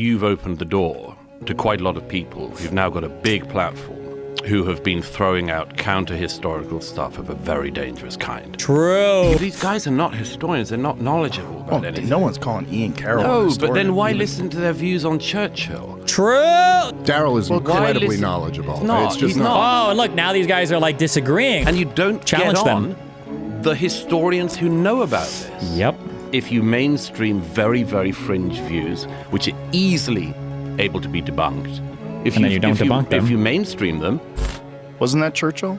You've opened the door to quite a lot of people who've now got a big platform who have been throwing out counter-historical stuff of a very dangerous kind. True. These guys are not historians. They're not knowledgeable about anything. No one's calling Ian Carroll No, a historian. but then why listen to their views on Churchill? True. Daryl is incredibly listen? knowledgeable. He's not. It's just He's not. Oh, and look, now these guys are like disagreeing. And you don't Challenge get them. on the historians who know about this. Yep. If you mainstream very, very fringe views, which are easily able to be debunked, And then you don't debunk them. If you mainstream them, Wasn't that Churchill?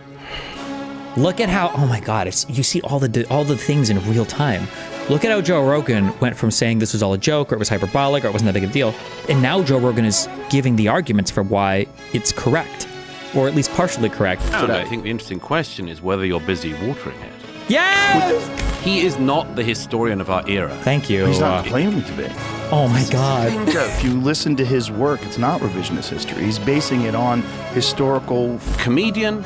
Look at how, oh my God, you see all the things in real time. Look at how Joe Rogan went from saying this was all a joke or it was hyperbolic or it wasn't that big a deal. And now Joe Rogan is giving the arguments for why it's correct, or at least partially correct. I think the interesting question is whether you're busy watering it. Yes! He is not the historian of our era. Thank you. He's not claiming to be. Oh my God. If you listen to his work, it's not revisionist history. He's basing it on historical... Comedian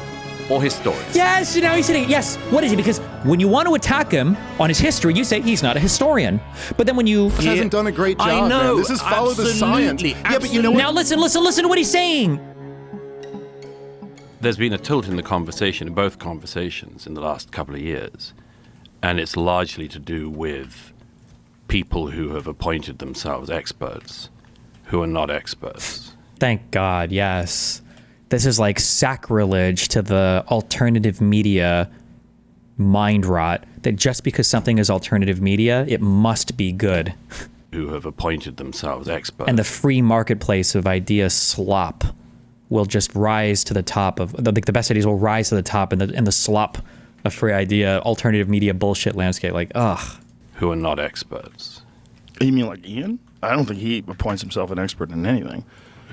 or historian? Yes, now he's saying, yes, what is he? Because when you want to attack him on his history, you say he's not a historian. But then when you... He hasn't done a great job, I know, man. This is follow the science. absolutely, Yeah, but you know what? Now listen to what he's saying. There's been a tilt in the conversation, in both conversations in the last couple of years, and it's largely to do with people who have appointed themselves experts who are not experts. Thank God, yes. This is like sacrilege to the alternative media mind rot that just because something is alternative media, it must be good. Who have appointed themselves experts. And the free marketplace of idea slop will just rise to the top of, like the best ideas will rise to the top in the slop of free idea, alternative media bullshit landscape. Like, ugh. Who are not experts. You mean like Ian? I don't think he appoints himself an expert in anything.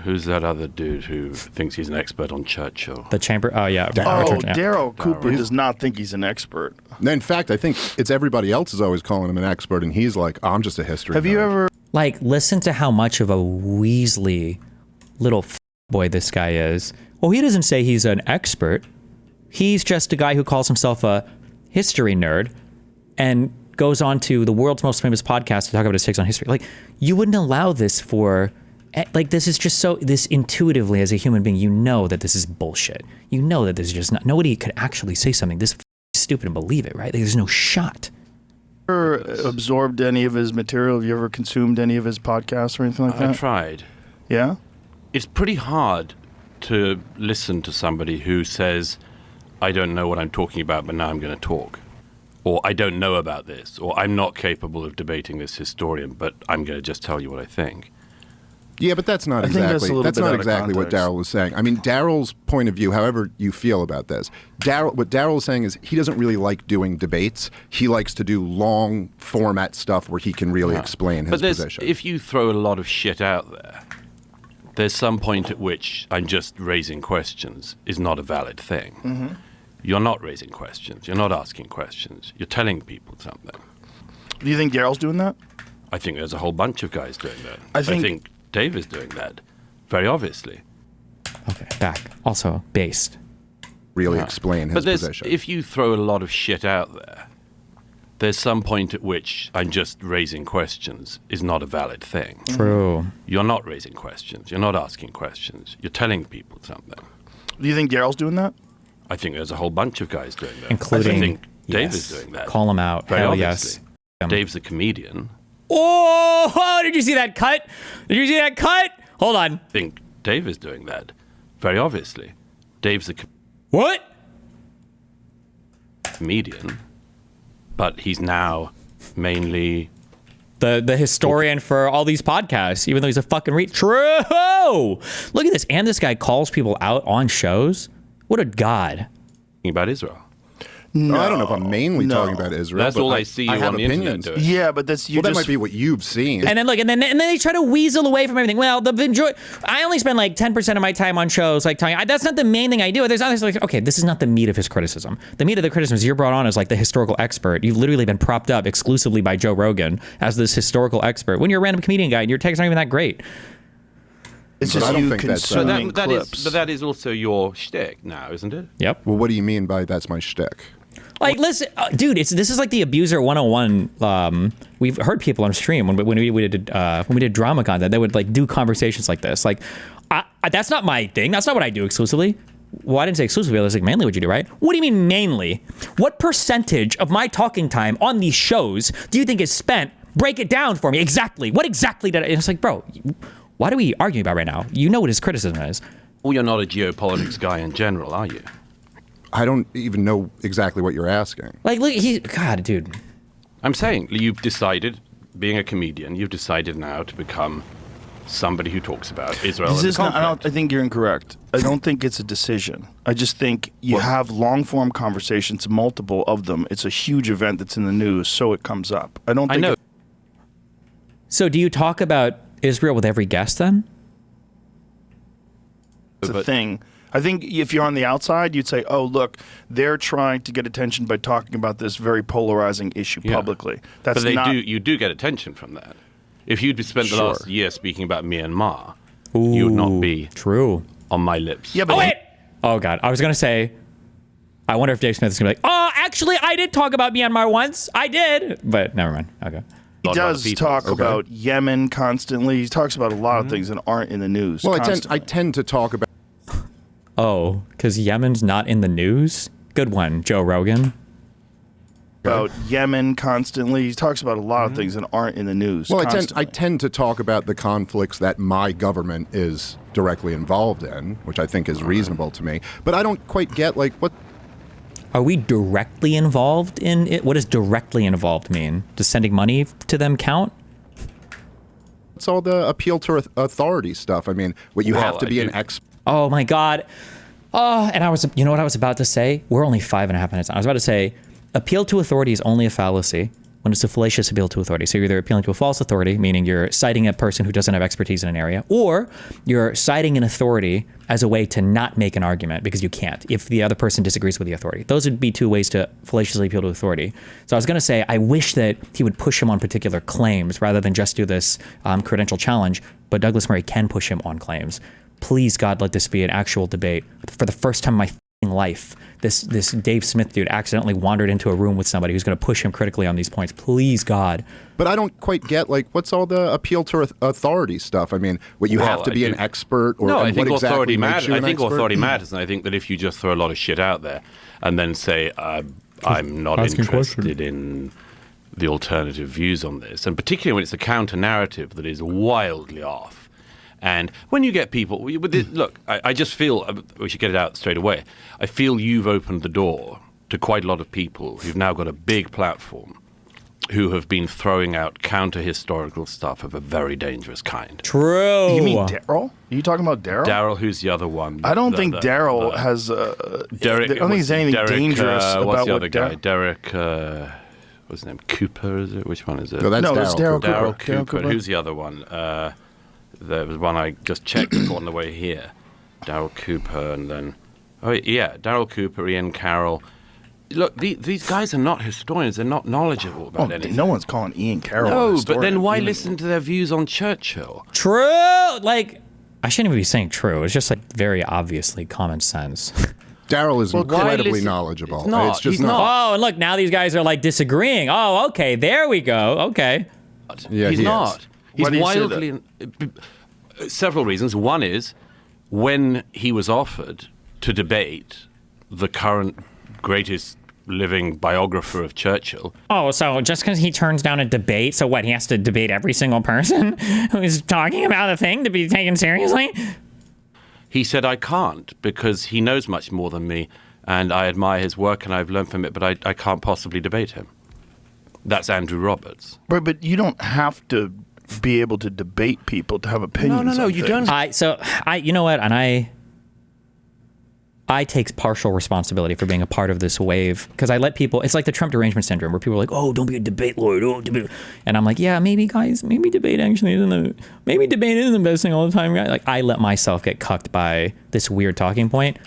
Who's that other dude who thinks he's an expert on Churchill? The chamber, oh yeah. Daryl Cooper does not think he's an expert. In fact, I think it's everybody else is always calling him an expert, and he's like, oh, I'm just a history Have you nerd." ever... Like, listen to how much of a Weasley little boy this guy is. Well, he doesn't say he's an expert. He's just a guy who calls himself a history nerd and goes on to the world's most famous podcast to talk about his takes on history. Like, you wouldn't allow this for... Like, this is just so... This intuitively, as a human being, you know that this is bullshit. You know that this is just not... Nobody could actually say something this stupid and believe it, right? Like, there's no shot. Ever absorbed any of his material? Have you ever consumed any of his podcasts or anything like that? I tried. Yeah? It's pretty hard to listen to somebody who says, I don't know what I'm talking about, but now I'm going to talk. Or I don't know about this. Or I'm not capable of debating this historian, but I'm going to just tell you what I think. Yeah, but that's not I think that's a exactly little that's bit not out of exactly what context. Daryl was saying. I mean, Daryl's point of view, however you feel about this, what Daryl is saying is he doesn't really like doing debates. He likes to do long format stuff where he can really explain his position. If you throw a lot of shit out there, there's some point at which I'm just raising questions is not a valid thing. Mm-hmm. You're not raising questions. You're not asking questions. You're telling people something. Do you think Daryl's doing that? I think there's a whole bunch of guys doing that. I think Dave is doing that, very obviously. Okay, back. Also, based. Really explain his But position. if you throw a lot of shit out there, there's some point at which I'm just raising questions is not a valid thing. True. You're not raising questions. You're not asking questions. You're telling people something. Do you think Daryl's doing that? I think there's a whole bunch of guys doing that. Including... I think Dave yes. is doing that. Call him out. Very Hell obviously. yes. Dave's a comedian. Oh, did you see that cut? Did you see that cut? Hold on. I think Dave is doing that. Very obviously. Dave's a What? comedian, but he's now mainly... The historian for all these podcasts, even though he's a fucking True! Look at this. And this guy calls people out on shows. What a god. about Israel. No, I don't know if I'm mainly talking about Israel. That's but all I see you have on the internet opinions. doing. Yeah, but that's Well, that might be what you've seen. And then look, and then they try to weasel away from everything. Well, I only spend like 10% of my time on shows, like talking. That's not the main thing I do. There's others like, okay, this is not the meat of his criticism. The meat of the criticism is you're brought on as like the historical expert. You've literally been propped up exclusively by Joe Rogan as this historical expert. When you're a random comedian guy and your takes aren't even that great. It's But just I don't you think that's- So consuming that clips. is, but that is also your shtick now, isn't it? Yep. Well, what do you mean by that's my shtick? Like, listen, dude, this is like the Abuser 101. We've heard people on stream when we did drama content, they would like do conversations like this. Like, that's not my thing. That's not what I do exclusively. Well, I didn't say exclusively. I was like, mainly what you do, right? What do you mean mainly? What percentage of my talking time on these shows do you think is spent? Break it down for me. Exactly. What exactly did I... And it's like, bro, what are we arguing about right now? You know what his criticism is. Well, you're not a geopolitics guy in general, are you? I don't even know exactly what you're asking. Like, look, God, dude. I'm saying you've decided, being a comedian, you've decided now to become somebody who talks about Israel and the conflict. I think you're incorrect. I don't think it's a decision. I just think you have long-form conversations, multiple of them. It's a huge event that's in the news, so it comes up. I know. So do you talk about Israel with every guest then? It's a thing. I think if you're on the outside, you'd say, oh, look, they're trying to get attention by talking about this very polarizing issue publicly. That's you do get attention from that. If you'd spent the last year speaking about Myanmar, you would not be on my lips. Yeah, but wait! Oh, God. I was going to say, I wonder if Dave Smith is going to be like, oh, actually, I did talk about Myanmar once. I did. But never mind. Okay. He does talk about Yemen constantly. He talks about a lot of things that aren't in the news. Well, I tend to talk about... Oh, because Yemen's not in the news? Good one, Joe Rogan. About Yemen constantly. He talks about a lot of things that aren't in the news. Well, I tend to talk about the conflicts that my government is directly involved in, which I think is reasonable to me. But I don't quite get, like, what... Are we directly involved in it? What does directly involved mean? Does sending money to them count? It's all the appeal to authority stuff. I mean, you have to be an expert. Oh my God. Oh, and you know what I was about to say? We're only 5.5 minutes on. I was about to say, appeal to authority is only a fallacy when it's a fallacious appeal to authority. So you're either appealing to a false authority, meaning you're citing a person who doesn't have expertise in an area, or you're citing an authority as a way to not make an argument because you can't, if the other person disagrees with the authority. Those would be two ways to fallaciously appeal to authority. So I was going to say, I wish that he would push him on particular claims rather than just do this credential challenge, but Douglas Murray can push him on claims. Please, God, let this be an actual debate. For the first time in my life, this Dave Smith dude accidentally wandered into a room with somebody who's going to push him critically on these points. Please, God. But I don't quite get, like, what's all the appeal to authority stuff? I mean, you have to be an expert, or I think what authority exactly matters. makes you I an think expert? authority matters, and I think that if you just throw a lot of shit out there and then say, I'm not interested in the alternative views on this, and particularly when it's a counter narrative that is wildly off. And when you get people, look, I just feel, we should get it out straight away. I feel you've opened the door to quite a lot of people who've now got a big platform who have been throwing out counter-historical stuff of a very dangerous kind. True. You mean Daryl? Are you talking about Daryl? Daryl, who's the other one? I don't think Daryl has... Derek, I don't think there's anything dangerous about what's the what other guy? Derek... what's his name? Cooper, is it? Which one is it? No, that's it's Daryl Daryl Cooper. Cooper. Who's the other one? There was one I just checked on the way here. Daryl Cooper, and then... Oh, yeah, Daryl Cooper, Ian Carroll. Look, these guys are not historians. They're not knowledgeable about anything. No one's calling Ian Carroll a No, historian. but then why listen to their views on Churchill? True. Like, I shouldn't even be saying true. It's just like very obviously common sense. Daryl is incredibly listen? knowledgeable. It's not. It's just He's not. Oh, and look, now these guys are like disagreeing. Oh, okay, there we go. Okay. Yeah, He's he not. is. He's Why do you say wildly... Several reasons. One is, when he was offered to debate the current greatest living biographer of Churchill... Oh, so just because he turns down a debate, so what, he has to debate every single person who's talking about a thing to be taken seriously? He said, I can't, because he knows much more than me, and I admire his work and I've learned from it, but I can't possibly debate him. That's Andrew Roberts. But you don't have to be able to debate people to have opinions. No, on you things. don't. You know what, and I take partial responsibility for being a part of this wave, because I let people, it's like the Trump derangement syndrome, where people are like, oh, don't be a debate lawyer, don't debate. And I'm like, yeah, maybe guys, maybe debate actually isn't the best thing all the time. Like, I let myself get cucked by this weird talking point.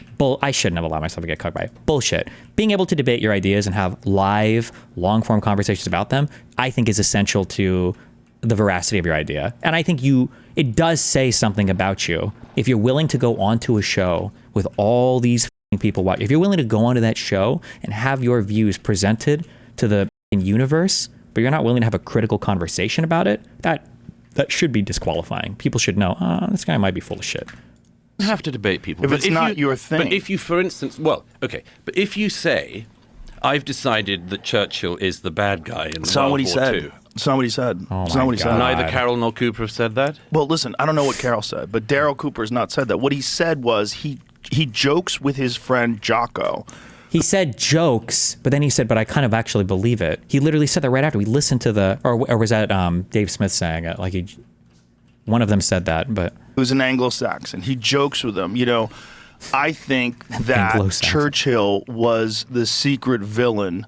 I shouldn't have allowed myself to get cucked by it. Bullshit. Being able to debate your ideas and have live, long-form conversations about them, I think is essential to the veracity of your idea. And I think it does say something about you if you're willing to go onto a show with all these people watch. If you're willing to go onto that show and have your views presented to the universe, but you're not willing to have a critical conversation about it, that should be disqualifying. People should know, this guy might be full of shit. You have to debate people. If it's not your thing. But if you, for instance, but if you say, I've decided that Churchill is the bad guy in World War II. It's not what he said. Oh It's not my what he said. God. Neither Carroll nor Cooper have said that. Well, listen, I don't know what Carroll said, but Daryl Cooper has not said that. What he said was he jokes with his friend Jocko. He said jokes, but then he said, but I kind of actually believe it. He literally said that right after we listened to or was that Dave Smith saying it? Like one of them said that, but It was an Anglo-Saxon. He jokes with them. You know, I think that Anglo-Saxon. Churchill was the secret villain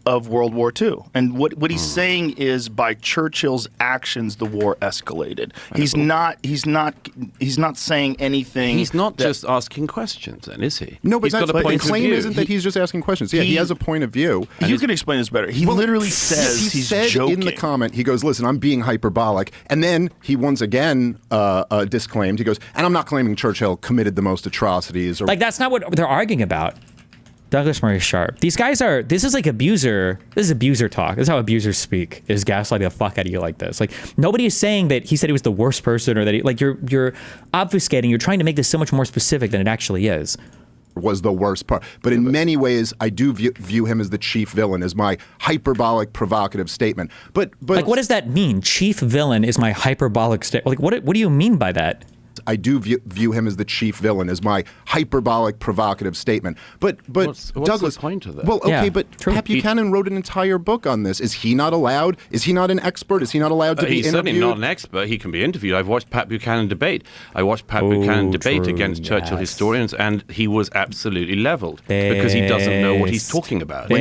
of World War II. And what he's saying is by Churchill's actions the war escalated. He's not saying anything. He's not just asking questions, then, is he? No, but he's got a the point of claim view. isn't that he's just asking questions. Yeah, he has a point of view. You can explain this better. He literally says he he's said joking. in the comment, he goes, listen, I'm being hyperbolic. And then he once again disclaimed, he goes, and I'm not claiming Churchill committed the most atrocities. Or like that's not what they're arguing about. Douglas Murray Sharp. These guys this is like abuser. This is abuser talk. This is how abusers speak, is gaslighting the fuck out of you like this. Like nobody is saying that he said he was the worst person or that you're obfuscating. You're trying to make this so much more specific than it actually is. was the worst part. But in many ways, I do view him as the chief villain, as my hyperbolic, provocative statement. But like, what does that mean? Chief villain is my hyperbolic statement. Like, what do you mean by that? I do view him as the chief villain, as my hyperbolic, provocative statement. But what's Douglas, the point of that? Well, okay, Yeah, but true. Pat Buchanan wrote an entire book on this. Is he not allowed? Is he not an expert? Is he not allowed to be He's interviewed? certainly not an expert. He can be interviewed. I've watched Pat Buchanan debate. I watched Pat Buchanan debate true, against Churchill yes. historians, and he was absolutely leveled because he doesn't know what he's talking about. When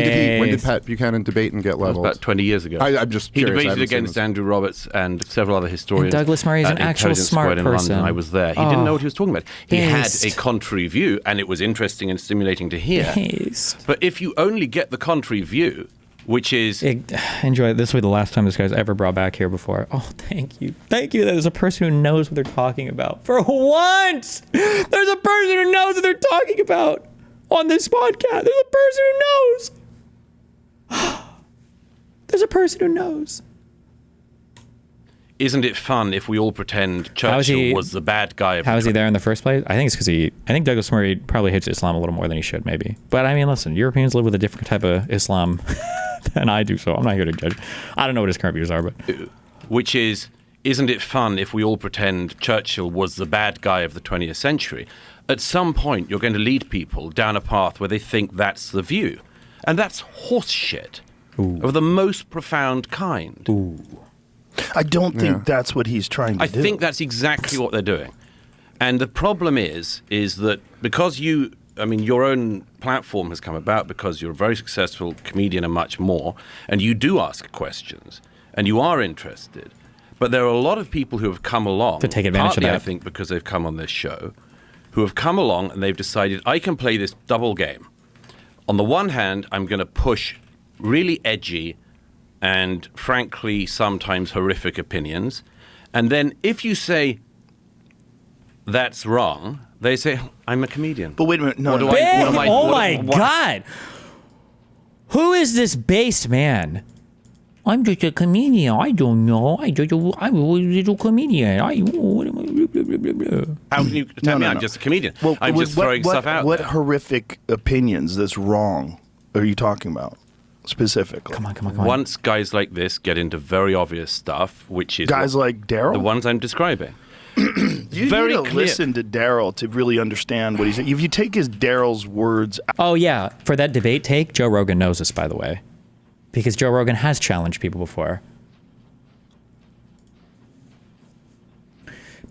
did Pat Buchanan debate and get It was leveled? about 20 years ago. I'm just He curious. I debated haven't seen against this. Andrew Roberts and several other historians. And Douglas Murray is at an actual Intelligence smart Squared in person. London. I was there. He didn't know what he was talking about. He Based. had a contrary view, and it was interesting and stimulating to hear. Based. But if you only get the contrary view, which is Enjoy it. This will be the last time this guy's ever brought back here before. Oh, thank you. Thank you. There's a person who knows what they're talking about. For once, there's a person who knows what they're talking about on this podcast. There's a person who knows. There's a person who knows. isn't it fun if we all pretend Churchill was the bad guy of How the is he there in the first place? I think it's because I think Douglas Murray probably hates Islam a little more than he should, maybe. But I mean, listen, Europeans live with a different type of Islam than I do, so I'm not here to judge. I don't know what his current views are, but which is, isn't it fun if we all pretend Churchill was the bad guy of the 20th century? At some point, you're going to lead people down a path where they think that's the view. And that's horse shit of the most profound kind. I don't think that's what he's trying to do. I think that's exactly what they're doing. And the problem is that because your own platform has come about because you're a very successful comedian and much more, and you do ask questions, and you are interested. But there are a lot of people who have come along, to take advantage partly, of that. I think, because they've come on this show, who have come along and they've decided, I can play this double game. On the one hand, I'm going to push really edgy and frankly sometimes horrific opinions. And then if you say that's wrong, they say, I'm a comedian. But wait a minute. No, What do no. I- what am I- oh what- my what- God. Who is this based man? I'm just a comedian. I don't know. I'm a little comedian. How can you tell me I'm just a comedian? Well, I'm just throwing stuff out What there. horrific opinions that's wrong are you talking about specifically? Come on. Once guys like this get into very obvious stuff, which is Guys like Daryl? the ones I'm describing. You very need to clear. listen to Daryl to really understand what he's saying. If you take Daryl's words out, Oh, yeah. For that debate take, Joe Rogan knows this, by the way. Because Joe Rogan has challenged people before.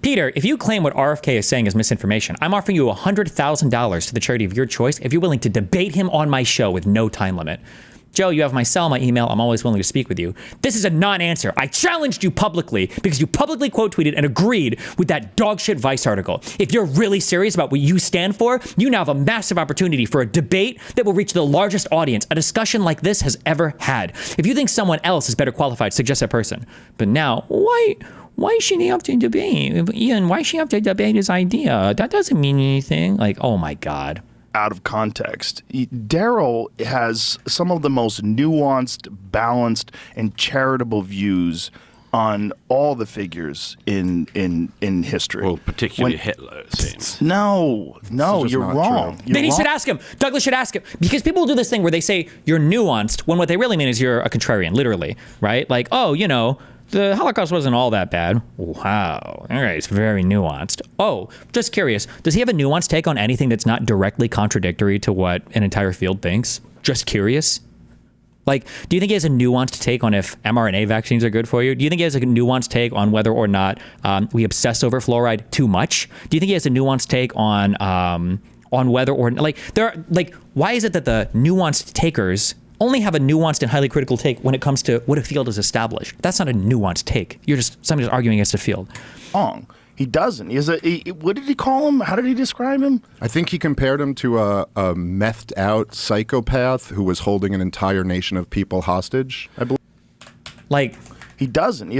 Peter, if you claim what RFK is saying is misinformation, I'm offering you $100,000 to the charity of your choice if you're willing to debate him on my show with no time limit. Joe, you have my cell, my email. I'm always willing to speak with you. This is a non-answer. I challenged you publicly because you publicly quote tweeted and agreed with that dogshit Vice article. If you're really serious about what you stand for, you now have a massive opportunity for a debate that will reach the largest audience a discussion like this has ever had. If you think someone else is better qualified, suggest that person. But now, why should he have to debate? Ian, why should he have to debate his idea? That doesn't mean anything. Like, oh my God. out of context. Daryl has some of the most nuanced, balanced, and charitable views on all the figures in history. Well, particularly Hitler, it seems. No, you're wrong. Then he should ask him. Douglas should ask him. Because people do this thing where they say you're nuanced when what they really mean is you're a contrarian, literally, right? Like, oh, you know, the Holocaust wasn't all that bad. Wow. All right, it's very nuanced. Oh, just curious. Does he have a nuanced take on anything that's not directly contradictory to what an entire field thinks? Just curious. Like, do you think he has a nuanced take on if mRNA vaccines are good for you? Do you think he has a nuanced take on whether or not we obsess over fluoride too much? Do you think he has a nuanced take on whether or like why is it that the nuanced takers only have a nuanced and highly critical take when it comes to what a field is established? That's not a nuanced take. You're just somebody's arguing against a field. Wrong. He doesn't. What did he call him? How did he describe him? I think he compared him to a methed out psychopath who was holding an entire nation of people hostage, I believe. Like, he doesn't.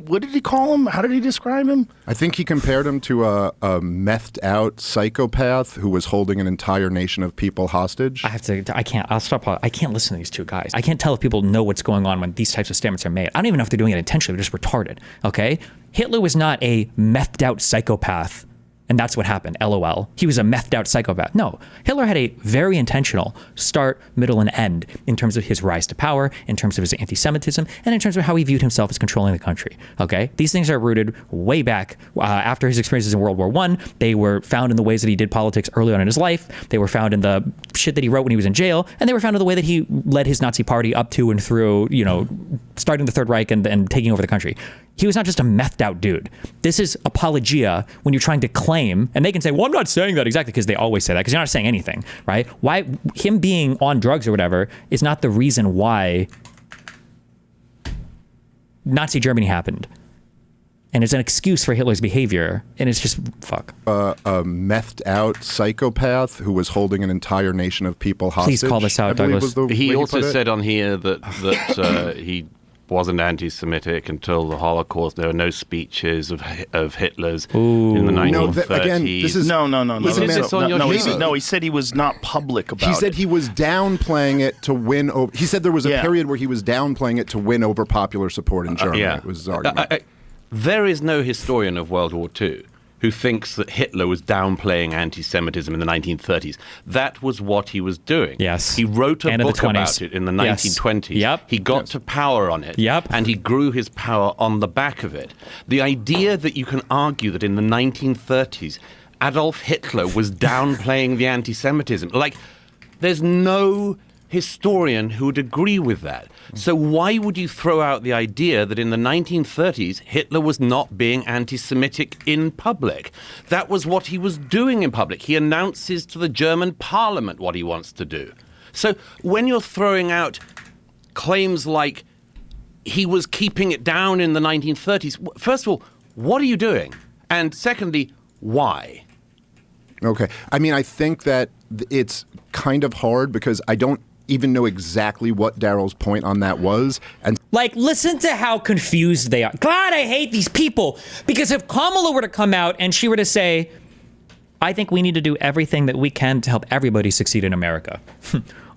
What did he call him? How did he describe him? I think he compared him to a methed out psychopath who was holding an entire nation of people hostage. I'll stop. I can't listen to these two guys. I can't tell if people know what's going on when these types of statements are made. I don't even know if they're doing it intentionally. They're just retarded. Okay? Hitler was not a methed out psychopath. And that's what happened. LOL. He was a methed out psychopath. No, Hitler had a very intentional start, middle, and end in terms of his rise to power, in terms of his anti-Semitism, and in terms of how he viewed himself as controlling the country. Okay, these things are rooted way back after his experiences in World War I. They were found in the ways that he did politics early on in his life. They were found in the shit that he wrote when he was in jail, and they were found in the way that he led his Nazi party up to and through, you know, starting the Third Reich and taking over the country. He was not just a methed out dude. This is apologia when you're trying to claim, and they can say, well, I'm not saying that exactly, because they always say that, because you're not saying anything, right? Why him being on drugs or whatever is not the reason why Nazi Germany happened. And it's an excuse for Hitler's behavior, and it's just fuck. A methed out psychopath who was holding an entire nation of people hostage. Please call this out, Douglas. He also said on here that he wasn't anti-Semitic until the Holocaust. There were no speeches of Hitler's in the 1930s. No, again, this is No, he said he was not public about it. He said he was downplaying it to win over. He said there was a period where he was downplaying it to win over popular support in Germany. It was his argument. There is no historian of World War II who thinks that Hitler was downplaying anti-Semitism in the 1930s. That was what he was doing. Yes. He wrote a book about it in the 1920s. Yep. He got to power on it. Yep. And he grew his power on the back of it. The idea that you can argue that in the 1930s, Adolf Hitler was downplaying the anti-Semitism, like, there's no historian who would agree with that. So why would you throw out the idea that in the 1930s Hitler was not being anti-Semitic in public? That was what he was doing in public. He announces to the German parliament what he wants to do. So when you're throwing out claims like he was keeping it down in the 1930s, first of all, what are you doing? And secondly, why? Okay. I mean, I think that it's kind of hard because I don't even know exactly what Daryl's point on that was. And like, listen to how confused they are. God, I hate these people. Because if Kamala were to come out and she were to say, I think we need to do everything that we can to help everybody succeed in America.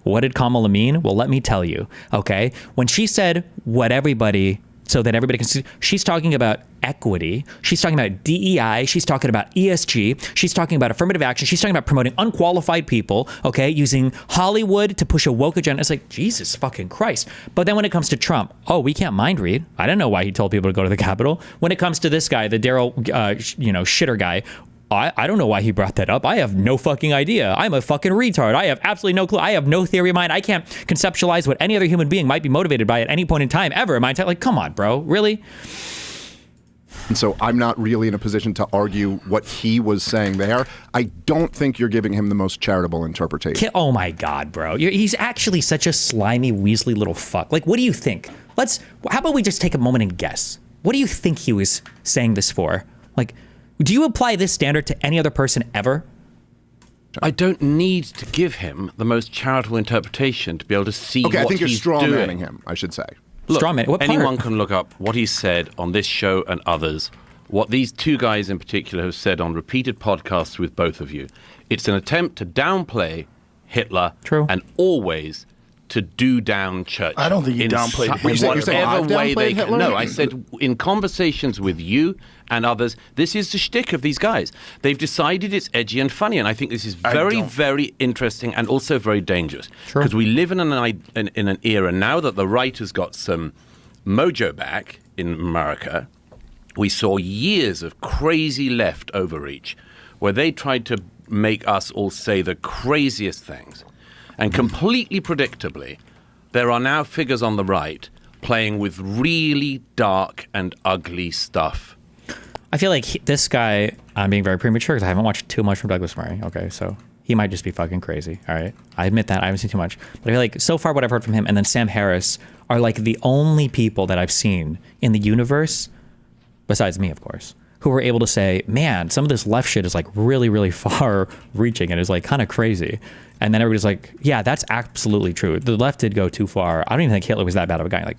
What did Kamala mean? Well, let me tell you, okay? When she said what everybody, so that everybody can see, she's talking about equity. She's talking about DEI. She's talking about ESG. She's talking about affirmative action. She's talking about promoting unqualified people, okay, using Hollywood to push a woke agenda. It's like, Jesus fucking Christ. But then when it comes to Trump, oh, we can't mind read. I don't know why he told people to go to the Capitol. When it comes to this guy, the Daryl, shitter guy, I don't know why he brought that up. I have no fucking idea. I'm a fucking retard. I have absolutely no clue. I have no theory of mind. I can't conceptualize what any other human being might be motivated by at any point in time ever in my entire, like, come on, bro, really? And so I'm not really in a position to argue what he was saying there. I don't think you're giving him the most charitable interpretation. Oh my God, bro. He's actually such a slimy, weaselly little fuck. Like, what do you think? How about we just take a moment and guess? What do you think he was saying this for? Like, do you apply this standard to any other person ever? I don't need to give him the most charitable interpretation to be able to see what he's doing. Okay, I think you're strawmanning him, I should say. Look, Strawman. What part? Anyone can look up what he said on this show and others what these two guys in particular have said on repeated podcasts with both of you. It's an attempt to downplay Hitler True. and always to do down Churchill. I don't think he downplayed Hitler. You're saying I've Whatever way they downplayed Hitler? No, I said in conversations with you and others, this is the shtick of these guys. They've decided it's edgy and funny, and I think this is very, very interesting and also very dangerous. Because we live in an era now that the right has got some mojo back in America. We saw years of crazy left overreach where they tried to make us all say the craziest things. And completely predictably, there are now figures on the right playing with really dark and ugly stuff. I feel like this guy, I'm being very premature because I haven't watched too much from Douglas Murray. Okay, so he might just be fucking crazy. All right, I admit that. I haven't seen too much. But I feel like so far what I've heard from him and then Sam Harris are like the only people that I've seen in the universe, besides me, of course, who were able to say, man, some of this left shit is like really, really far reaching and is like kind of crazy. And then everybody's like, yeah, that's absolutely true. The left did go too far. I don't even think Hitler was that bad of a guy. Like,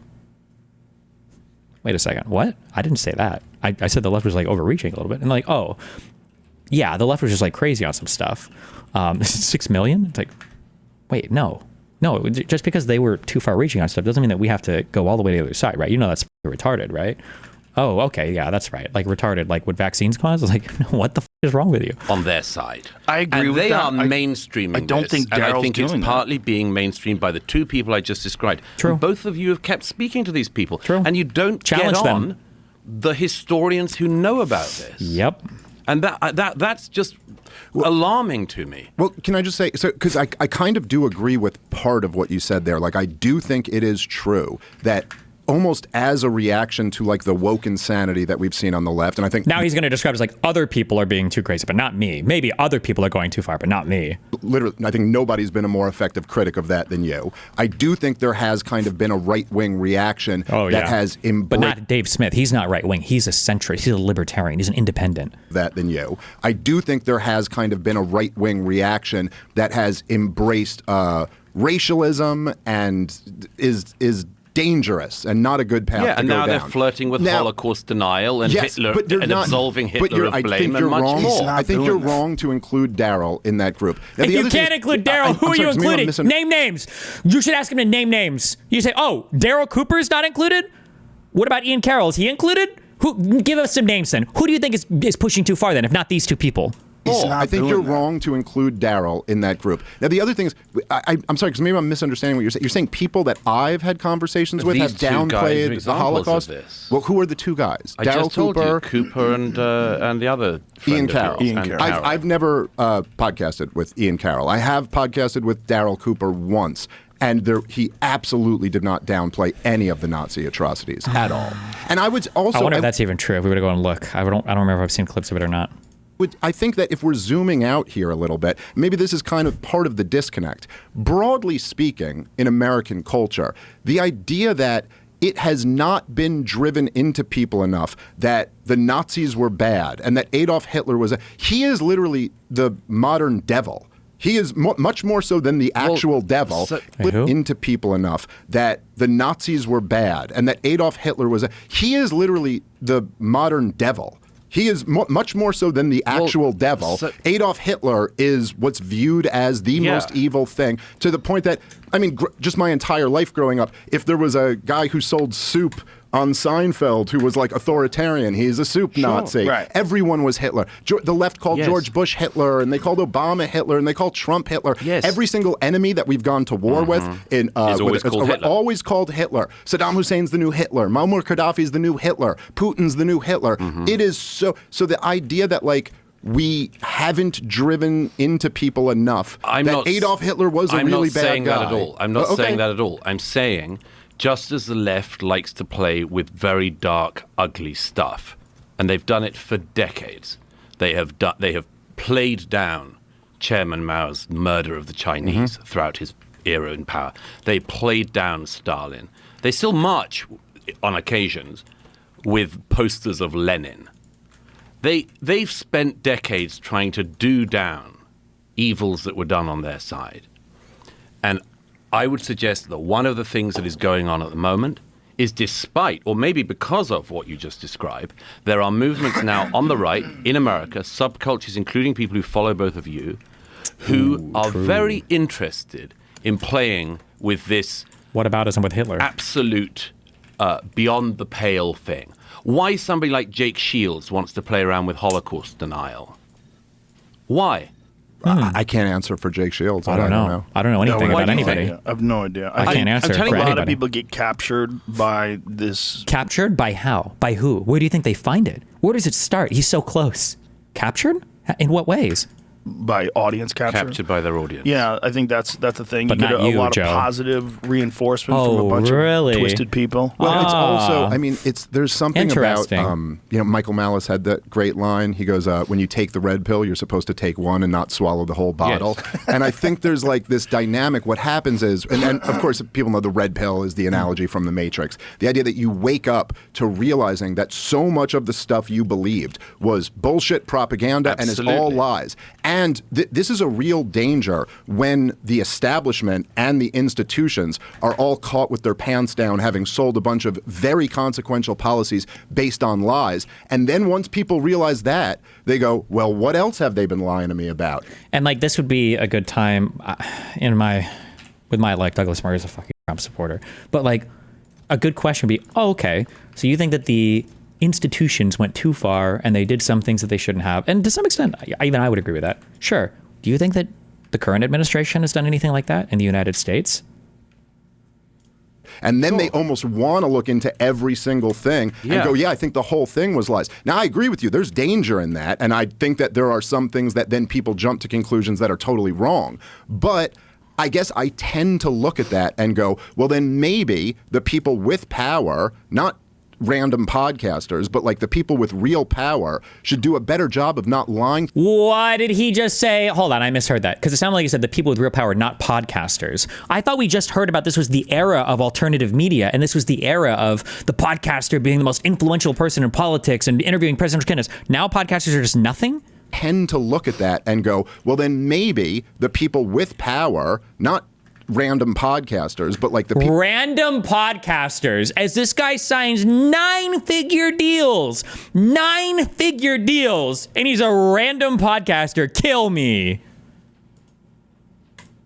wait a second. What? I didn't say that. I said the left was like overreaching a little bit. And like, oh, yeah, the left was just like crazy on some stuff. 6 million? It's like, wait, no. No, just because they were too far reaching on stuff doesn't mean that we have to go all the way to the other side, right? You know that's retarded, right? Oh, okay, yeah, that's right. Like retarded, like what vaccines cause? Like, what the is wrong with you? On their side. I agree and with they that. are mainstreaming I don't this, think and I Daryl's think it's doing that. partly being mainstreamed by the two people I just described. True. And both of you have kept speaking to these people. True. And you don't Challenge get them. on the historians who know about this. Yep. And that's just alarming to me. Well, can I just say, so because I kind of do agree with part of what you said there. Like, I do think it is true that almost as a reaction to like the woke insanity that we've seen on the left, and I think Now he's going to describe it as like other people are being too crazy, but not me. Maybe other people are going too far, but not me. literally, I think nobody's been a more effective critic of that than you. I do think there has kind of been a right-wing reaction that has embraced But not Dave Smith. He's not right-wing. He's a centrist. He's a libertarian. He's an independent. that than you. I do think there has kind of been a right-wing reaction that has embraced racialism and is dangerous and not a good path Yeah, to and go now down. they're flirting with Now- Holocaust denial and Yes, Hitler but they're and not- absolving but Hitler of I blame think and you're much wrong. more. not I think doing you're that. wrong to include Daryl in that group. Now, If the you other can't thing- include I- Daryl, I'm who are sorry, you 'cause maybe I'm including? Name names. You should ask him to name names. You say, oh, Daryl Cooper's not included? What about Ian Carroll? Is he included? Who? Give us some names then. Who do you think is pushing too far then, if not these two people? He's not I think doing you're that. wrong to include Daryl in that group. Now, the other thing is, I'm sorry, because maybe I'm misunderstanding what you're saying. You're saying people that I've had conversations with These have two guys are downplayed the examples of Holocaust. this. Well, who are the two guys? I Daryl just told Cooper, you, Cooper and the other friend Ian of Carroll. yours, Ian and Carroll. I've never podcasted with Ian Carroll. I have podcasted with Daryl Cooper once. And he absolutely did not downplay any of the Nazi atrocities at all. And I would also. I wonder if that's even true. If we were to go and look, I don't remember if I've seen clips of it or not. I think that if we're zooming out here a little bit, maybe this is kind of part of the disconnect. Broadly speaking, in American culture, the idea that it has not been driven into people enough that the Nazis were bad and that Adolf Hitler he is literally the modern devil. He is much more so than the actual devil, put Who? into people enough that the Nazis were bad and that Adolf Hitler he is literally the modern devil. He is much more so than the actual devil. Adolf Hitler is what's viewed as the most evil thing, to the point that, I mean, just my entire life growing up, if there was a guy who sold soup on Seinfeld who was like authoritarian, he's a soup Nazi. Right. Everyone was Hitler. The left called George Bush Hitler, and they called Obama Hitler, and they called Trump Hitler. Yes. Every single enemy that we've gone to war with Is always called Hitler. always called Hitler. Saddam Hussein's the new Hitler. Muammar Gaddafi's the new Hitler. Putin's the new Hitler. It is so the idea that like we haven't driven into people enough that Adolf Hitler was a really bad guy. I'm not saying that at all. I'm not Okay. saying that at all. I'm saying just as the left likes to play with very dark, ugly stuff, and they've done it for decades, they have played down Chairman Mao's murder of the Chinese throughout his era in power. They played down Stalin. They still march on occasions with posters of Lenin. They've spent decades trying to do down evils that were done on their side. And I would suggest that one of the things that is going on at the moment is despite, or maybe because of what you just described, there are movements now on the right in America, subcultures, including people who follow both of you, who are very interested in playing with this Whataboutism with Hitler. absolute beyond the pale thing. Why somebody like Jake Shields wants to play around with Holocaust denial? Why? I can't answer for Jake Shields. I don't know. I don't know anything about anybody. I have no idea. I can't answer for A lot anybody. of people get captured by this. Captured by how? By who? Where do you think they find it? Where does it start? He's so close. Captured? In what ways? By audience capture. Captured by their audience. Yeah, I think that's the thing. But you get not a you, lot Joe. of positive reinforcement from Oh, a bunch really? of twisted people. Well, it's also, I mean, there's something about, Interesting. Michael Malice had that great line. He goes, when you take the red pill, you're supposed to take one and not swallow the whole bottle. Yes. And I think there's like this dynamic. What happens is, and of course, people know the red pill is the analogy from The Matrix. The idea that you wake up to realizing that so much of the stuff you believed was bullshit propaganda and is all Absolutely. lies. And this is a real danger when the establishment and the institutions are all caught with their pants down, having sold a bunch of very consequential policies based on lies. And then once people realize that, they go, well, what else have they been lying to me about? And like this would be a good time with my like Douglas Murray is a fucking Trump supporter. But like a good question would be, oh, okay, so you think that the institutions went too far and they did some things that they shouldn't have. And to some extent, even I would agree with that. Sure. Do you think that the current administration has done anything like that in the United States? And then they almost want to look into every single thing and go, yeah, I think the whole thing was lies. Now, I agree with you. There's danger in that. And I think that there are some things that then people jump to conclusions that are totally wrong. But I guess I tend to look at that and go, well, then maybe the people with power, not random podcasters, but like the people with real power should do a better job of not lying. What did he just say? Hold on, I misheard that. Because it sounded like he said the people with real power, not podcasters. I thought we just heard about this was the era of alternative media, and this was the era of the podcaster being the most influential person in politics and interviewing presidential candidates. Now podcasters are just nothing? Tend to look at that and go, well, then maybe the people with power, not random podcasters, but like the people. Random podcasters, as this guy signs 9-figure deals, 9-figure deals, and he's a random podcaster. Kill me.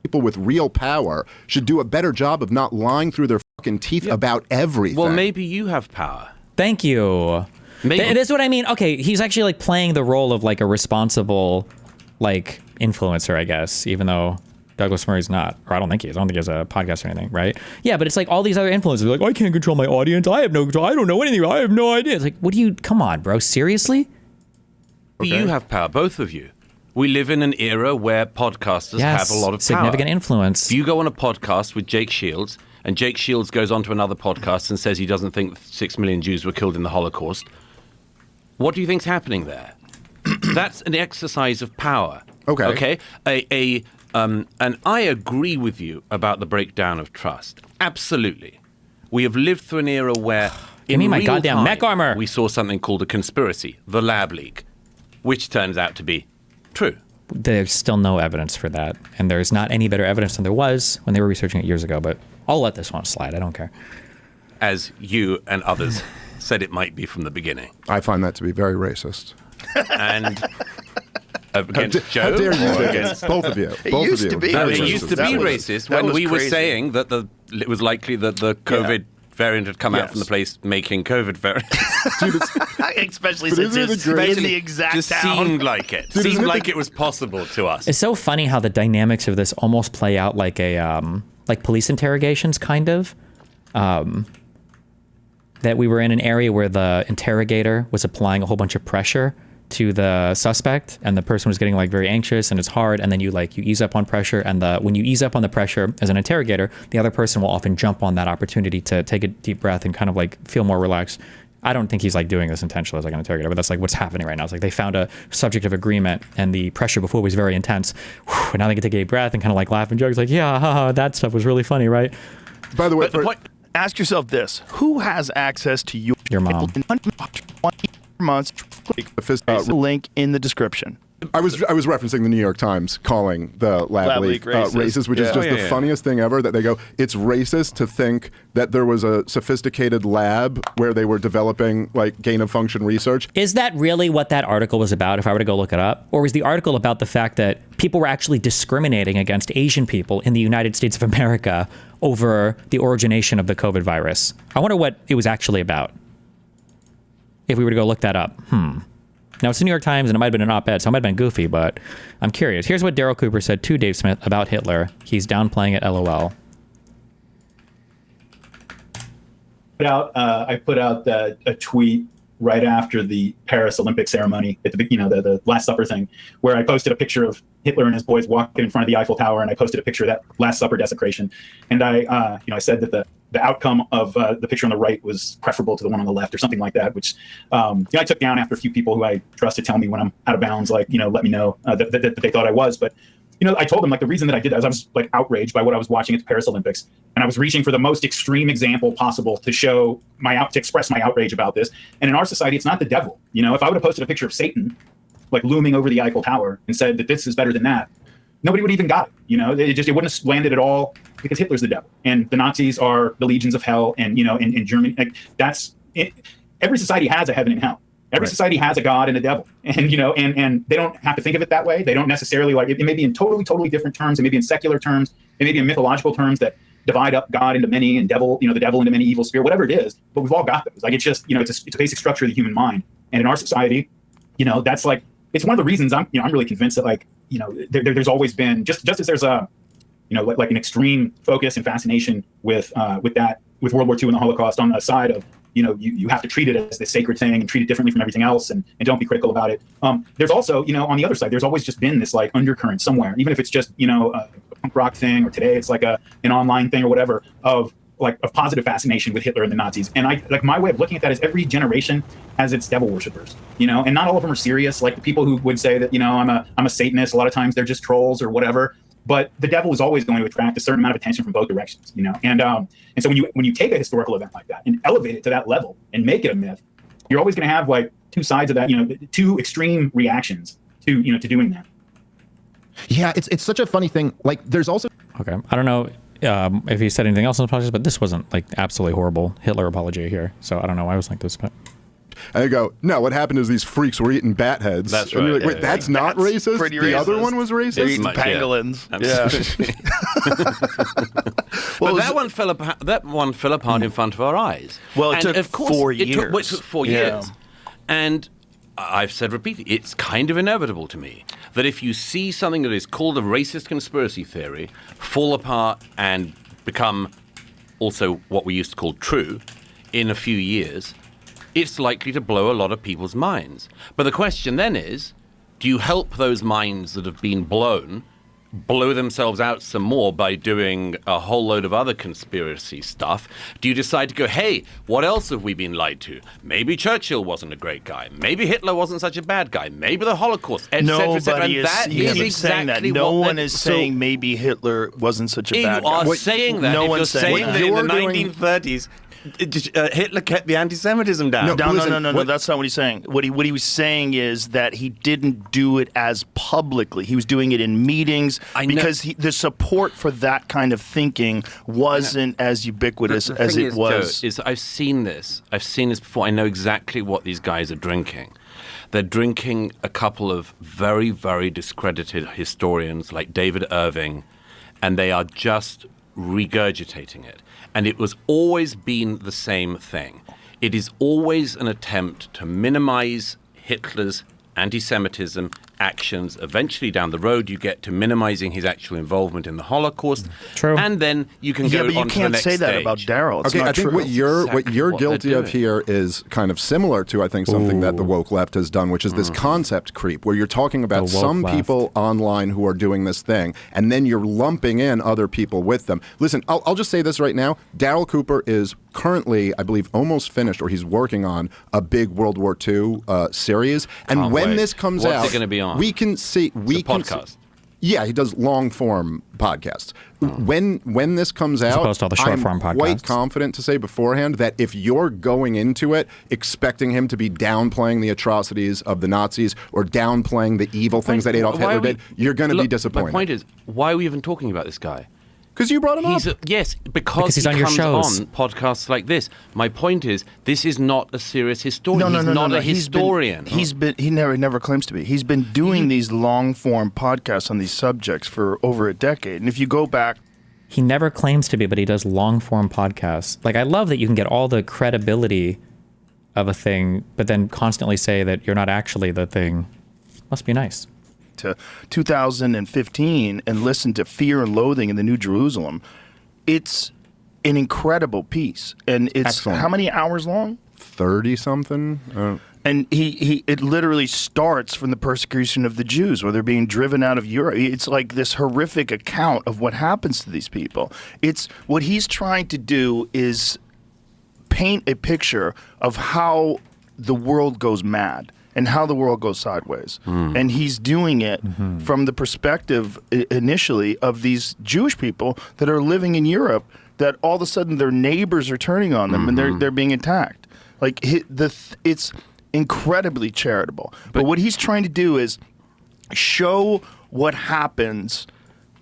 People with real power should do a better job of not lying through their fucking teeth about everything. Well, maybe you have power. Thank you. Maybe. That's what I mean. Okay, he's actually like playing the role of like a responsible, like influencer, I guess, even though Douglas Murray's not, or I don't think he is. I don't think he has a podcast or anything, right? Yeah, but it's like all these other influencers. They're like, I can't control my audience. I have no control. I don't know anything. I have no idea. It's like, what do you? Come on, bro. Seriously? You have power, both of you. We live in an era where podcasters Yes, have a lot of significant power. influence. If you go on a podcast with Jake Shields, and Jake Shields goes on to another podcast and says he doesn't think 6 million Jews were killed in the Holocaust, what do you think's happening there? That's an exercise of power. Okay. Okay? And I agree with you about the breakdown of trust. Absolutely. We have lived through an era where Give me my real goddamn time, mech armor. we saw something called a conspiracy, the lab leak, which turns out to be true. There's still no evidence for that, and there's not any better evidence than there was when they were researching it years ago. But I'll let this one slide. I don't care. As you and others said it might be from the beginning. I find that to be very racist. And against Joe? How dare you? or Against both of you. Both used of to you. be. Very It That used racist. to be was- racist that when was we were crazy. saying that it was likely that the COVID variant had come out from the Yes. place making COVID variants. Especially But since isn't it it's great? in the exact Just town. seemed like it. Dude, Seemed isn't it like the- it was possible to us. It's so funny how the dynamics of this almost play out like a like police interrogations, kind of. That we were in an area where the interrogator was applying a whole bunch of pressure to the suspect, and the person was getting like very anxious, and it's hard, and then you ease up on pressure, and when you ease up on the pressure as an interrogator, the other person will often jump on that opportunity to take a deep breath and kind of like feel more relaxed. I don't think he's like doing this intentionally as like an interrogator, but that's like what's happening right now. It's like they found a subject of agreement, and the pressure before was very intense. And now they can take a deep breath and kind of like laugh and joke. It's like, yeah, haha, that stuff was really funny, right? By the way, But the point, Ask yourself this: who has access to Your mom. 20 months? Click the link in the description. I was referencing the New York Times calling the lab leak racist, which is just the funniest thing ever. That they go, it's racist to think that there was a sophisticated lab where they were developing like gain of function research. Is that really what that article was about? If I were to go look it up, or was the article about the fact that people were actually discriminating against Asian people in the United States of America over the origination of the COVID virus? I wonder what it was actually about. If we were to go look that up, Now, it's the New York Times, and it might have been an op-ed, so it might have been goofy, but I'm curious. Here's what Daryl Cooper said to Dave Smith about Hitler. He's downplaying it, LOL. I put out a tweet right after the Paris Olympic ceremony, at the Last Supper thing, where I posted a picture of Hitler and his boys walking in front of the Eiffel Tower, and I posted a picture of that Last Supper desecration. And I said that the outcome of the picture on the right was preferable to the one on the left, or something like that, which I took down after a few people who I trust to tell me when I'm out of bounds, let me know that they thought I was. But I told them the reason that I did that was I was outraged by what I was watching at the Paris Olympics, and I was reaching for the most extreme example possible to show to express my outrage about this. And in our society, it's not the devil. If I would have posted a picture of Satan looming over the Eiffel Tower and said that this is better than that, nobody would even got it. It wouldn't have landed at all, because Hitler's the devil and the Nazis are the legions of hell. And in Germany, that's it. Every society has a heaven and hell. Every society has a God and a devil, and and they don't have to think of it that way. They don't necessarily it may be in totally different terms. It may be in secular terms. It may be in mythological terms that divide up God into many and devil, the devil into many, evil spirit, whatever it is. But we've all got those. It's just it's a basic structure of the human mind. And in our society, that's it's one of the reasons I'm really convinced that there's always been just as there's a an extreme focus and fascination with World War II and the Holocaust on the side of you have to treat it as this sacred thing and treat it differently from everything else and don't be critical about it. There's also, on the other side, there's always just been this undercurrent somewhere, even if it's just, a punk rock thing, or today it's an online thing or whatever, of positive fascination with Hitler and the Nazis. And my way of looking at that is every generation has its devil worshippers, and not all of them are serious. The people who would say that, I'm a Satanist, a lot of times they're just trolls or whatever. But the devil is always going to attract a certain amount of attention from both directions, and so when you take a historical event like that and elevate it to that level and make it a myth, you're always going to have two sides of that, two extreme reactions to doing that. Yeah, it's such a funny thing. There's also Okay, I don't know if he said anything else in the podcast, but this wasn't absolutely horrible Hitler apology here. So I don't know why I was like this, but. And they go, no, what happened is these freaks were eating bat heads. That's and right. Wait, that's not racist? Pretty the racist. other one was racist? They're eating much, pangolins. But that one fell apart in front of our eyes. Well, it took of course, 4 It years. took 4 Yeah. years. And I've said repeatedly, it's kind of inevitable to me that if you see something that is called a racist conspiracy theory fall apart and become also what we used to call true in a few years, it's likely to blow a lot of people's minds. But the question then is, do you help those minds that have been blow themselves out some more by doing a whole load of other conspiracy stuff? Do you decide to go, hey, what else have we been lied to? Maybe Churchill wasn't a great guy. Maybe Hitler wasn't such a bad guy. Maybe the Holocaust, etc., etc. And that is exactly no what one is saying maybe Hitler wasn't such a bad guy. You are saying that. No if you're one's saying saying that. that in the You're doing- 1930s, Hitler kept the anti-Semitism down. No, that's not what he's saying. What he was saying is that he didn't do it as publicly. He was doing it in meetings because the support for that kind of thinking wasn't as ubiquitous The as thing it is, was. Joe, is I've seen this before. I know exactly what these guys are drinking. They're drinking a couple of very, very discredited historians like David Irving, and they are just regurgitating it. And it was always been the same thing. It is always an attempt to minimize Hitler's anti-Semitism actions. Eventually down the road, you get to minimizing his actual involvement in the Holocaust. True. And then you can go but you on to the can't next say that stage. about Daryl. It's Okay, not I think true. what you're Exactly what guilty they're of doing. here is kind of similar to, I think, something that the woke left has done, which is this concept creep, where you're talking about The woke some left. people online who are doing this thing, and then you're lumping in other people with them. Listen, I'll just say this right now. Daryl Cooper is currently, I believe, almost finished, or he's working on a big World War II series. And Can't when wait. this comes What's out, it gonna be on? we can see... It's a podcast. Yeah, he does long form podcasts. When this comes out, opposed to all the short form I'm podcasts. quite confident to say beforehand that if you're going into it expecting him to be downplaying the atrocities of the Nazis or downplaying the evil things that Adolf Hitler did, you're going to be disappointed. My point is, why are we even talking about this guy? Because you brought him up. Yes, because he's he on your comes shows. on podcasts like this. My point is, this is not a serious historian. He's not a historian. He never claims to be. He's been doing these long form podcasts on these subjects for over a decade. And if you go back, He never claims to be, but he does long form podcasts. Like, I love that you can get all the credibility of a thing, but then constantly say that you're not actually the thing. Must be nice. to 2015 and listen to Fear and Loathing in the New Jerusalem, it's an incredible piece. And it's Excellent. how many hours long? 30-something? And it literally starts from the persecution of the Jews, where they're being driven out of Europe. It's like this horrific account of what happens to these people. It's what he's trying to do is paint a picture of how the world goes mad and how the world goes sideways. And he's doing it from the perspective initially of these Jewish people that are living in Europe, that all of a sudden their neighbors are turning on them and they're being attacked. Like it's incredibly charitable. But what he's trying to do is show what happens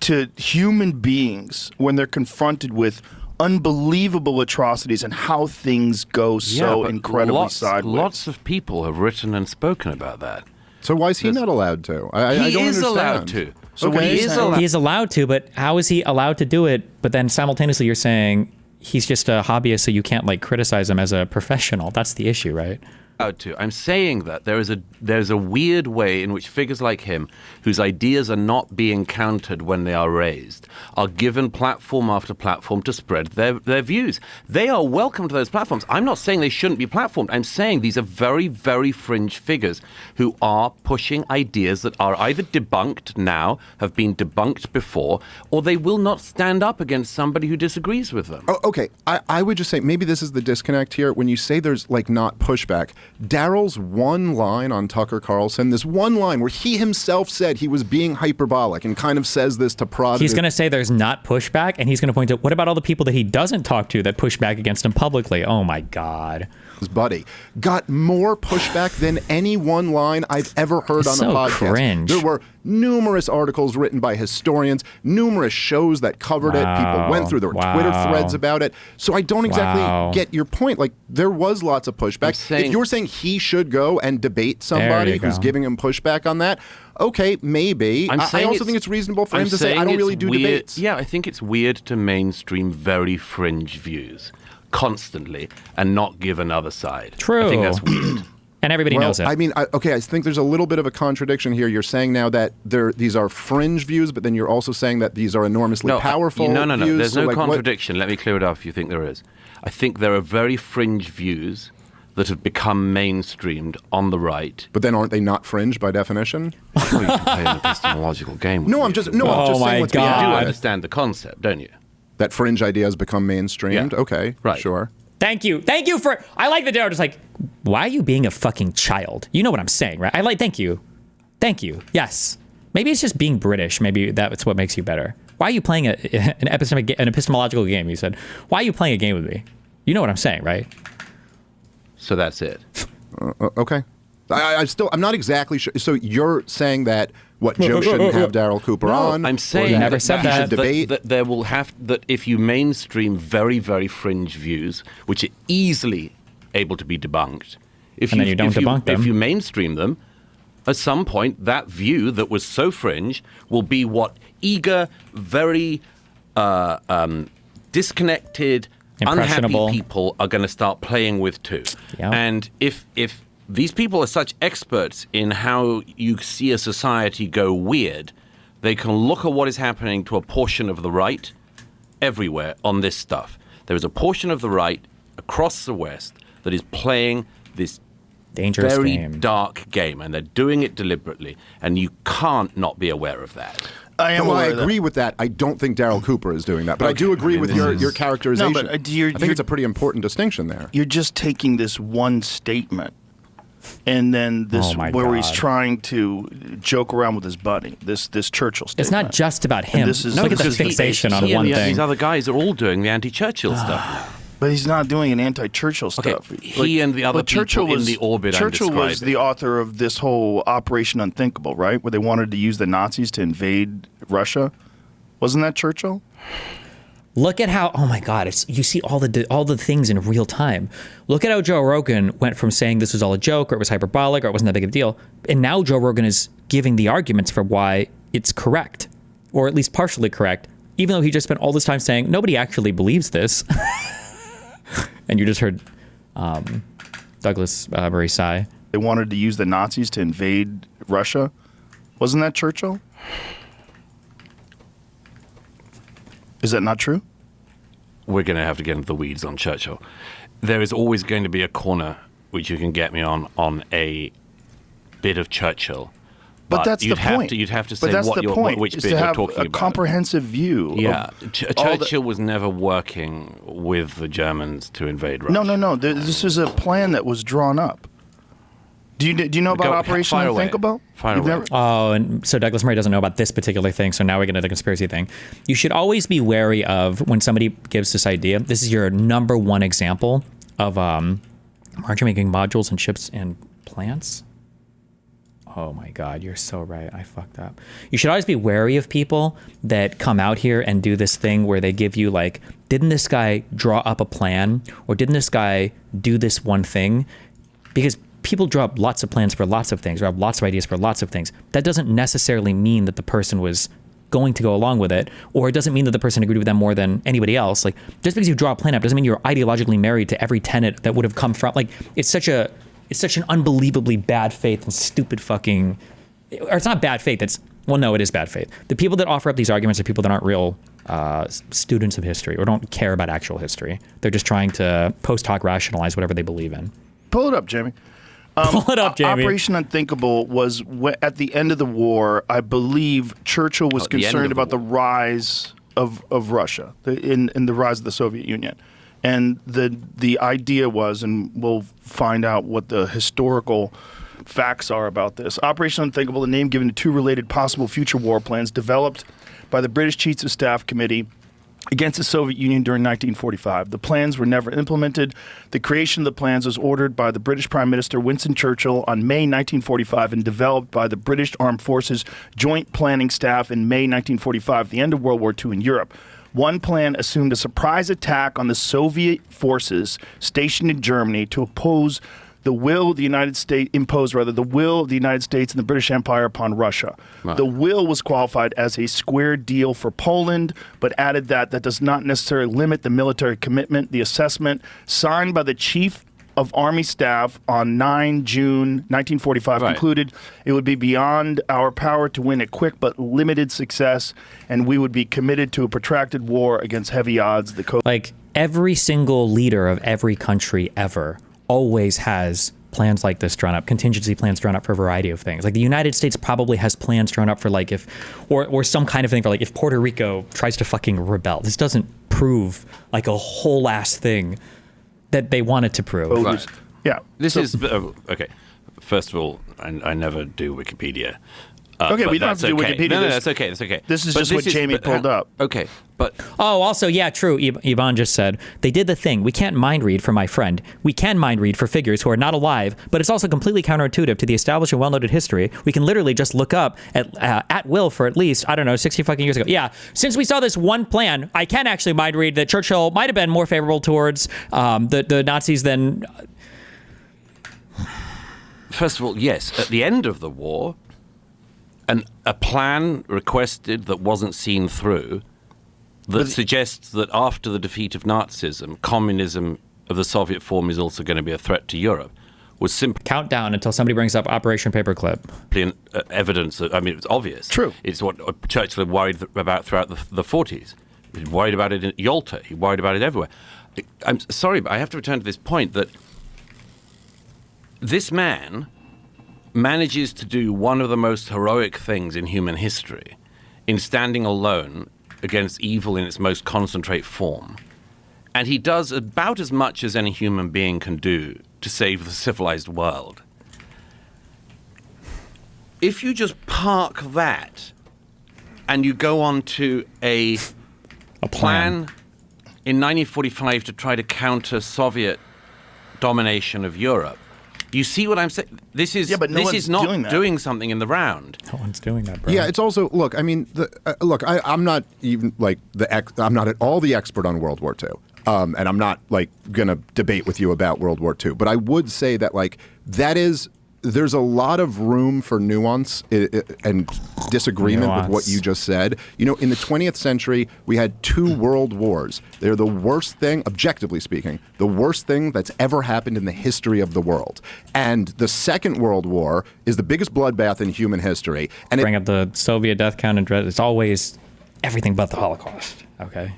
to human beings when they're confronted with unbelievable atrocities and how things go so incredibly sideways. Lots of people have written and spoken about that. So why is he not allowed to? I He don't is understand. allowed to. So Okay. what he is allowed He is allowed to, but how is he allowed to do it? But then simultaneously you're saying he's just a hobbyist, so you can't like criticize him as a professional. That's the issue, right? to. I'm saying that there's a weird way in which figures like him, whose ideas are not being countered when they are raised, are given platform after platform to spread their views. They are welcome to those platforms. I'm not saying they shouldn't be platformed. I'm saying these are very, very fringe figures who are pushing ideas that are either debunked now, have been debunked before, or they will not stand up against somebody who disagrees with them. Oh, okay, I would just say maybe this is the disconnect here. When you say there's like not pushback, Daryl's one line on Tucker Carlson, this one line where he himself said he was being hyperbolic and kind of says this to prod. He's going to say there's not pushback, and he's going to point to what about all the people that he doesn't talk to that push back against him publicly? Oh my God. His buddy got more pushback than any one line I've ever heard on the podcast. Cringe. There were numerous articles written by historians, numerous shows that covered it. People went through. There were Twitter threads about it. So I don't exactly get your point. Like, there was lots of pushback. If you're saying he should go and debate somebody who's giving him pushback on that, okay, maybe. I also think it's reasonable for him to say, I don't really do debates. Yeah, I think it's weird to mainstream very fringe views constantly and not give another side. True. I think that's weird. And everybody knows it. I mean, I think there's a little bit of a contradiction here. You're saying now that these are fringe views, but then you're also saying that these are enormously powerful views. No. There's so no contradiction. Let me clear it up if you think there is. I think there are very fringe views that have become mainstreamed on the right. But then aren't they not fringe by definition? Well, you can play an epistemological game. No, I'm just saying what's You do beyond understand the concept, don't you? that fringe ideas become mainstreamed. Yeah. Okay, Right. sure. Thank you for. I like the Daryl. Just like, why are you being a fucking child? You know what I'm saying, right? Thank you. Yes. Maybe it's just being British. Maybe that's what makes you better. Why are you playing an epistemological game? You said. Why are you playing a game with me? You know what I'm saying, right? So that's it. Okay. I'm not exactly sure. So you're saying that Joe shouldn't have Daryl Cooper on? I'm saying never said that. That there will have that if you mainstream very, very fringe views, which are easily able to be debunked, if And then you don't debunk them. If you mainstream them, at some point that view that was so fringe will be what eager, very disconnected, unhappy Impressionable people are going to start playing with too. Yeah. And if these people are such experts in how you see a society go weird, they can look at what is happening to a portion of the right everywhere on this stuff. There is a portion of the right across the West that is playing this dangerous very game. dark game, and they're doing it deliberately, and you can't not be aware of that. I agree with that. I don't think Daryl Cooper is doing that, but I do agree with your characterization. No, but I think it's a pretty important distinction there. You're just taking this one statement and then this Oh my where he's God. trying to joke around with his buddy. This Churchill statement. It's not just about him. this is- Look at the because fixation on He one and thing. these other guys are all doing the anti-Churchill stuff. But he's not doing an anti-Churchill Okay, stuff. he and the other but people in the orbit I'm Churchill was describing. the author of this whole Operation Unthinkable, right? Where they wanted to use the Nazis to invade Russia. Wasn't that Churchill? Look at how, oh my God, you see all the things in real time. Look at how Joe Rogan went from saying this was all a joke or it was hyperbolic or it wasn't that big of a deal. And now Joe Rogan is giving the arguments for why it's correct, or at least partially correct, even though he just spent all this time saying nobody actually believes this. And you just heard Douglas Murray sigh. They wanted to use the Nazis to invade Russia. Wasn't that Churchill? Is that not true? We're going to have to get into the weeds on Churchill. There is always going to be a corner which you can get me on a bit of Churchill. But that's you'd the have point. To, you'd have to but say that's what the you're, point, which is bit to you're have talking a about. comprehensive view. Yeah, of Churchill was never working with the Germans to invade Russia. No. This is a plan that was drawn up. Do you know about Go- Operation fire away. Unthinkable? Fire You've away. never- Oh, and so Douglas Murray doesn't know about this particular thing, so now we get into the conspiracy thing. You should always be wary of when somebody gives this idea. This is your number one example of aren't you making modules and chips and plants? Oh my God, you're so right. I fucked up. You should always be wary of people that come out here and do this thing where they give you like, didn't this guy draw up a plan? Or didn't this guy do this one thing? Because people draw up lots of plans for lots of things, or have lots of ideas for lots of things. That doesn't necessarily mean that the person was going to go along with it, or it doesn't mean that the person agreed with them more than anybody else. Like, just because you draw a plan up doesn't mean you're ideologically married to every tenet that would have come from, like, it's such an unbelievably bad faith and stupid fucking, or it's not bad faith, well, no, it is bad faith. The people that offer up these arguments are people that aren't real students of history or don't care about actual history. They're just trying to post hoc rationalize whatever they believe in. Pull it up, Jamie. Pull it up, Jamie. Operation Unthinkable was at the end of the war. I believe Churchill was the end of concerned the about the rise of Russia in the rise of the Soviet Union. And the idea was, and we'll find out what the historical facts are about this. Operation Unthinkable, the name given to two related possible future war plans developed by the British Chiefs of Staff Committee against the Soviet Union during 1945. The plans were never implemented. The creation of the plans was ordered by the British Prime Minister Winston Churchill on May 1945 and developed by the British Armed Forces Joint Planning Staff in May 1945, the end of World War II in Europe. One plan assumed a surprise attack on the Soviet forces stationed in Germany to oppose the will of the United States, the will of the United States and the British Empire upon Russia. Right. The will was qualified as a square deal for Poland, but added that does not necessarily limit the military commitment. The assessment signed by the Chief of Army Staff on 9 June 1945 concluded it would be beyond our power to win a quick but limited success, and we would be committed to a protracted war against heavy odds. Like, every single leader of every country ever always has plans like this drawn up, contingency plans drawn up for a variety of things. Like, the United States probably has plans drawn up for like or some kind of thing for like if Puerto Rico tries to fucking rebel. This doesn't prove like a whole ass thing that they wanted to prove. Right. Yeah. This is okay. First of all, I never do Wikipedia. Okay, we don't have to do okay. Wikipedia. No, that's okay. That's okay. This is just what Jamie pulled up. Okay, but oh, also, yeah, true. Ivan just said they did the thing. We can't mind read for my friend. We can mind read for figures who are not alive, but it's also completely counterintuitive to the established and well-noted history. We can literally just look up at will for at least 60 fucking years ago. Yeah, since we saw this one plan, I can actually mind read that Churchill might have been more favorable towards the Nazis than. First of all, yes, at the end of the war, a plan requested that wasn't seen through that suggests that after the defeat of Nazism, communism of the Soviet form is also going to be a threat to Europe, was simply countdown until somebody brings up Operation Paperclip. Evidence that, it's obvious. True. It's what Churchill had worried about throughout the 40s. He worried about it in Yalta. He worried about it everywhere. I'm sorry, but I have to return to this point that this man manages to do one of the most heroic things in human history in standing alone against evil in its most concentrate form. And he does about as much as any human being can do to save the civilized world. if you just park that and you go on to a plan in 1945 to try to counter Soviet domination of Europe, you see what I'm saying? This is this is not doing something in the round. No one's doing that, bro. Yeah, it's also look. I mean, I'm not even like I'm not at all the expert on World War II, and I'm not like gonna debate with you about World War II. But I would say that like there's a lot of room for nuance and disagreement with what you just said. You know, in the 20th century, we had 2 world wars. They're the worst thing, objectively speaking, the worst thing that's ever happened in the history of the world. And the Second World War is the biggest bloodbath in human history. And bring up the Soviet death count and dread. It's always everything but the Holocaust. Okay.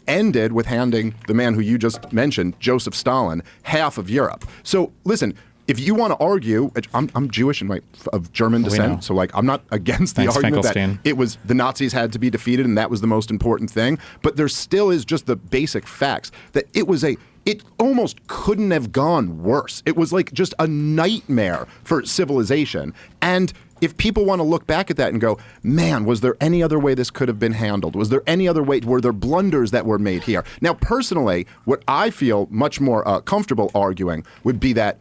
Ended with handing the man who you just mentioned, Joseph Stalin, half of Europe. So listen, if you want to argue, I'm Jewish and of German descent, so like I'm not against the argument that it was the Nazis had to be defeated and that was the most important thing. But there still is just the basic facts that it almost couldn't have gone worse. It was like just a nightmare for civilization. And if people want to look back at that and go, man, was there any other way this could have been handled? Was there any other way? Were there blunders that were made here? Now, personally, what I feel much more comfortable arguing would be that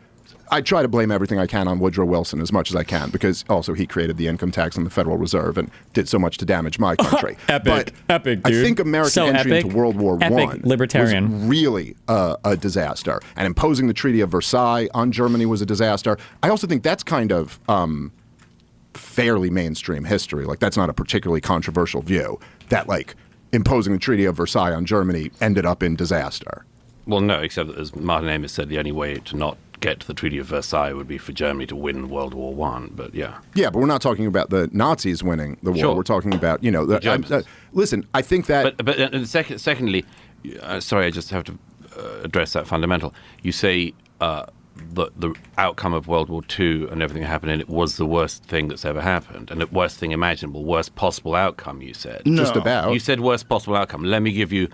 I try to blame everything I can on Woodrow Wilson as much as I can, because also he created the income tax and the Federal Reserve and did so much to damage my country. Epic, dude. I think American entry into World War I libertarian. was really a disaster. And imposing the Treaty of Versailles on Germany was a disaster. I also think that's kind of fairly mainstream history. Like, that's not a particularly controversial view, that like imposing the Treaty of Versailles on Germany ended up in disaster. Well, no, except that, as Martin Amis said, the only way to not get to the Treaty of Versailles would be for Germany to win World War I. But yeah, but we're not talking about the Nazis winning the war. Sure. We're talking about listen. I think that. But secondly, sorry, I just have to address that fundamental. You say the outcome of World War II and everything that happened in it was the worst thing that's ever happened, and the worst thing imaginable, worst possible outcome. You said just about. You said worst possible outcome. Let me give you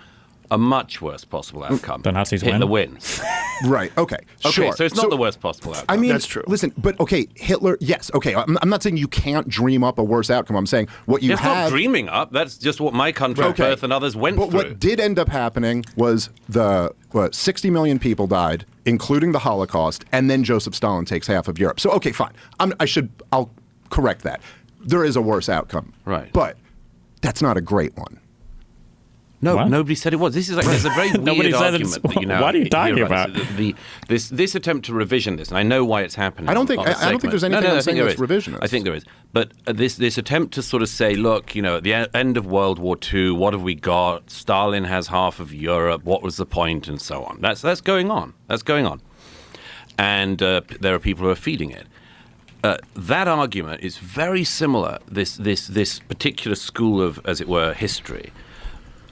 a much worse possible outcome. The Nazis Hitler wins. Right. Okay. Sure. So it's not the worst possible outcome. I mean, that's true. Listen, but okay, Hitler. Yes. Okay. I'm not saying you can't dream up a worse outcome. I'm saying what you have. It's not dreaming up. That's just what my country, Earth, and others went through. But what did end up happening was 60 million people died, including the Holocaust, and then Joseph Stalin takes half of Europe. So okay, fine. I'll correct that. There is a worse outcome. Right. But that's not a great one. No, what? Nobody said it was. This is like there's a very weird argument that you know. What are you talking about? This attempt to revision this, and I know why it's happening. I don't think there's anything I'm saying that's revisionist. I think there is, but this attempt to sort of say, look, you know, at the end of World War II, what have we got? Stalin has half of Europe. What was the point, and so on. That's going on. That's going on, and there are people who are feeding it. That argument is very similar. This particular school of, as it were, history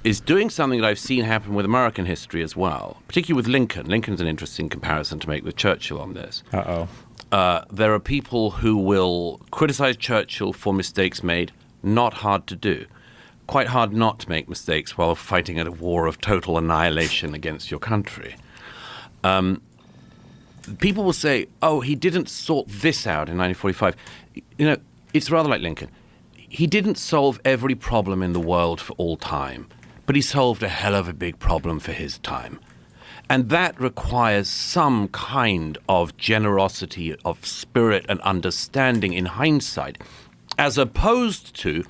is doing something that I've seen happen with American history as well, particularly with Lincoln. Lincoln's an interesting comparison to make with Churchill on this. There are people who will criticize Churchill for mistakes made. Not hard to do. Quite hard not to make mistakes while fighting at a war of total annihilation against your country. People will say, oh, he didn't sort this out in 1945. You know, it's rather like Lincoln. He didn't solve every problem in the world for all time, but he solved a hell of a big problem for his time. And that requires some kind of generosity of spirit and understanding in hindsight, as opposed to,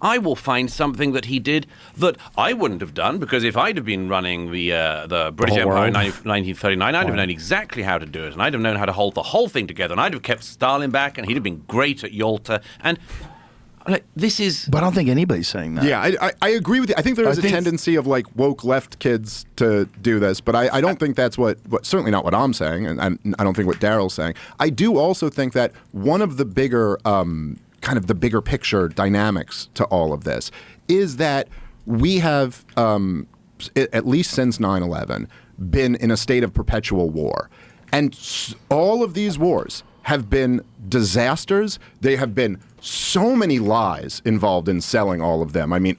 I will find something that he did that I wouldn't have done, because if I'd have been running the British Empire in 1939, I'd have known exactly how to do it, and I'd have known how to hold the whole thing together, and I'd have kept Stalin back, and he'd have been great at Yalta, and this is... But I don't think anybody's saying that. Yeah, I agree with you. I think there is a tendency of like woke left kids to do this, but I don't think that's what certainly not what I'm saying, and I don't think what Daryl's saying. I do also think that one of the bigger kind of the bigger picture dynamics to all of this is that we have, at least since 9/11, been in a state of perpetual war. And all of these wars have been disasters. They have been so many lies involved in selling all of them. I mean,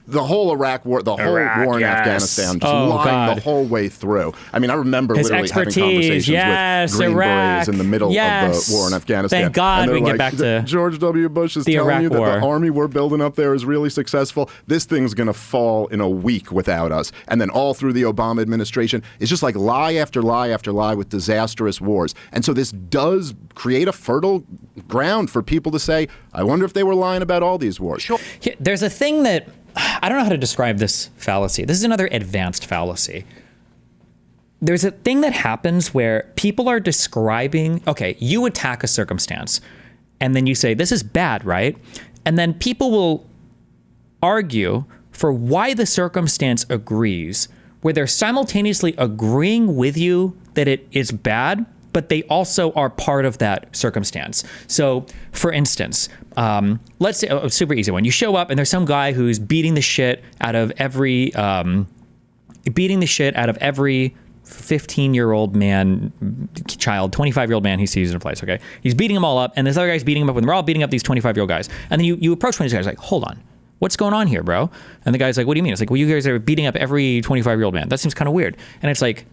the whole Iraq war, the whole war in Afghanistan, just lying the whole way through. I mean, I remember His literally having expertise, conversations with Green Berets in the middle of the war in Afghanistan. Thank God and we can like, get back to George W. Bush is the telling Iraq you that war. the army we're building up there is really successful. This thing's going to fall in a week without us. And then all through the Obama administration, it's just like lie after lie after lie with disastrous wars. And so this does create a fertile ground for people to say, I wonder if they were lying about all these wars. Sure. There's a thing that, I don't know how to describe this fallacy. This is another advanced fallacy. There's a thing that happens where people are describing, okay, you attack a circumstance, and then you say, this is bad, right? And then people will argue for why the circumstance agrees, where they're simultaneously agreeing with you that it is bad, but they also are part of that circumstance. So, for instance, let's say a super easy one. You show up and there's some guy who's beating the shit out of every 15-year-old man, child, 25-year-old man he sees in a place, okay? He's beating them all up, and this other guy's beating him up, and we're all beating up these 25-year-old guys. And then you approach one of these guys like, hold on, what's going on here, bro? And the guy's like, what do you mean? It's like, well, you guys are beating up every 25-year-old man. That seems kind of weird. And it's like,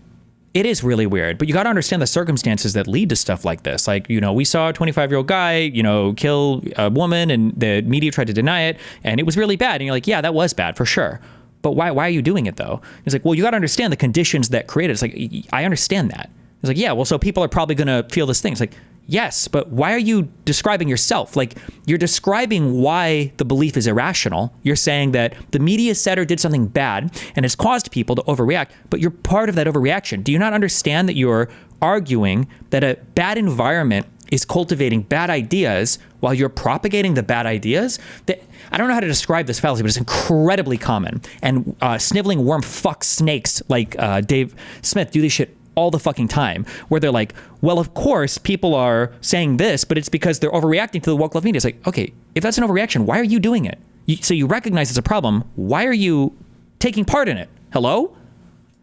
it is really weird, but you got to understand the circumstances that lead to stuff like this. Like, you know, we saw a 25-year-old guy, you know, kill a woman, and the media tried to deny it, and it was really bad. And you're like, yeah, that was bad for sure. But why are you doing it though? It's like, well, you got to understand the conditions that created it. It's like, I understand that. It's like, yeah, well, so people are probably going to feel this thing. It's like, yes, but why are you describing yourself? Like, you're describing why the belief is irrational. You're saying that the media said or did something bad and has caused people to overreact, but you're part of that overreaction. Do you not understand that you're arguing that a bad environment is cultivating bad ideas while you're propagating the bad ideas? I don't know how to describe this fallacy, but it's incredibly common. And sniveling worm fuck snakes like Dave Smith do this shit all the fucking time, where they're like, well, of course people are saying this, but it's because they're overreacting to the woke love media. It's like, okay, if that's an overreaction, why are you doing it? So you recognize it's a problem. Why are you taking part in it? Hello?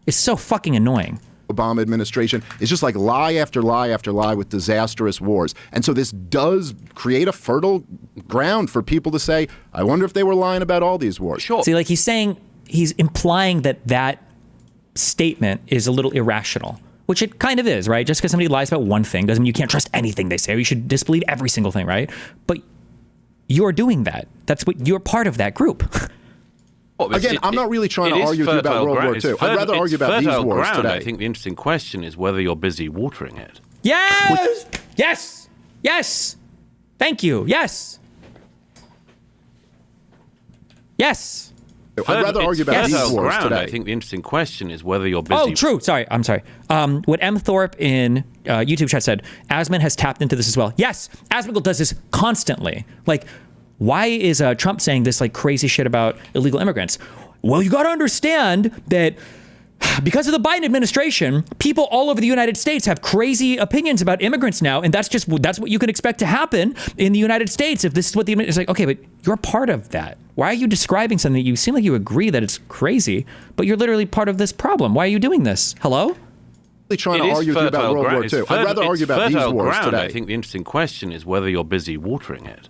It's so fucking annoying. Obama administration is just like lie after lie after lie with disastrous wars. And so this does create a fertile ground for people to say, I wonder if they were lying about all these wars. Sure. See, like he's implying that statement is a little irrational, which it kind of is, right? Just because somebody lies about one thing doesn't mean you can't trust anything they say, or you should disbelieve every single thing, right? But you're doing that. That's what you're part of that group. Again, I'm not really trying to argue with you about World War II. I'd rather argue about these wars ground. today. I think the interesting question is whether you're busy watering it. Yes! Yes! Yes! Thank you. Yes! Yes! I'd rather argue about these wars ground. today. I think the interesting question is whether you're busy. Oh, true. Sorry. I'm sorry. What M. Thorpe in YouTube chat said, Asman has tapped into this as well. Yes, Asmongold does this constantly. Like, why is Trump saying this like crazy shit about illegal immigrants? Well, you got to understand that because of the Biden administration, people all over the United States have crazy opinions about immigrants now, and that's what you can expect to happen in the United States if this is what the it's like. Okay, but you're part of that. Why are you describing something that you seem like you agree that it's crazy, but you're literally part of this problem? Why are you doing this? Hello? Trying to argue with you about World War II. I'd rather argue about these wars ground. today. I think the interesting question is whether you're busy watering it.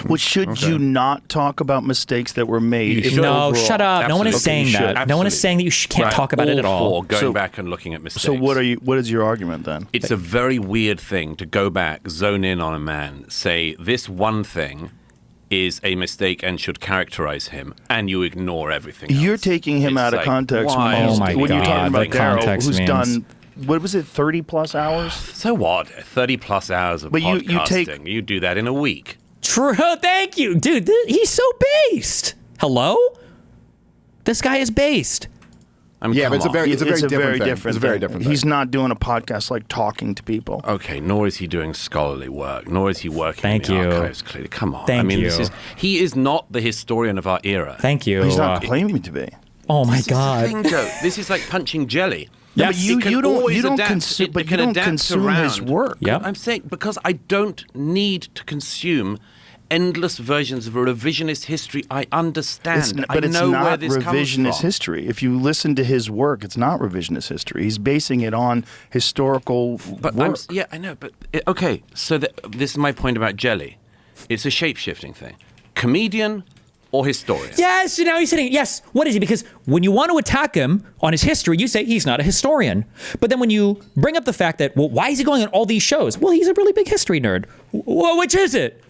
Well, should you not talk about mistakes that were made? No, shut up. Absolutely. No one is saying that. Absolutely. No one is saying that you can't talk about it at all. Going back and looking at mistakes. So what is your argument then? It's a very weird thing to go back, zone in on a man, say this one thing is a mistake and should characterize him, and you ignore everything else. You're taking him out of context when you're talking about Darryl, who's done, what was it, 30 plus hours? So what? 30 plus hours of podcasting. You do that in a week. True. Thank you. Dude, he's so based. Hello? This guy is based. But it's a very different thing. He's not doing a podcast like talking to people. Okay, nor is he doing scholarly work, nor is he working in the archives, clearly. Come on. He is not the historian of our era. Thank you. He's not claiming to be. Oh my God. This is the thing, Joe. This is like punching jelly. Yeah, but you don't consume his work. Yep. I'm saying because I don't need to consume endless versions of a revisionist history. I understand. But it's not where revisionist history. If you listen to his work, it's not revisionist history. He's basing it on historical work. I know. But okay, so this is my point about jelly. It's a shape-shifting thing. Comedian, or historian? Yes, and now he's saying, yes, what is he? Because when you want to attack him on his history, you say he's not a historian. But then when you bring up the fact that, well, why is he going on all these shows? Well, he's a really big history nerd. Well, which is it?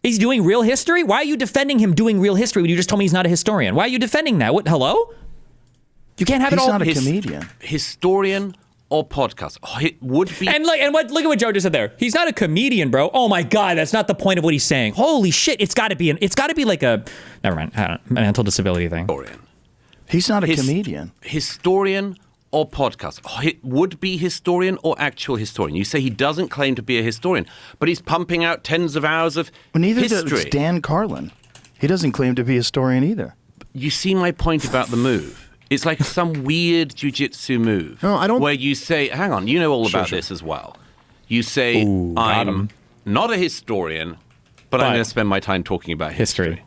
He's doing real history? Why are you defending him doing real history when you just told me he's not a historian? Why are you defending that? What? Hello? You can't have it all. He's not a comedian. Historian or podcast? Oh, it would be. And look at what Joe just said there. He's not a comedian, bro. Oh my God, that's not the point of what he's saying. Holy shit, it's got to be like a, never mind, a mental disability thing. Historian. He's not a comedian. Historian or podcast? Oh, it would be historian or actual historian. You say he doesn't claim to be a historian, but he's pumping out tens of hours of Neither history. does Dan Carlin. He doesn't claim to be a historian either. You see my point about the move. It's like some weird jiu-jitsu move. No, I don't. Where you say, hang on, you know all about this as well. You say, I'm not a historian, but I'm going to spend my time talking about history.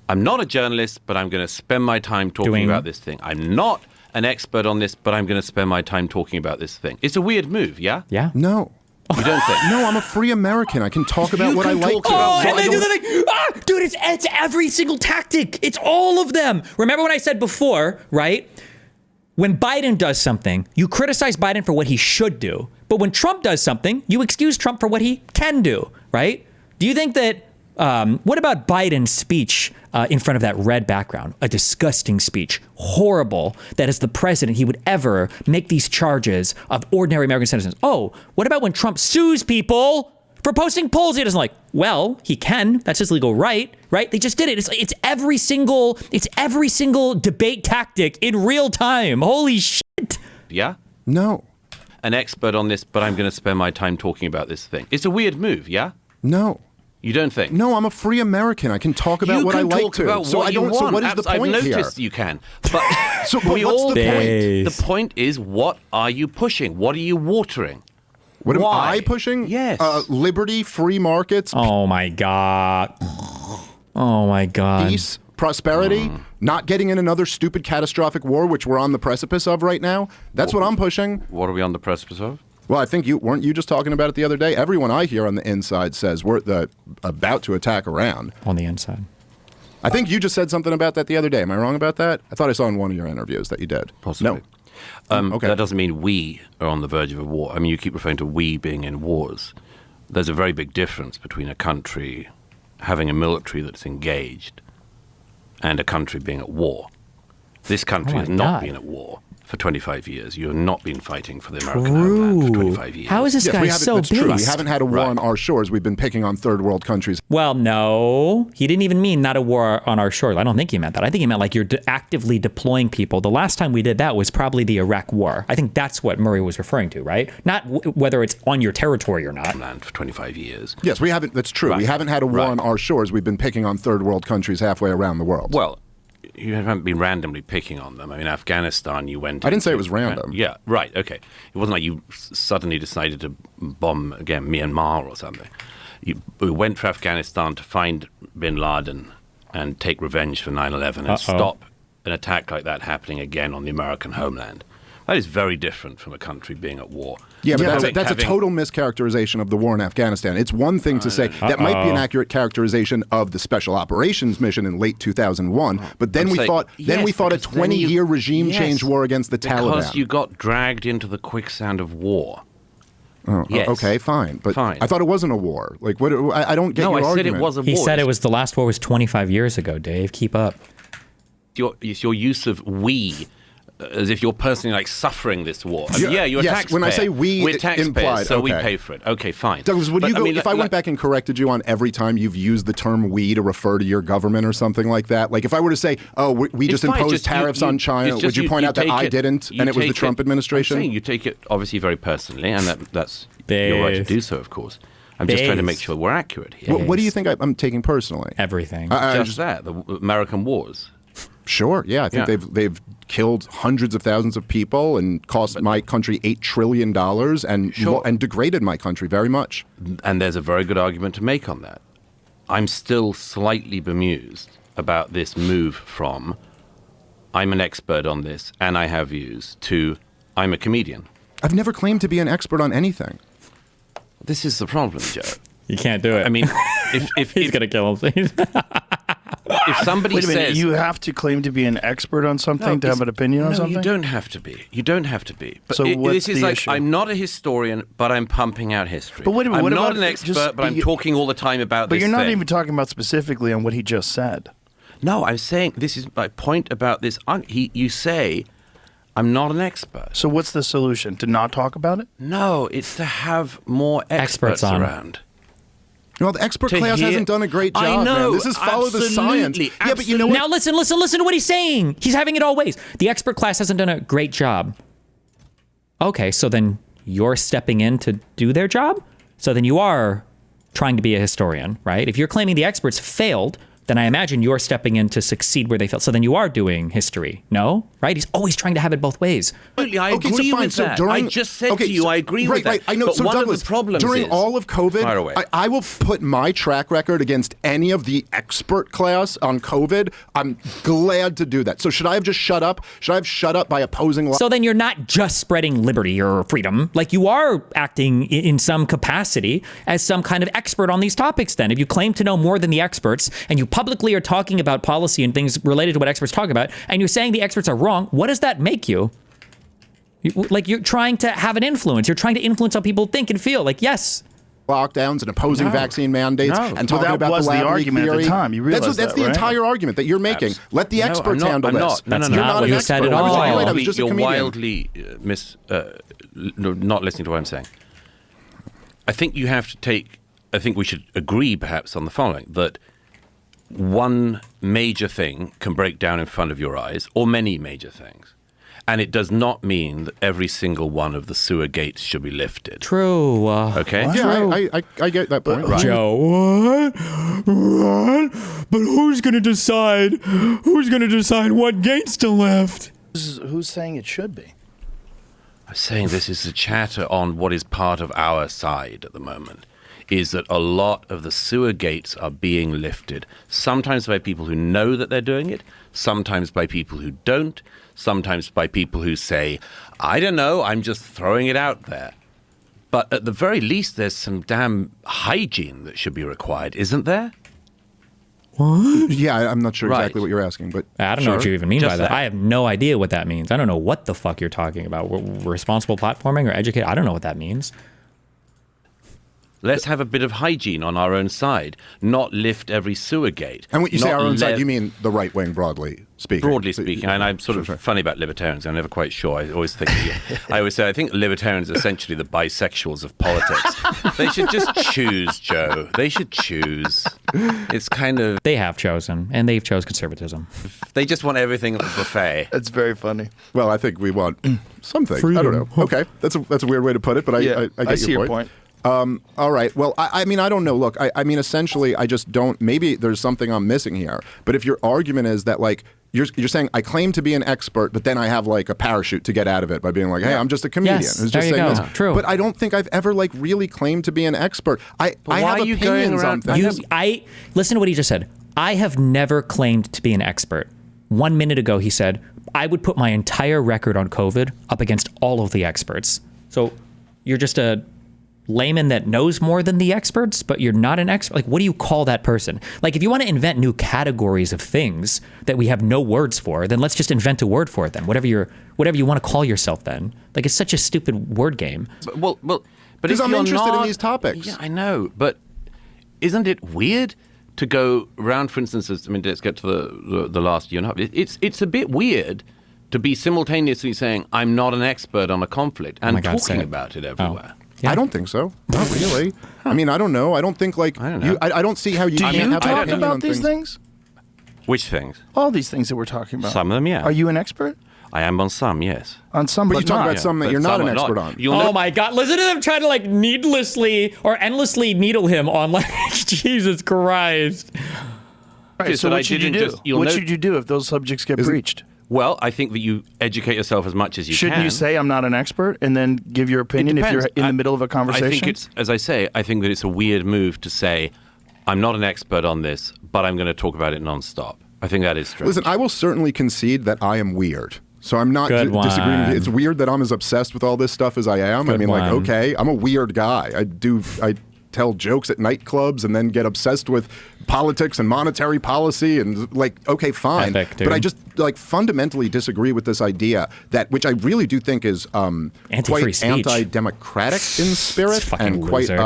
I'm not a journalist, but I'm going to spend my time talking about this thing. I'm not an expert on this, but I'm going to spend my time talking about this thing. It's a weird move, yeah? Yeah. No. You don't think? No, I'm a free American. I can talk about what I like to. Oh, So and I they do don't- the thing. Dude, it's every single tactic. It's all of them. Remember when I said before, right? When Biden does something, you criticize Biden for what he should do. But when Trump does something, you excuse Trump for what he can do, right? Do you think that, what about Biden's speech in front of that red background? A disgusting speech. Horrible that as the president, he would ever make these charges of ordinary American citizens. Oh, what about when Trump sues people for posting polls he doesn't like? Well, he can. That's his legal right, right? They just did it. It's every single debate tactic in real time. Holy shit. Yeah? No. An expert on this, but I'm going to spend my time talking about this thing. It's a weird move, yeah? No. You don't think? No, I'm a free American. I can talk about what I like to. About so what I don't. you want. So what is the point I've here? noticed you can. But So but we what's all the point? Days. The point is, what are you pushing? What are you watering? What am Why? I pushing? Yes. Liberty, free markets, Oh my God. Oh my God. peace, prosperity, not getting in another stupid catastrophic war, which we're on the precipice of right now. That's what I'm pushing. What are we on the precipice of? Well, I think weren't you just talking about it the other day? Everyone I hear on the inside says we're about to attack Iran. On the inside. I think you just said something about that the other day. Am I wrong about that? I thought I saw in one of your interviews that you did. Possibly. No. Okay. That doesn't mean we are on the verge of a war. I mean, you keep referring to we being in wars. There's a very big difference between a country having a military that's engaged and a country being at war. This country Oh my has not God. been at war for 25 years. You have not been fighting for the American homeland for 25 years. How is this Yes, guy we haven't, so that's true. We beast? haven't had a war Right. on our shores. We've been picking on third world countries. Well, no, he didn't even mean not a war on our shores. I don't think he meant that. I think he meant like you're actively deploying people. The last time we did that was probably the Iraq War. I think that's what Murray was referring to, right? Not whether it's on your territory or not. Homeland for 25 years. Yes, we haven't. That's true. Right. We haven't had a war Right. on our shores. We've been picking on third world countries halfway around the world. Well, you haven't been randomly picking on them. I mean, Afghanistan, you went. I didn't say into- it was random. Yeah, right. Okay, it wasn't like you suddenly decided to bomb again Myanmar or something. You went for Afghanistan to find Bin Laden and take revenge for 9/11 and stop an attack like that happening again on the American homeland. That is very different from a country being at war. Yeah, but Having- that's a having- total mischaracterization of the war in Afghanistan. It's one thing to say that might be an accurate characterization of the special operations mission in late 2001, but then I'm we saying- fought yes, a because then 20-year regime yes, change war against the Taliban. Because you got dragged into the quicksand of war. Yes. Okay, fine, but Fine. I thought it wasn't a war. Like, what? I don't get No, your I argument. said it was a war. He said it was the last war was 25 years ago, Dave. Keep up. It's your use of we as if you're personally like suffering this war. I mean, Yeah, you're a yes, taxpayer. when I say we, we're it taxpayers, implied, so we okay. pay for it. Okay, fine. Douglas, would But, you I go, mean, if I went back and corrected you on every time you've used the term "we" to refer to your government or something like that? Like if I were to say, "Oh, we just it's fine, imposed tariffs on China," it's would just you point out that take I it- didn't you and it was the take Trump it- administration? I'm saying you take it obviously very personally, and that's your right to Dave. do so, of course. I'm just trying to make Dave. sure we're accurate here. What do you think I'm taking personally? Everything. Just that, the American wars. Sure, yeah, I think Yeah. they've killed hundreds of thousands of people and cost my country $8 trillion and Sure. and degraded my country very much. And there's a very good argument to make on that. I'm still slightly bemused about this move from I'm an expert on this and I have views to I'm a comedian. I've never claimed to be an expert on anything. This is the problem, Joe. You can't do it. I mean, if he's going to kill him. if somebody Wait a minute, says you have to claim to be an expert on something to have an opinion on something? you don't have to be. You don't have to be. But So what's this is the like issue? I'm not a historian, but I'm pumping out history. But wait a minute, I'm what not about an expert, just- but I'm talking all the time about But this you're not thing. even talking about specifically on what he just said. No, I'm saying this is my point about this. You say I'm not an expert. So what's the solution? To not talk about it? No, it's to have more experts on. around. Well, the expert To class hear- hasn't done a great job. I know, man. This is follow the science. absolutely, Yeah, but you know what? Now listen to what he's saying. He's having it all ways. The expert class hasn't done a great job. Okay, so then you're stepping in to do their job? So then you are trying to be a historian, right? If you're claiming the experts failed, then I imagine you're stepping in to succeed where they failed. So then you are doing history, no? Right? He's always trying to have it both ways. Absolutely, I Okay, so agree fine. with So that. during- I just said okay, to you, so- I agree right, with that. Right, I know. But So one Douglas, of the problems during is, all of Fire COVID, away. I will put my track record against any of the expert class on COVID. I'm glad to do that. So should I have just shut up? Should I have shut up by opposing? So then you're not just spreading liberty or freedom. Like you are acting in some capacity as some kind of expert on these topics then. If you claim to know more than the experts and you publicly are talking about policy and things related to what experts talk about, and you're saying the experts are wrong, what does that make you? Like you're trying to have an influence. You're trying to influence how people think and feel. Like, yes. Lockdowns and opposing vaccine mandates and Well, talking that about was the the lab leak argument at the theory. time. You realize that's that, the right? entire argument that you're making. Let the No, experts I'm handle not. this. That's You're not what an you said expert. at I was- all. I was just a You're comedian. wildly not listening to what I'm saying. I think you have to take. I think we should agree, perhaps, on the following: that one major thing can break down in front of your eyes, or many major things, and it does not mean that every single one of the sewer gates should be lifted. True. Okay. Yeah, I get that point. Right. Joe, what? But who's going to decide? Who's going to decide what gates to lift? Who's saying it should be? I'm saying this is the chatter on what is part of our side at the moment, is that a lot of the sewer gates are being lifted, sometimes by people who know that they're doing it, sometimes by people who don't, sometimes by people who say, I don't know, I'm just throwing it out there. But at the very least, there's some damn hygiene that should be required, isn't there? Yeah, I'm not sure Right. exactly what you're asking, but I don't know what sure. you even mean by Just that. that. I have no idea what that means. I don't know what the fuck you're talking about. Responsible platforming or educate? I don't know what that means. Let's have a bit of hygiene on our own side, not lift every sewer gate. And when you say not our own side, let- you mean the right wing broadly speaking. Broadly speaking, and I'm sort of funny about libertarians. I'm never quite sure. I always think, I always say, I think libertarians are essentially the bisexuals of politics. They should just choose, Joe. They should choose. It's kind of, They have chosen, and they've chose conservatism. they just want everything at the buffet. That's very funny. Well, I think we want some things. I don't know. Okay, that's a weird way to put it, but Yeah, I get see your point. All right. Well, I mean, I don't know. Look, I mean, essentially, I just don't. Maybe there's something I'm missing here. But if your argument is that, like, you're saying I claim to be an expert, but then I have like a parachute to get out of it by being like, hey, I'm just a comedian Yes, who's there just you saying go. this. True. But I don't think I've ever like really claimed to be an expert. I why have are you going opinions on around- things. Listen to what he just said. I have never claimed to be an expert. 1 minute ago, he said, I would put my entire record on COVID up against all of the experts. So you're just a layman that knows more than the experts, but you're not an expert. Like, what do you call that person? Like, if you want to invent new categories of things that we have no words for, then let's just invent a word for it then. Whatever you want to call yourself then. Like, it's such a stupid word game. But Because if I'm you're interested in not- these topics. Yeah, I know. But isn't it weird to go around, for instance, let's get to the last year and a half. It's a bit weird to be simultaneously saying, I'm not an expert on a conflict, and my God, say talking it. about it everywhere. Yeah. I don't think so. Not really. I mean, I don't know. I don't think like I don't know. I don't see how you Do can't you have an talk opinion about on these things? Which things? All these things that we're talking about. Some of them, yeah. Are you an expert I am on some, yes. on some? But But you talk not. about some that But you're not some an are expert not. on. You'll Oh know- my God. Listen to them try to like needlessly or endlessly needle him on like, Jesus Christ. Right, so that I what should you didn't do? just- you'll What know- should you do if those subjects get breached? Well, I think that you educate yourself as much as you Shouldn't can. you say I'm not an expert and then give your It opinion if you're depends. in the middle of a conversation? I think it's, as I say, I think that it's a weird move to say, I'm not an expert on this, but I'm going to talk about it nonstop. I think that is strange. Listen, I will certainly concede that I am weird. So I'm not Good disagreeing with you. one. It's weird that I'm as obsessed with all this stuff as I am. I Good mean, like, one. okay, I'm a weird guy. I tell jokes at nightclubs and then get obsessed with politics and monetary policy and like, okay, fine. Epic, dude. But I just like fundamentally disagree with this idea that, which I really do think is Anti-free quite speech. anti-democratic in spirit Fucking and quite loser.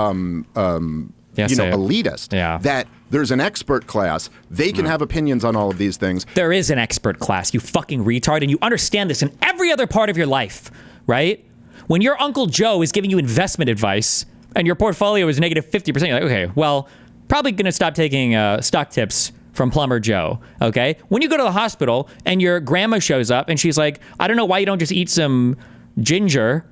elitist. Yeah. That there's an expert class. They can have opinions on all of these things. There is an expert class, you fucking retard, and you understand this in every other part of your life, right? When your Uncle Joe is giving you investment advice and your portfolio is negative 50%, you're like, okay, well, probably going to stop taking stock tips from Plumber Joe, okay? When you go to the hospital and your grandma shows up and she's like, I don't know why you don't just eat some ginger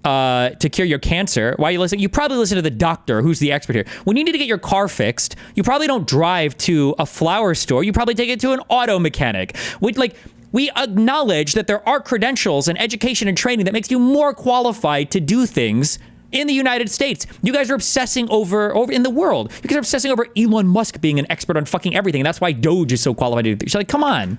to cure your cancer. Why are you listening? You probably listen to the doctor, who's the expert here. When you need to get your car fixed, you probably don't drive to a flower store. You probably take it to an auto mechanic. We acknowledge that there are credentials and education and training that makes you more qualified to do things in the United States. You guys are obsessing over in the world. You guys are obsessing over Elon Musk being an expert on fucking everything. That's why Doge is so qualified to do things. You're like, come on.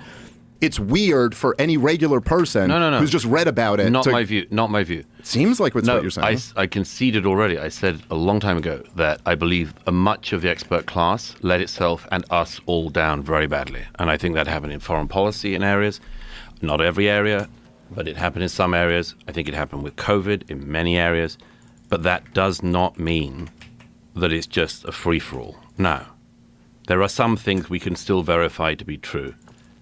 It's weird for any regular person who's just read about it. Not my view. Not my view. It seems like it's what you're saying. I conceded already. I said a long time ago that I believe much of the expert class let itself and us all down very badly. And I think that happened in foreign policy in areas. Not every area, but it happened in some areas. I think it happened with COVID in many areas. But that does not mean that it's just a free-for-all. No. There are some things we can still verify to be true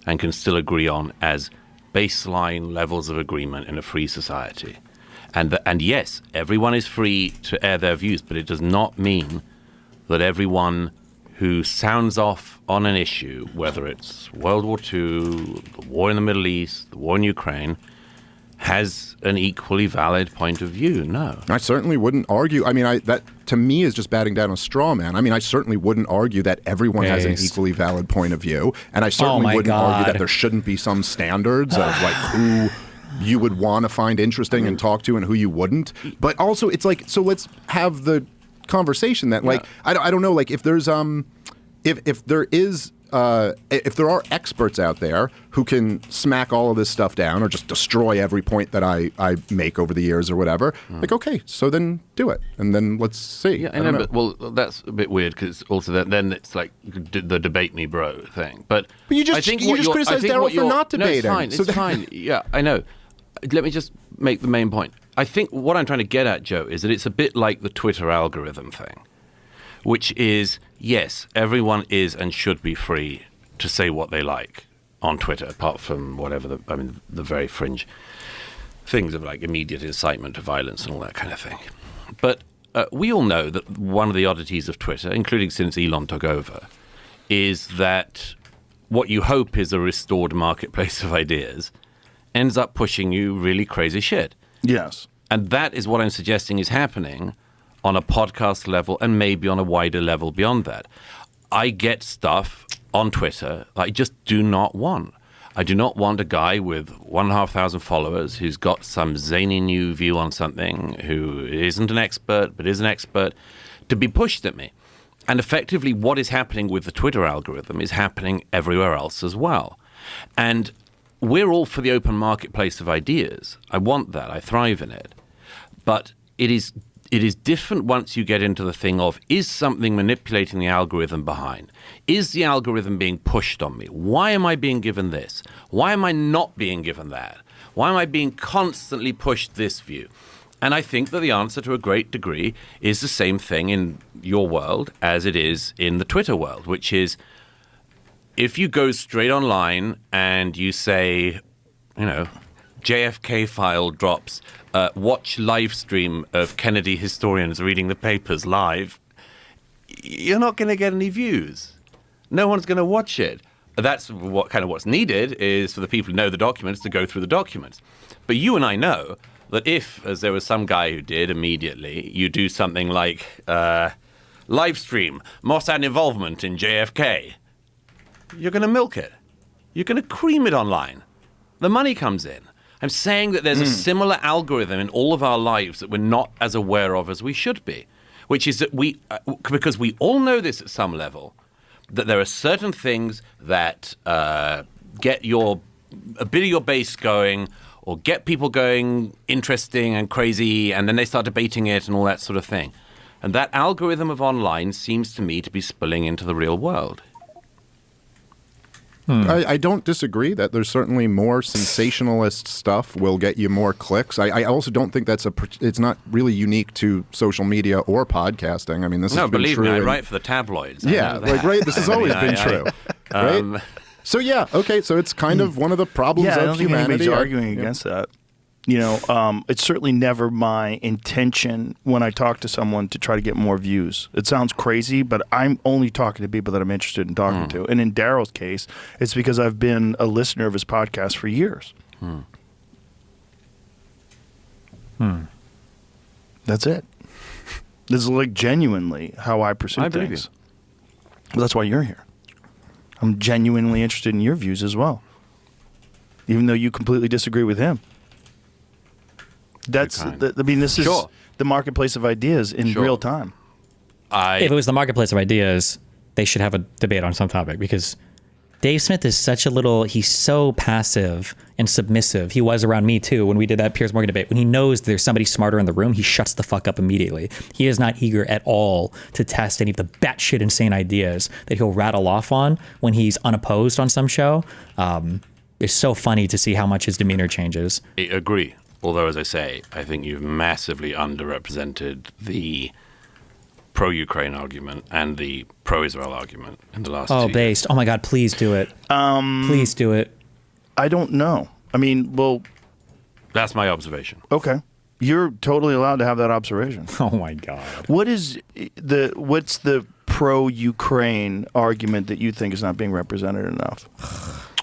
and can still agree on as baseline levels of agreement in a free society. And yes, everyone is free to air their views, but it does not mean that everyone who sounds off on an issue, whether it's World War II, the war in the Middle East, the war in Ukraine, has an equally valid point of view. No. I certainly wouldn't argue. I mean, that to me is just batting down a straw man. I mean, I certainly wouldn't argue that everyone has an equally valid point of view. And I certainly wouldn't argue that there shouldn't be some standards of like who you would want to find interesting and talk to and who you wouldn't. But also it's like, so let's have the conversation that like, I don't know, like if there's, if there is, if there are experts out there who can smack all of this stuff down or just destroy every point that I make over the years or whatever, like, okay, so then do it. And then let's see. Yeah, I know. But, well, that's a bit weird because also then it's like the debate me bro thing. But you just criticized Daryl for not debating. No, it's fine. It's fine. Yeah, I know. Let me just make the main point. I think what I'm trying to get at, Joe, is that it's a bit like the Twitter algorithm thing, which is, yes, everyone is and should be free to say what they like on Twitter, apart from whatever the very fringe things of like immediate incitement to violence and all that kind of thing. But we all know that one of the oddities of Twitter, including since Elon took over, is that what you hope is a restored marketplace of ideas ends up pushing you really crazy shit. Yes. And that is what I'm suggesting is happening on a podcast level and maybe on a wider level beyond that. I get stuff on Twitter I just do not want. I do not want a guy with 1,500 followers who's got some zany new view on something, who isn't an expert but is an expert, to be pushed at me. And effectively what is happening with the Twitter algorithm is happening everywhere else as well. And we're all for the open marketplace of ideas. I want that. I thrive in it. But it is different once you get into the thing of, is something manipulating the algorithm behind? Is the algorithm being pushed on me? Why am I being given this? Why am I not being given that? Why am I being constantly pushed this view? And I think that the answer to a great degree is the same thing in your world as it is in the Twitter world, which is, if you go straight online and you say, you know, JFK file drops, watch live stream of Kennedy historians reading the papers live, you're not going to get any views. No one's going to watch it. That's what's needed is for the people who know the documents to go through the documents. But you and I know that if, as there was some guy who did immediately, you do something like live stream Mossad involvement in JFK, you're going to milk it. You're going to cream it online. The money comes in. I'm saying that there's a similar algorithm in all of our lives that we're not as aware of as we should be, which is that because we all know this at some level, that there are certain things that get a bit of your base going or get people going interesting and crazy, and then they start debating it and all that sort of thing. And that algorithm of online seems to me to be spilling into the real world. I don't disagree that there's certainly more sensationalist stuff will get you more clicks. I also don't think it's not really unique to social media or podcasting. I mean, this has been believe true. me, I write for the tabloids. Yeah, right. This has always been true, right? So yeah, okay. So it's kind of one of the problems I don't of think humanity. anybody's arguing against that. It's certainly never my intention when I talk to someone to try to get more views. It sounds crazy, but I'm only talking to people that I'm interested in talking to. And in Daryl's case, it's because I've been a listener of his podcast for years. That's it. This is like genuinely how I pursue things. Well, that's why you're here. I'm genuinely interested in your views as well, even though you completely disagree with him. This is the marketplace of ideas in real time. If it was the marketplace of ideas, they should have a debate on some topic, because Dave Smith is he's so passive and submissive. He was around me too when we did that Piers Morgan debate. When he knows there's somebody smarter in the room, he shuts the fuck up immediately. He is not eager at all to test any of the batshit insane ideas that he'll rattle off on when he's unopposed on some show. It's so funny to see how much his demeanor changes. I agree. Although, as I say, I think you've massively underrepresented the pro-Ukraine argument and the pro-Israel argument in the last 2 years. Based. Oh my God, please do it. Please do it. I don't know. I mean, well... That's my observation. Okay. You're totally allowed to have that observation. Oh my God. What's the pro-Ukraine argument that you think is not being represented enough?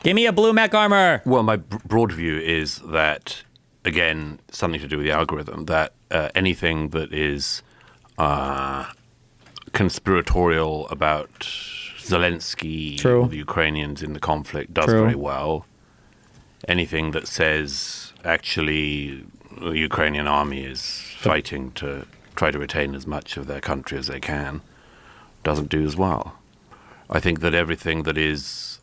Give me a blue mech armor. Well, my broad view is that, again, something to do with the algorithm, that anything that is conspiratorial about Zelensky or the Ukrainians in the conflict does very well. Anything that says, actually, the Ukrainian army is fighting to try to retain as much of their country as they can doesn't do as well. I think that everything that is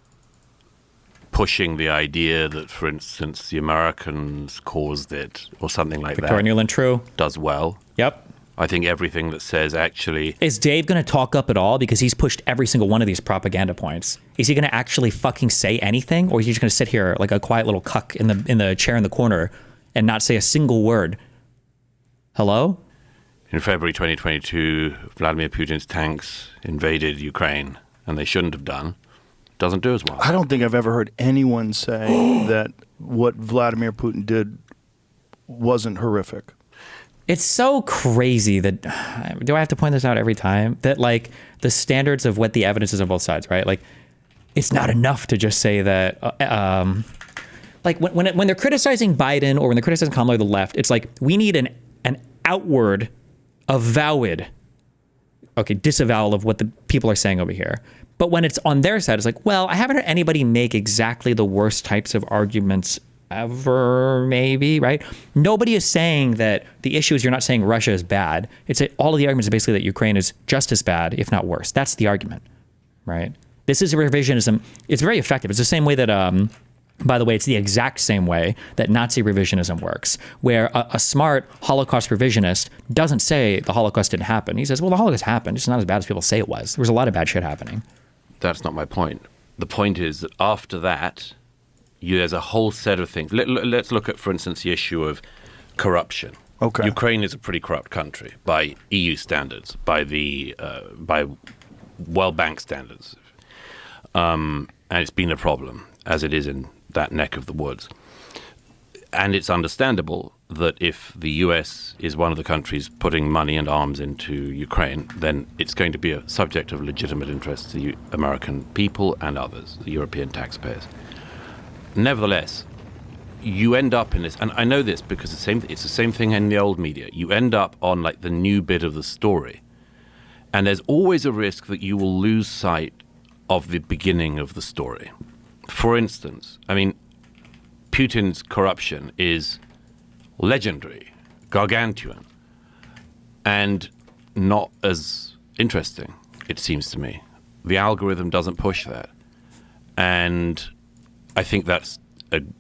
pushing the idea that, for instance, the Americans caused it or something like Victoria Nuland, true. Does well. Yep. I think everything that says actually... Is Dave going to talk up at all? Because he's pushed every single one of these propaganda points. Is he going to actually fucking say anything? Or is he just going to sit here like a quiet little cuck in the chair in the corner and not say a single word? Hello? In February 2022, Vladimir Putin's tanks invaded Ukraine, and they shouldn't have done. Doesn't do as well. I don't think I've ever heard anyone say that what Vladimir Putin did wasn't horrific. It's so crazy that, do I have to point this out every time? That like the standards of what the evidence is on both sides, right? Like it's not enough to just say that, like when they're criticizing Biden or when they're criticizing Kamala or the left, it's like we need an outward, avowed, disavowal of what the people are saying over here. But when it's on their side, it's like, well, I haven't heard anybody make exactly the worst types of arguments ever, maybe, right? Nobody is saying that the issue is you're not saying Russia is bad. It's all of the arguments are basically that Ukraine is just as bad, if not worse. That's the argument, right? This is revisionism. It's very effective. It's the same way that, by the way, it's the exact same way that Nazi revisionism works, where a smart Holocaust revisionist doesn't say the Holocaust didn't happen. He says, well, the Holocaust happened. It's not as bad as people say it was. There was a lot of bad shit happening. That's not my point. The point is that after that, there's a whole set of things. Let's look at, for instance, the issue of corruption. Okay. Ukraine is a pretty corrupt country by EU standards, by World Bank standards. And it's been a problem, as it is in that neck of the woods. And it's understandable that if the US is one of the countries putting money and arms into Ukraine, then it's going to be a subject of legitimate interest to the American people and others, the European taxpayers. Nevertheless, you end up in this, and I know this because it's the same thing in the old media. You end up on like the new bit of the story, and there's always a risk that you will lose sight of the beginning of the story. For instance, I mean, Putin's corruption is legendary, gargantuan, and not as interesting, it seems to me. The algorithm doesn't push that. And I think that's,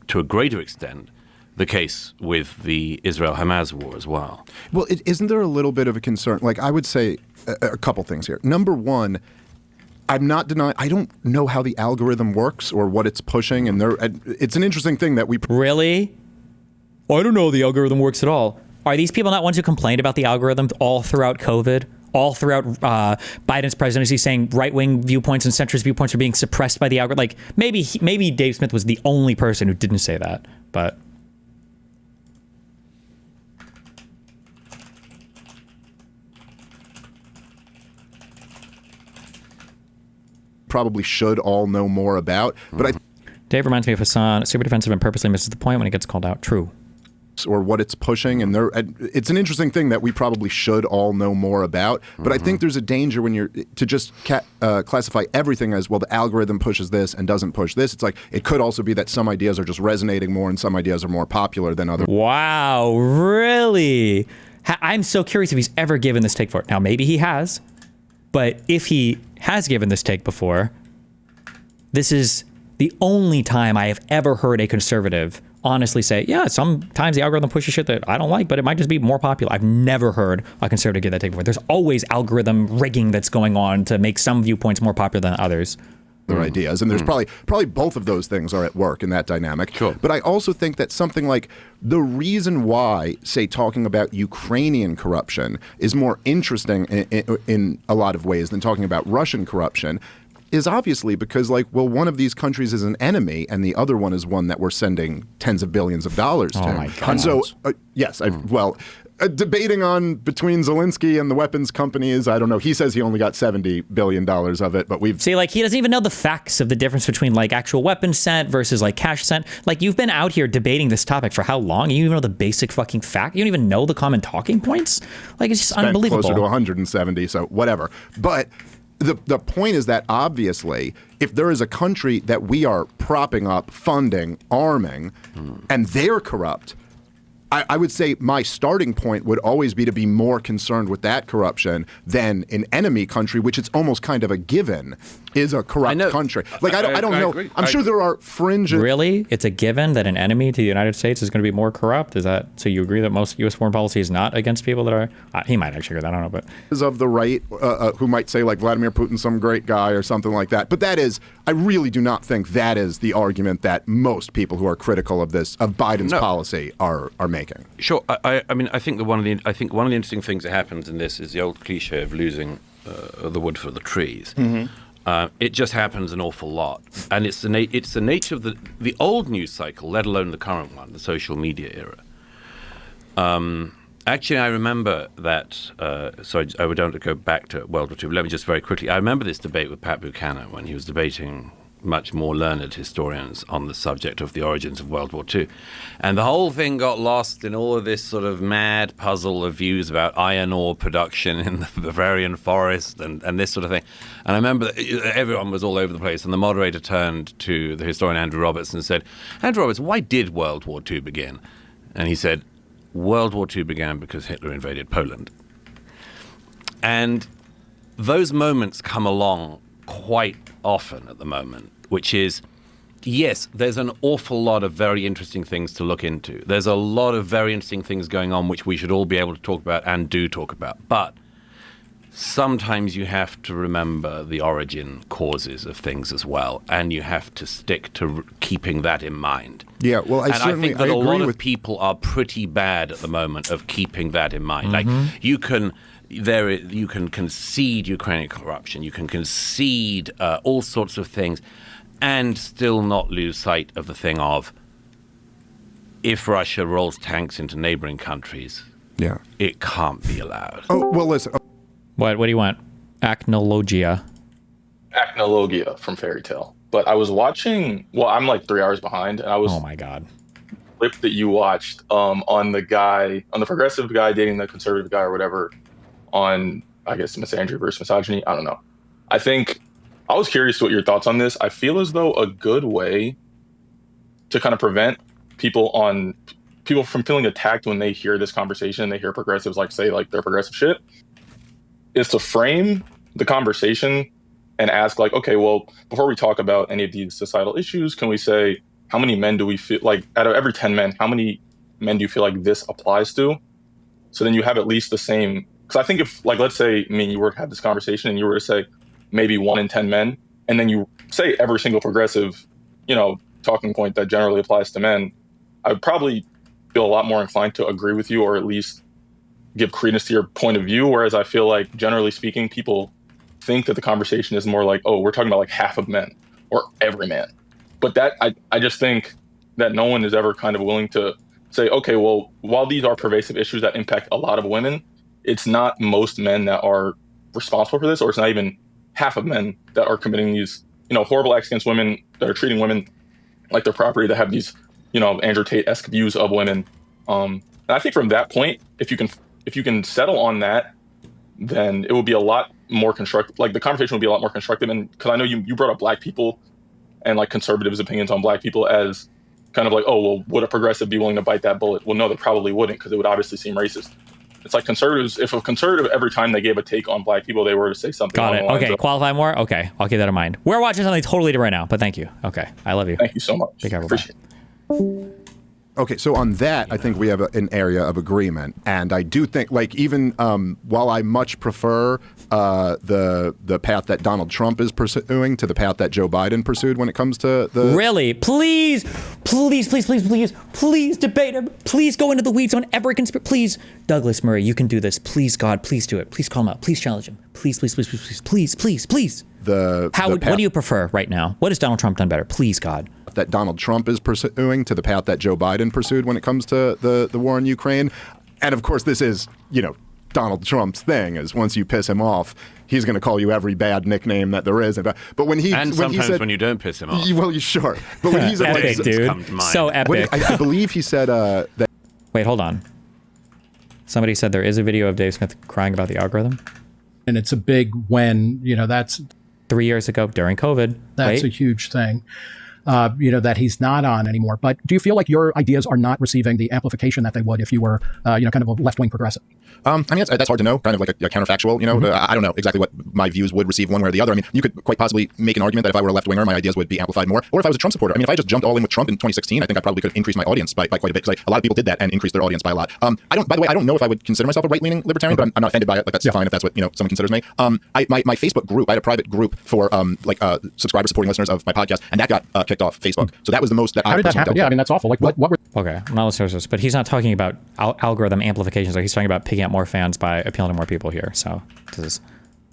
to a greater extent, the case with the Israel-Hamas war as well. Well, isn't there a little bit of a concern? Like, I would say a couple things here. Number one, I'm not denying, I don't know how the algorithm works or what it's pushing, and it's an interesting thing that we... Really? I don't know how the algorithm works at all. Are these people not ones who complained about the algorithm all throughout COVID? All throughout Biden's presidency, saying right-wing viewpoints and centrist viewpoints are being suppressed by the algorithm? Like, maybe Dave Smith was the only person who didn't say that, but... probably should all know more about, but Dave reminds me of Hassan, super defensive and purposely misses the point when he gets called out. True. Or what it's pushing, and it's an interesting thing that we probably should all know more about, but I think there's a danger when you're to just classify everything as, well, the algorithm pushes this and doesn't push this. It's like, it could also be that some ideas are just resonating more and some ideas are more popular than others. Wow, really? I'm so curious if he's ever given this take for it. Now, maybe he has, but if he has given this take before, this is the only time I have ever heard a conservative honestly say, yeah, sometimes the algorithm pushes shit that I don't like, but it might just be more popular. I've never heard a conservative give that take before. There's always algorithm rigging that's going on to make some viewpoints more popular than others. Their ideas, and there's probably both of those things are at work in that dynamic. Sure. But I also think that something like the reason why, say, talking about Ukrainian corruption is more interesting in a lot of ways than talking about Russian corruption is obviously because, like, well, one of these countries is an enemy and the other one is one that we're sending tens of billions of dollars to. Oh my God. And so, yes, debating on between Zelensky and the weapons companies, I don't know. He says he only got $70 billion of it, but we've... See, like, he doesn't even know the facts of the difference between, like, actual weapons sent versus, like, cash sent. Like, you've been out here debating this topic for how long? You don't even know the basic fucking fact? You don't even know the common talking points? Like, it's just unbelievable. Closer to 170, so whatever. But... The point is that, obviously, if there is a country that we are propping up, funding, arming, and they're corrupt, I would say my starting point would always be to be more concerned with that corruption than an enemy country, which it's almost kind of a given is a corrupt country. Like, I don't know. Agree. I'm sure there are fringe... Really? It's a given that an enemy to the United States is going to be more corrupt? Is that... So you agree that most U.S. foreign policy is not against people that are... he might actually agree, I don't know, but... of the right who might say, like, Vladimir Putin's some great guy or something like that. But that is... I really do not think that is the argument that most people who are critical of Biden's policy are making. Sure. I mean, I think one of the interesting things that happens in this is the old cliche of losing the wood for the trees. It just happens an awful lot, and it's the nature of the old news cycle, let alone the current one, the social media era. Actually, I remember that. So I don't go back to World War II. But let me just very quickly. I remember this debate with Pat Buchanan when he was debating much more learned historians on the subject of the origins of World War II. And the whole thing got lost in all of this sort of mad puzzle of views about iron ore production in the Bavarian forest and this sort of thing. And I remember that everyone was all over the place, and the moderator turned to the historian Andrew Roberts and said, Andrew Roberts, why did World War II begin? And he said, World War II began because Hitler invaded Poland. And those moments come along quite often at the moment, which is, yes, there's an awful lot of very interesting things to look into. There's a lot of very interesting things going on which we should all be able to talk about and do talk about. But sometimes you have to remember the origin causes of things as well, and you have to stick to keeping that in mind. Yeah, well, I think that a lot agree of people are pretty bad at the moment of keeping that in mind. Mm-hmm. Like, you can concede Ukrainian corruption, you can concede all sorts of things, and still not lose sight of the thing of, if Russia rolls tanks into neighboring countries, it can't be allowed. Oh, well, listen. What do you want? Acnologia from Fairy Tale. But I was watching, well, I'm like 3 hours behind, and I was... Oh my God. Clip that you watched on the progressive guy dating the conservative guy or whatever, on, I guess, misandry versus misogyny. I don't know. I think I was curious what your thoughts on this. I feel as though a good way to kind of prevent people from feeling attacked when they hear this conversation, they hear progressives say their progressive shit, is to frame the conversation and ask, like, okay, well, before we talk about any of these societal issues, can we say, how many men do we feel like out of every 10 men, how many men do you feel like this applies to? So then you have at least the same. Because I think if, like, let's say me and you were to have this conversation and you were to say maybe 1 in 10 men, and then you say every single progressive, talking point that generally applies to men, I would probably feel a lot more inclined to agree with you, or at least give credence to your point of view. Whereas I feel like, generally speaking, people think that the conversation is more like, oh, we're talking about like half of men or every man. But that I just think that no one is ever kind of willing to say, okay, well, while these are pervasive issues that impact a lot of women, it's not most men that are responsible for this, or it's not even half of men that are committing these, horrible acts against women, that are treating women like their property, that have these, Andrew Tate-esque views of women. And I think from that point, if you can settle on that, then it will be a lot more constructive. Like, the conversation will be a lot more constructive. And because I know you brought up Black people and like conservatives' opinions on Black people as kind of like, oh, well, would a progressive be willing to bite that bullet? Well, no, they probably wouldn't, because it would obviously seem racist. It's like conservatives, if a conservative, every time they gave a take on Black people, they were to say something. Got it. Okay, qualify more? Okay, I'll keep that in mind. We're watching something totally different right now, but thank you. Okay, I love you. Thank you so much. Take care. Appreciate it. Okay, so on that, I think we have an area of agreement, and I do think, like, even while I much prefer the path that Donald Trump is pursuing to the path that Joe Biden pursued when it comes to the really, please debate him. Please go into the weeds on every conspiracy. Please, Douglas Murray, you can do this. Please, God, please do it. Please call him out. Please challenge him. Please. What do you prefer right now? What has Donald Trump done better? Please, God. That Donald Trump is pursuing to the path that Joe Biden pursued when it comes to the war in Ukraine. And of course, this is, Donald Trump's thing, is once you piss him off, he's going to call you every bad nickname that there is. But when he sometimes when you don't piss him off. Well, sure. But when he's epic, dude. So epic. I believe he said that. Wait, hold on. Somebody said there is a video of Dave Smith crying about the algorithm. And it's a big when, that's 3 years ago during COVID. That's a huge thing. That he's not on anymore. But do you feel like your ideas are not receiving the amplification that they would if you were, kind of a left-wing progressive? I mean, that's hard to know, kind of like a counterfactual, I don't know exactly what my views would receive one way or the other. I mean, you could quite possibly make an argument that if I were a left-winger, my ideas would be amplified more. Or if I was a Trump supporter. I mean, if I just jumped all in with Trump in 2016, I think I probably could have increased my audience by quite a bit, because a lot of people did that and increased their audience by a lot. By the way, I don't know if I would consider myself a right-leaning libertarian, but I'm not offended by it. Like, that's fine if that's what, someone considers me. My Facebook group, I had a private group for subscriber supporting listeners of my podcast, and that got kicked off Facebook. So that was the most that How did that happen? Yeah, I mean, that's awful. Like, what were... Okay, I'm not listening to this, but he's not talking about algorithm amplifications. Like, he's talking about picking up more fans by appealing to more people here. So this is...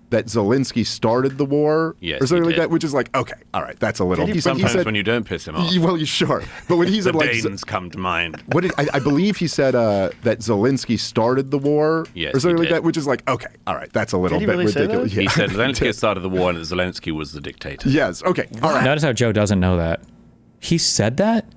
That Zelensky started the war, yes, or something like that, which is like, okay, all right, that's a little. Sometimes when you don't piss him off. Well, sure, but when he said the like, Danes come to mind. I believe he said that Zelensky started the war, yes, or something like that, which is like, okay, all right, that's a little bit ridiculous. He said Zelensky started the war and that Zelensky was the dictator. Yes, okay, all right. Notice how Joe doesn't know that. He said that,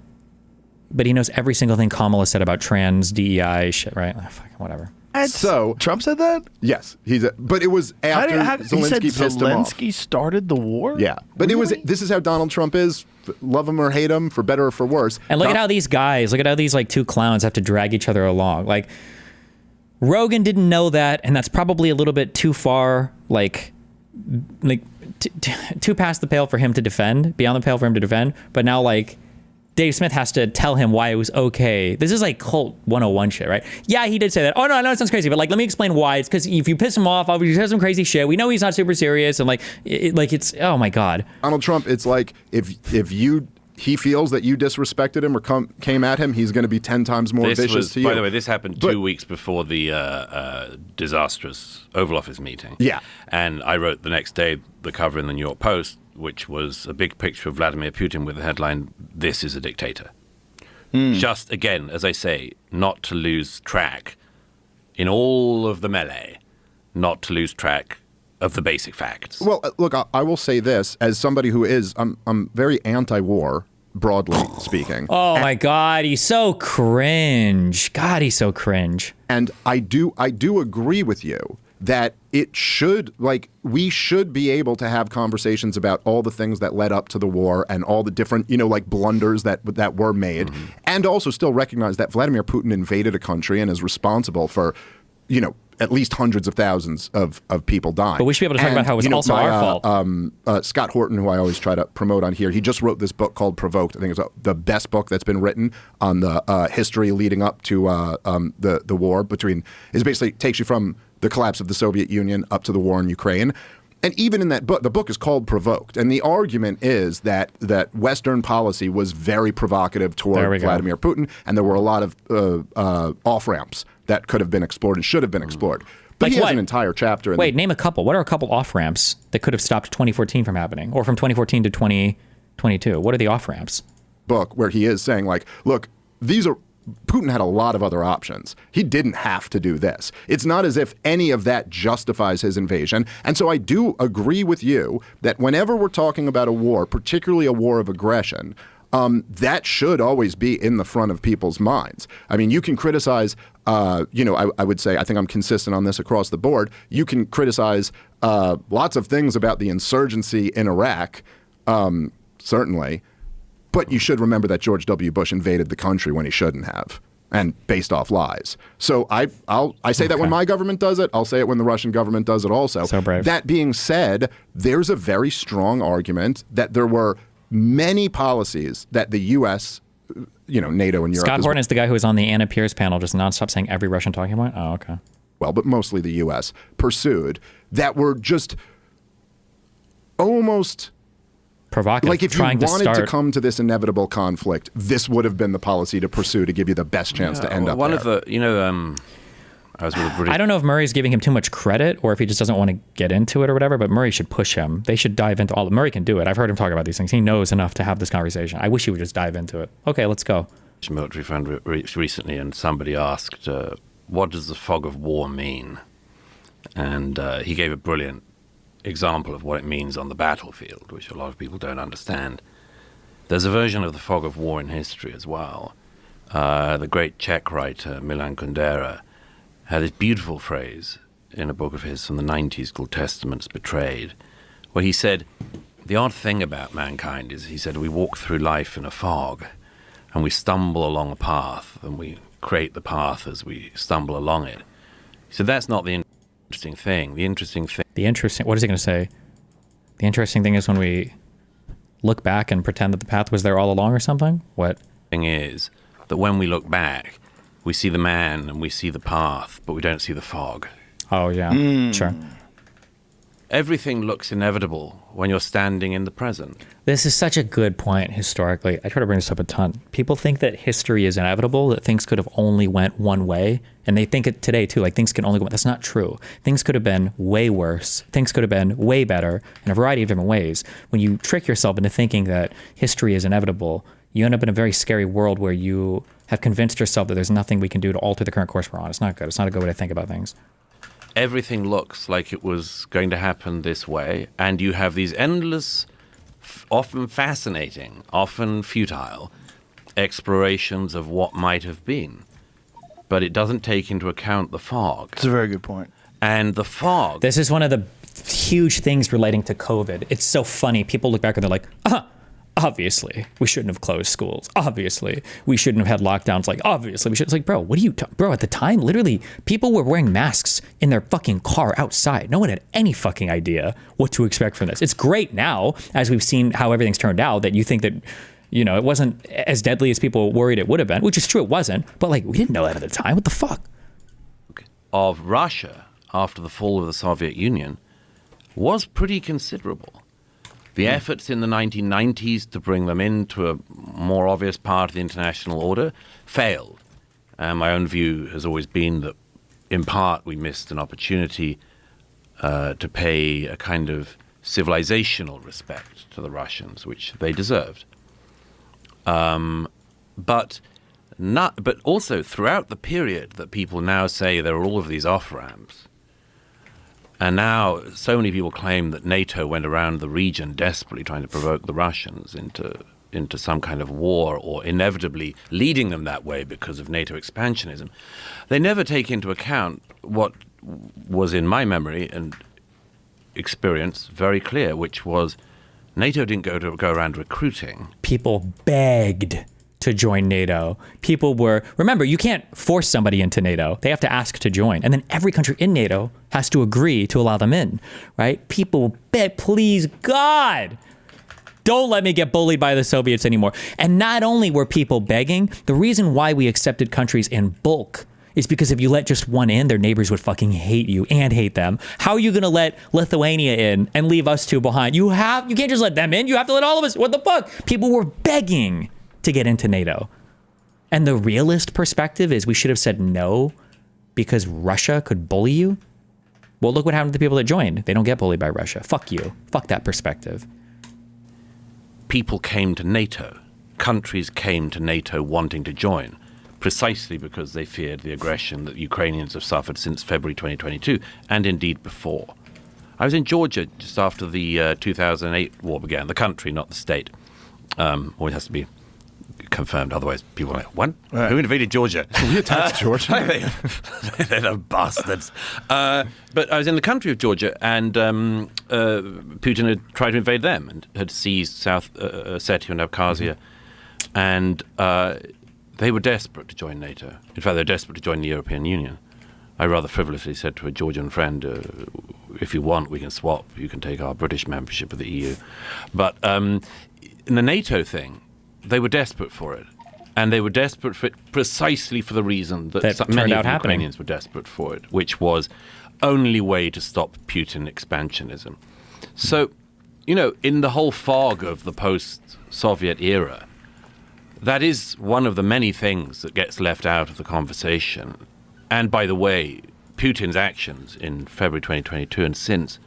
but he knows every single thing Kamala said about trans, DEI shit, right? Oh, fucking whatever. So Trump said that? Yes, but it was after Zelensky pissed him off. Zelensky started the war? Yeah, but really? This is how Donald Trump is. Love him or hate him, for better or for worse. And look at how these like two clowns have to drag each other along. Like, Rogan didn't know that, and that's probably a little bit too far, too past the pale for him to defend, beyond the pale for him to defend. But now, like, Dave Smith has to tell him why it was okay. This is like cult 101 shit, right? Yeah, he did say that. Oh, no, I know it sounds crazy, but like, let me explain why. It's because if you piss him off, he says some crazy shit. We know he's not super serious, and it's, oh my God. Donald Trump, it's like, if he feels that you disrespected him or came at him, he's going to be 10 times more vicious to you. By the way, this happened 2 weeks before the disastrous Oval Office meeting. Yeah. And I wrote the next day the cover in the New York Post, which was a big picture of Vladimir Putin with the headline, "This is a dictator." Just, again, as I say, not to lose track in all of the melee, not to lose track of the basic facts. Well, look, I will say this, as somebody who is, I'm very anti-war, broadly speaking. Oh my God, he's so cringe. God, he's so cringe. And I do agree with you that we should be able to have conversations about all the things that led up to the war and all the different, blunders that were made, and also still recognize that Vladimir Putin invaded a country and is responsible for, at least hundreds of thousands of people dying. But we should be able to talk about how it was also our fault. Scott Horton, who I always try to promote on here, he just wrote this book called Provoked. I think it's the best book that's been written on the history leading up to the war between. It basically takes you from the collapse of the Soviet Union up to the war in Ukraine. And even in that book, the book is called Provoked. And the argument is that Western policy was very provocative toward Vladimir Putin, and there were a lot of off-ramps that could have been explored and should have been explored. But he has an entire chapter. Wait, name a couple. What are a couple off-ramps that could have stopped 2014 from happening? Or from 2014 to 2022? What are the off-ramps? Book where he is saying, like, look, Putin had a lot of other options. He didn't have to do this. It's not as if any of that justifies his invasion. And so I do agree with you that whenever we're talking about a war, particularly a war of aggression, that should always be in the front of people's minds. I mean, you can criticize, I would say, I think I'm consistent on this across the board. You can criticize lots of things about the insurgency in Iraq, certainly. But you should remember that George W. Bush invaded the country when he shouldn't have, and based off lies. So I say that when my government does it, I'll say it when the Russian government does it also. So brave. That being said, there's a very strong argument that there were many policies that the U.S., NATO and Europe. Scott Horton is the guy who was on the Anna Pierce panel, just nonstop saying every Russian talking point. Oh, okay. Well, but mostly the U.S. pursued that were just almost provocative. Like if you wanted to come to this inevitable conflict, this would have been the policy to pursue to give you the best chance to end up one there. of the, I was with a British. I don't know if Murray's giving him too much credit or if he just doesn't want to get into it or whatever, but Murray should push him. They should dive into all. Murray can do it. I've heard him talk about these things. He knows enough to have this conversation. I wish he would just dive into it. Okay, let's go. Military friend recently, and somebody asked, what does the fog of war mean? And he gave a brilliant example of what it means on the battlefield, which a lot of people don't understand. There's a version of the fog of war in history as well. The great Czech writer Milan Kundera had this beautiful phrase in a book of his from the 90s called Testaments Betrayed, where he said, the odd thing about mankind is, he said, we walk through life in a fog, and we stumble along a path, and we create the path as we stumble along it. So that's not the interesting thing. What is he going to say? The interesting thing is when we look back and pretend that the path was there all along or something? What? Thing is that when we look back, we see the man and we see the path, but we don't see the fog. Oh, yeah. Sure. Everything looks inevitable when you're standing in the present. This is such a good point historically. I try to bring this up a ton. People think that history is inevitable, that things could have only went one way. And they think it today too, like things can only go. That's not true. Things could have been way worse. Things could have been way better in a variety of different ways. When you trick yourself into thinking that history is inevitable, you end up in a very scary world where you have convinced yourself that there's nothing we can do to alter the current course we're on. It's not good. It's not a good way to think about things. Everything looks like it was going to happen this way, and you have these endless, often fascinating, often futile explorations of what might have been. But it doesn't take into account the fog. It's a very good point. And the fog... This is one of the huge things relating to COVID. It's so funny. People look back and they're like, obviously, we shouldn't have closed schools. Obviously, we shouldn't have had lockdowns. Like, obviously, we should. It's like, bro, what are you... Bro, at the time, literally, people were wearing masks in their fucking car outside. No one had any fucking idea what to expect from this. It's great now, as we've seen how everything's turned out, that you think that, it wasn't as deadly as people worried it would have been, which is true, it wasn't. But, like, we didn't know that at the time. What the fuck? Of Russia, after the fall of the Soviet Union, was pretty considerable. The efforts in the 1990s to bring them into a more obvious part of the international order failed. And my own view has always been that, in part, we missed an opportunity to pay a kind of civilizational respect to the Russians, which they deserved. But also throughout the period that people now say there are all of these off-ramps, and now so many people claim that NATO went around the region desperately trying to provoke the Russians into some kind of war, or inevitably leading them that way because of NATO expansionism. They never take into account what was, in my memory and experience, very clear, which was NATO didn't go around recruiting. People begged to join NATO. People were, remember, you can't force somebody into NATO. They have to ask to join. And then every country in NATO has to agree to allow them in, right? People bet, please God, don't let me get bullied by the Soviets anymore. And not only were people begging, the reason why we accepted countries in bulk is because if you let just one in, their neighbors would fucking hate you and hate them. How are you going to let Lithuania in and leave us two behind? You can't just let them in. You have to let all of us. What the fuck? People were begging to get into NATO. And the realist perspective is we should have said no because Russia could bully you. Well, look what happened to the people that joined. They don't get bullied by Russia. Fuck you. Fuck that perspective. People came to NATO. Countries came to NATO wanting to join, precisely because they feared the aggression that Ukrainians have suffered since February 2022, and indeed before. I was in Georgia just after the 2008 war began, the country, not the state. Always has to be confirmed, otherwise people are like, what? Right. Who invaded Georgia? We attacked Georgia. They're bastards. But I was in the country of Georgia, and Putin had tried to invade them and had seized South Ossetia and Abkhazia. And they were desperate to join NATO. In fact, they're desperate to join the European Union. I rather frivolously said to a Georgian friend, if you want, we can swap. You can take our British membership of the EU. But in the NATO thing, they were desperate for it. And they were desperate for it precisely for the reason that many of the Ukrainians were desperate for it, which was only way to stop Putin expansionism. So, in the whole fog of the post-Soviet era, that is one of the many things that gets left out of the conversation. And by the way, Putin's actions in February 2022 and since,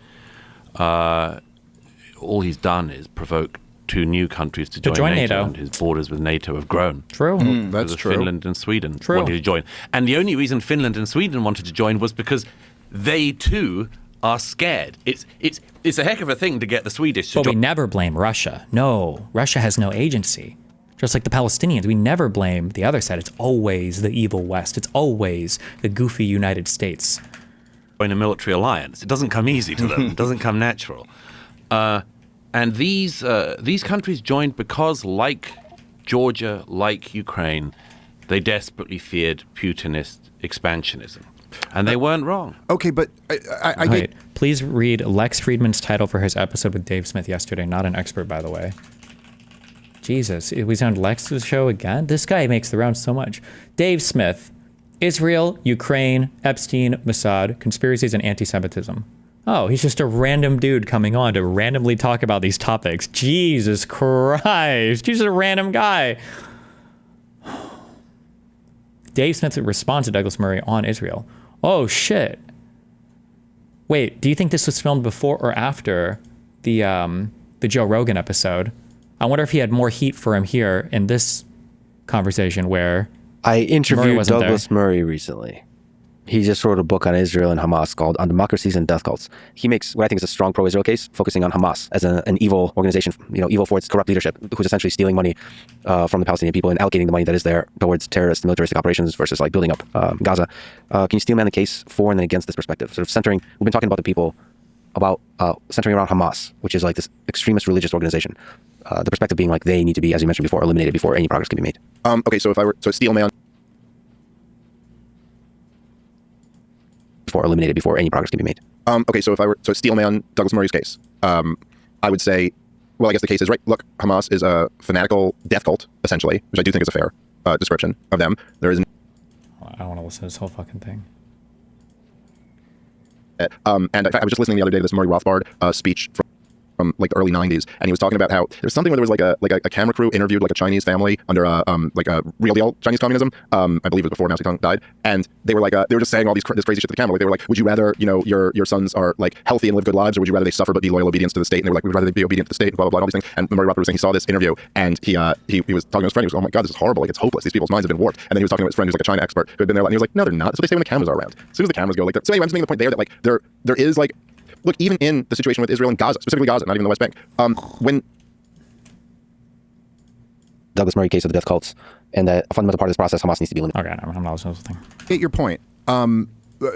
all he's done is provoke two new countries to join NATO, and his borders with NATO have grown. True. That's true. Finland and Sweden wanted to join. And the only reason Finland and Sweden wanted to join was because they too are scared. It's a heck of a thing to get the Swedish to join. But we never blame Russia. No, Russia has no agency. Just like the Palestinians, we never blame the other side. It's always the evil West. It's always the goofy United States. In a military alliance, it doesn't come easy to them. It doesn't come natural. And these countries joined because, like Georgia, like Ukraine, they desperately feared Putinist expansionism. And they weren't wrong. Okay, but I get... Please read Lex Friedman's title for his episode with Dave Smith yesterday. Not an expert, by the way. Jesus, we sound Lex's show again? This guy makes the rounds so much. Dave Smith, Israel, Ukraine, Epstein, Mossad, conspiracies and anti-Semitism. Oh, he's just a random dude coming on to randomly talk about these topics. Jesus Christ. He's just a random guy. Dave Smith responds to Douglas Murray on Israel. Oh, shit. Wait, do you think this was filmed before or after the Joe Rogan episode? I wonder if he had more heat for him here in this conversation where I interviewed Douglas Murray recently. He just wrote a book on Israel and Hamas called On Democracies and Death Cults. He makes what I think is a strong pro-Israel case, focusing on Hamas as an evil organization, evil for its corrupt leadership, who's essentially stealing money from the Palestinian people and allocating the money that is there towards terrorist and militaristic operations versus like building up Gaza. Can you steel man the case for and then against this perspective? Sort of centering, we've been talking about the people, about centering around Hamas, which is like this extremist religious organization. The perspective being like they need to be, as you mentioned before, eliminated before any progress can be made. Okay, so if I were to steel man... eliminated before any progress can be made. Okay, so if I were to steel man Douglas Murray's case, I would say, well, I guess the case is right. Look, Hamas is a fanatical death cult, essentially, which I do think is a fair description of them. There is. I don't want to listen to this whole fucking thing. And in fact, I was just listening the other day to this Murray Rothbard speech from like the early 90s, and he was talking about how there's something where there was like a camera crew interviewed like a Chinese family under like a real deal Chinese communism. I believe it was before Mao Zedong died, and they were like they were just saying all this crazy shit to the camera. Like they were like, would you rather your sons are like healthy and live good lives, or would you rather they suffer but be loyal obedience to the state? And they were like, we'd rather they be obedient to the state, and blah blah blah, all these things. And Murray Rothbard was saying he saw this interview, and he was talking to his friend. He was, oh my god, this is horrible. Like it's hopeless. These people's minds have been warped. And then he was talking to his friend who's like a China expert who had been there, and he was like, no, they're not. That's what they say when the cameras are around. As soon as the cameras go, like so anyway, I'm just making the point there that like there is like. Look, even in the situation with Israel and Gaza, specifically Gaza, not even the West Bank, when Douglas Murray case of the death cults, and that a fundamental part of this process, Hamas needs to be eliminated. Okay, I'm not listening to this thing. Get your point.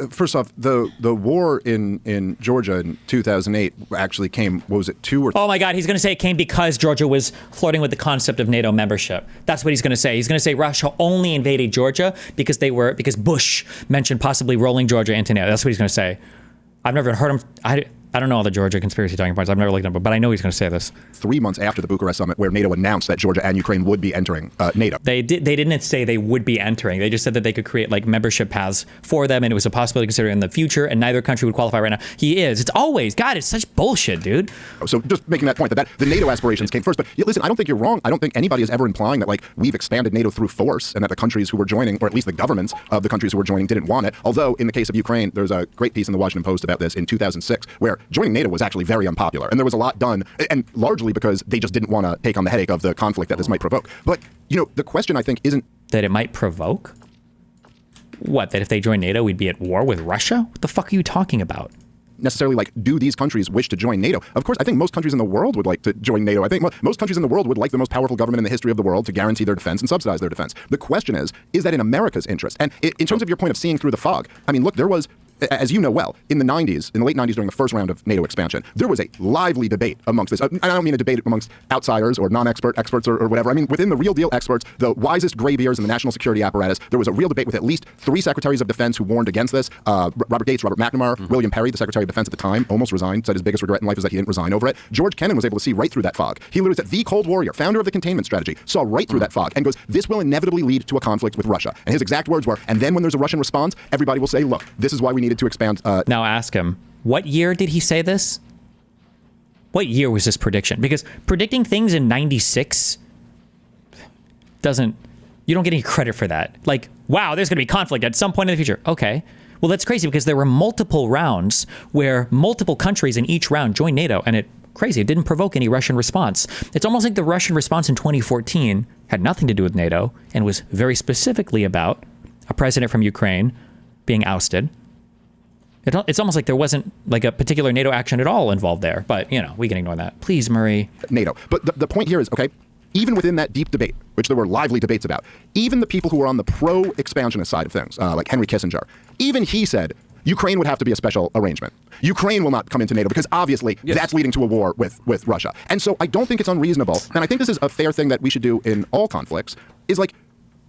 first off, the war in Georgia in 2008 actually came, what was it, 2 or 3? Oh my God, he's going to say it came because Georgia was flirting with the concept of NATO membership. That's what he's going to say. He's going to say Russia only invaded Georgia because because Bush mentioned possibly rolling Georgia into NATO. That's what he's going to say. I've never heard him. I don't know all the Georgia conspiracy talking points. I've never looked at them, but I know he's going to say this. 3 months after the Bucharest summit, where NATO announced that Georgia and Ukraine would be entering NATO. They didn't say they would be entering. They just said that they could create like membership paths for them, and it was a possibility to consider in the future, and neither country would qualify right now. He is. It's always, God, it's such bullshit, dude. So just making that point that the NATO aspirations came first. But listen, I don't think you're wrong. I don't think anybody is ever implying that like we've expanded NATO through force and that the countries who were joining, or at least the governments of the countries who were joining, didn't want it. Although in the case of Ukraine, there's a great piece in the Washington Post about this in 2006, where joining NATO was actually very unpopular, and there was a lot done, and largely because they just didn't want to take on the headache of the conflict that this might provoke. But the question I think isn't that it might provoke. What, that if they join NATO, we'd be at war with Russia? What the fuck are you talking about? Necessarily like, do these countries wish to join NATO? Of course, I think most countries in the world would like to join NATO. I think most countries in the world would like the most powerful government in the history of the world to guarantee their defense and subsidize their defense. The question is that in America's interest? And in terms of your point of seeing through the fog, I mean, look, there was, as you know well, in the late 90s, during the first round of NATO expansion, there was a lively debate amongst this. I don't mean a debate amongst outsiders or experts or whatever. I mean, within the real deal experts, the wisest graybeards in the national security apparatus, there was a real debate with at least 3 secretaries of defense who warned against this. Robert Gates, Robert McNamara, William Perry, the secretary of defense at the time, almost resigned, said his biggest regret in life is that he didn't resign over it. George Kennan was able to see right through that fog. He literally said, the Cold Warrior, founder of the containment strategy, saw right through that fog and goes, this will inevitably lead to a conflict with Russia. And his exact words were, and then when there's a Russian response, everybody will say, look, this is why we needed to expand. Now ask him, what year did he say this? What year was this prediction? Because predicting things in 96 you don't get any credit for that. Like, wow, there's going to be conflict at some point in the future. Okay. Well, that's crazy because there were multiple rounds where multiple countries in each round joined NATO, and it didn't provoke any Russian response. It's almost like the Russian response in 2014 had nothing to do with NATO and was very specifically about a president from Ukraine being ousted. It's almost like there wasn't like a particular NATO action at all involved there, but we can ignore that. Please, Murray. NATO. But the point here is, okay, even within that deep debate, which there were lively debates about, even the people who were on the pro-expansionist side of things, like Henry Kissinger, even he said Ukraine would have to be a special arrangement. Ukraine will not come into NATO because obviously that's leading to a war with Russia. And so I don't think it's unreasonable, and I think this is a fair thing that we should do in all conflicts, is like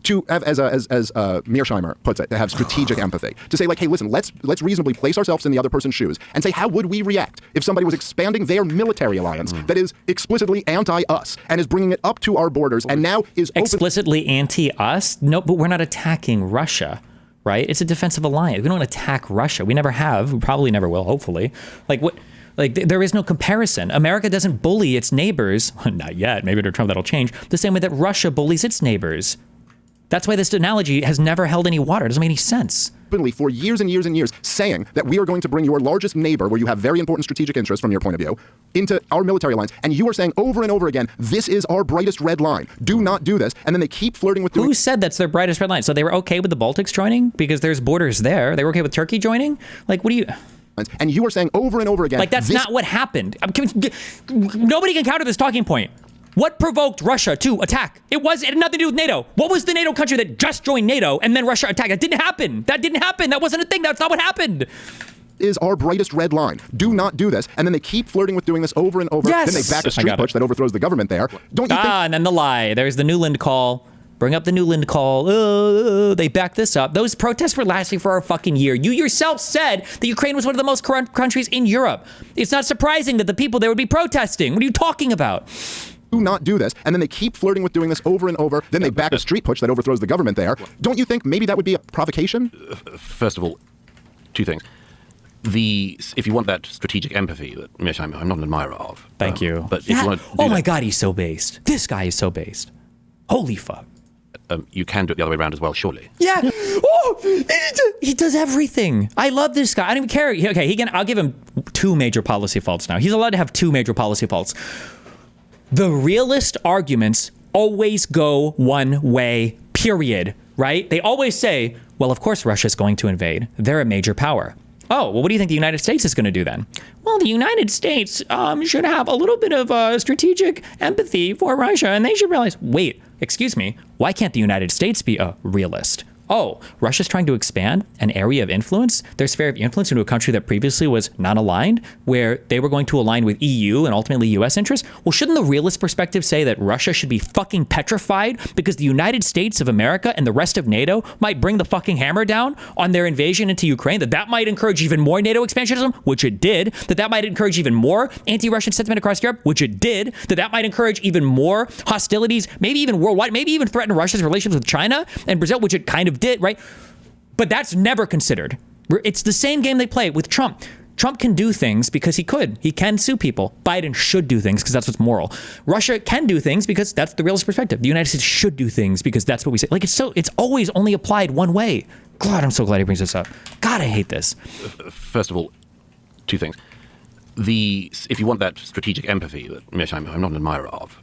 to have, as Mearsheimer puts it, to have strategic empathy. To say like, hey, listen, let's reasonably place ourselves in the other person's shoes and say, how would we react if somebody was expanding their military alliance that is explicitly anti-us and is bringing it up to our borders and now is explicitly anti-us? No, but we're not attacking Russia, right? It's a defensive alliance. We don't attack Russia. We never have. We probably never will, hopefully. Like what? Like, there is no comparison. America doesn't bully its neighbors. Not yet. Maybe under Trump that'll change. The same way that Russia bullies its neighbors. That's why this analogy has never held any water. It doesn't make any sense. For years and years and years, saying that we are going to bring your largest neighbor, where you have very important strategic interests from your point of view, into our military alliance. And you are saying over and over again, this is our brightest red line. Do not do this. And then they keep flirting with doing... Who said that's their brightest red line? So they were okay with the Baltics joining? Because there's borders there. They were okay with Turkey joining? Like, what do you... And you are saying over and over again... Like, that's not what happened. Nobody can counter this talking point. What provoked Russia to attack? It had nothing to do with NATO. What was the NATO country that just joined NATO and then Russia attacked? That didn't happen. That wasn't a thing. That's not what happened. Is our brightest red line. Do not do this. And then they keep flirting with doing this over and over. Yes. Then they back a street push that overthrows the government there. Don't you think... And then the lie. There's the Newland call. Bring up the Newland call. They back this up. Those protests were lasting for a fucking year. You yourself said that Ukraine was one of the most corrupt countries in Europe. It's not surprising that the people there would be protesting. What are you talking about? Do not do this. And then they keep flirting with doing this over and over. Then they back a street push that overthrows the government there. Don't you think maybe that would be a provocation? First of all, 2 things. If you want that strategic empathy that Mearsheimer, I'm not an admirer of. Thank you. But if you want to my God, he's so based. This guy is so based. Holy fuck. You can do it the other way around as well, surely. Yeah. He does everything. I love this guy. I don't even care. Okay, I'll give him 2 major policy faults now. He's allowed to have 2 major policy faults. The realist arguments always go one way, period, right? They always say, well, of course Russia's going to invade. They're a major power. Oh, well, what do you think the United States is going to do then? Well, the United States should have a little bit of strategic empathy for Russia, and they should realize, wait, excuse me, why can't the United States be a realist? oh, Russia's trying to expand an area of influence, their sphere of influence, into a country that previously was not aligned, where they were going to align with EU and ultimately US interests. Well, shouldn't the realist perspective say that Russia should be fucking petrified because the United States of America and the rest of NATO might bring the fucking hammer down on their invasion into Ukraine, that might encourage even more NATO expansionism, which it did, that might encourage even more anti-Russian sentiment across Europe, which it did, that might encourage even more hostilities, maybe even worldwide, maybe even threaten Russia's relations with China and Brazil, which it kind of did, right? But that's never considered. It's the same game they play with Trump. Trump can do things because he could. He can sue people. Biden should do things because that's what's moral. Russia can do things because that's the realist perspective. The United States should do things because that's what we say. Like, it's always only applied one way. God, I'm so glad he brings this up. God, I hate this. First of all, two things. If you want that strategic empathy that I'm not an admirer of,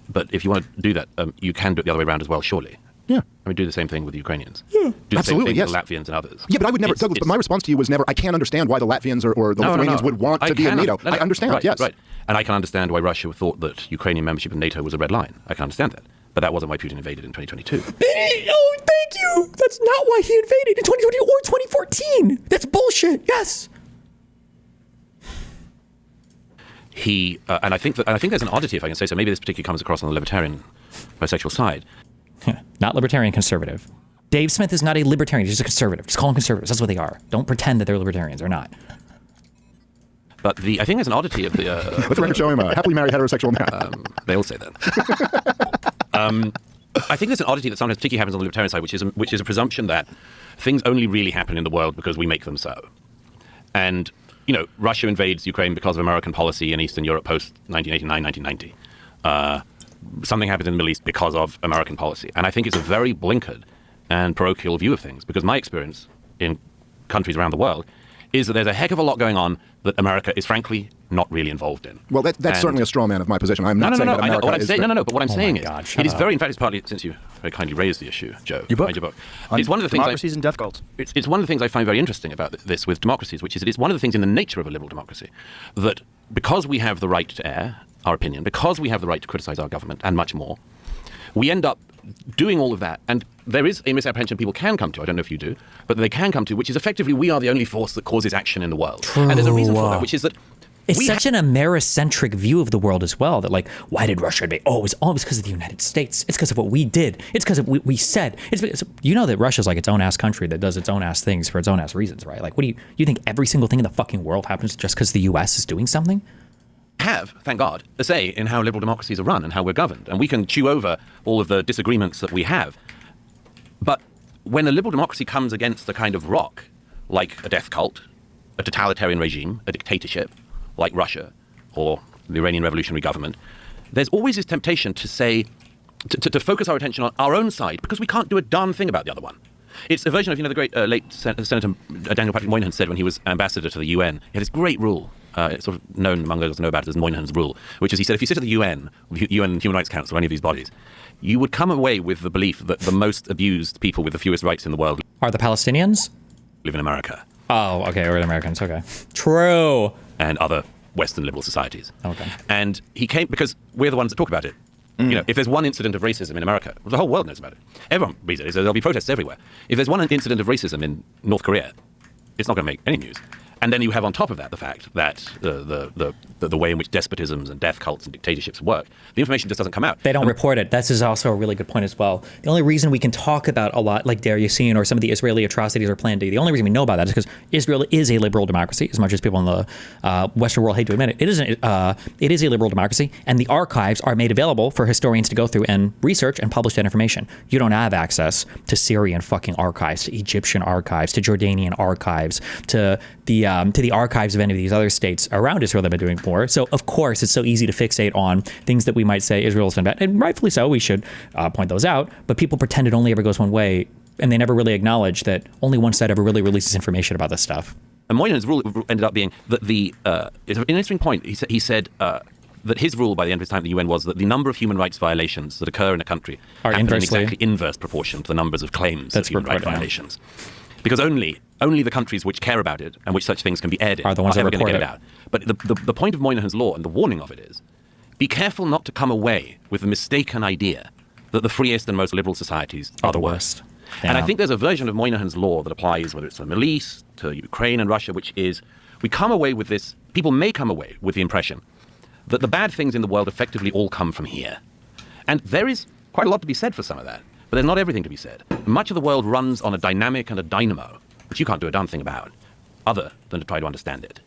but if you want to do that, you can do it the other way around as well, surely. Yeah. I mean, do the same thing with the Ukrainians. Yeah. Do the Absolutely, same thing yes. with the Latvians and others. Yeah, but I would never, Douglas, but my response to you was never, I can't understand why the Latvians or the Lithuanians would want to be in NATO. I understand, right, yes. Right. And I can understand why Russia thought that Ukrainian membership of NATO was a red line. I can understand that. But that wasn't why Putin invaded in 2022. Oh, thank you. That's not why he invaded in 2020 or 2014. That's bullshit. Yes. And I think there's an oddity, if I can say so. Maybe this particularly comes across on the libertarian bisexual side. Not libertarian, conservative. Dave Smith is not a libertarian. He's just a conservative. Just call them conservatives. That's what they are. Don't pretend that they're libertarians. They're not. But I think there's an oddity of the... Let the record show him a happily married heterosexual man. They all say that. I think there's an oddity that sometimes particularly happens on the libertarian side, which is a presumption that things only really happen in the world because we make them so. And, Russia invades Ukraine because of American policy in Eastern Europe post-1989, 1990. Something happens in the Middle East because of American policy. And I think it's a very blinkered and parochial view of things, because my experience in countries around the world is that there's a heck of a lot going on that America is frankly not really involved in. Well, that's certainly a straw man of my position. I'm not saying that America is... But what I'm saying is, it is very, in fact, it's partly, since you very kindly raised the issue, Joe. Your book? It's one of the things Democracies and death cults. It's one of the things I find very interesting about this with democracies, which is that it's one of the things in the nature of a liberal democracy that because we have the right to air our opinion, because we have the right to criticize our government and much more, we end up doing all of that. And there is a misapprehension people can come to, I don't know if you do, but they can come to, which is effectively we are the only force that causes action in the world. True. And there's a reason for that, which is that it's such an Americentric view of the world as well, that like, why did Russia invade? Oh, it was always because of the United States. It's because of what we did. It's because of what we said. It's that Russia's like its own ass country that does its own ass things for its own ass reasons, right? Like, what do you think every single thing in the fucking world happens just because the US is doing something? Have, thank God, a say in how liberal democracies are run and how we're governed. And we can chew over all of the disagreements that we have. But when a liberal democracy comes against a kind of rock, like a death cult, a totalitarian regime, a dictatorship, like Russia or the Iranian revolutionary government, there's always this temptation to say, to focus our attention on our own side, because we can't do a darn thing about the other one. It's a version of, the great late Senator Daniel Patrick Moynihan said when he was ambassador to the UN. He had this great rule, it's sort of known among those who know about it as Moynihan's rule, which is he said if you sit at the UN Human Rights Council, or any of these bodies, you would come away with the belief that the most abused people with the fewest rights in the world are the Palestinians? Live in America. Oh, okay, or the Americans, okay. True. And other Western liberal societies. Okay. And he came, because we're the ones that talk about it. If there's one incident of racism in America, well, the whole world knows about it. Everyone reads it. There'll be protests everywhere. If there's one incident of racism in North Korea, it's not going to make any news. And then you have on top of that the fact that the way in which despotisms and death cults and dictatorships work, the information just doesn't come out. They don't report it. This is also a really good point as well. The only reason we can talk about a lot like Deir Yassin or some of the Israeli atrocities or Plan D, the only reason we know about that is because Israel is a liberal democracy, as much as people in the Western world hate to admit it. It is a liberal democracy, and the archives are made available for historians to go through and research and publish that information. You don't have access to Syrian fucking archives, to Egyptian archives, to Jordanian archives, to the archives of any of these other states around Israel that have been doing more. So, of course, it's so easy to fixate on things that we might say Israel's done bad. And rightfully so, we should point those out. But people pretend it only ever goes one way, and they never really acknowledge that only one side ever really releases information about this stuff. And Moynihan's rule ended up being that it's an interesting point. He said that his rule by the end of his time at the UN was that the number of human rights violations that occur in a country are happen in inversely exactly inverse proportion to the numbers of claims of human rights reported, violations. Because only the countries which care about it and which such things can be aired in are the ones that ever going to report get it out. But the point of Moynihan's law and the warning of it is, be careful not to come away with the mistaken idea that the freest and most liberal societies are the worst. And I think there's a version of Moynihan's law that applies, whether it's to the Middle East, to Ukraine and Russia, which is we come away with this, people may come away with the impression that the bad things in the world effectively all come from here. And there is quite a lot to be said for some of that, but there's not everything to be said. Much of the world runs on a dynamic and a dynamo, which you can't do a darn thing about, other than to try to understand it.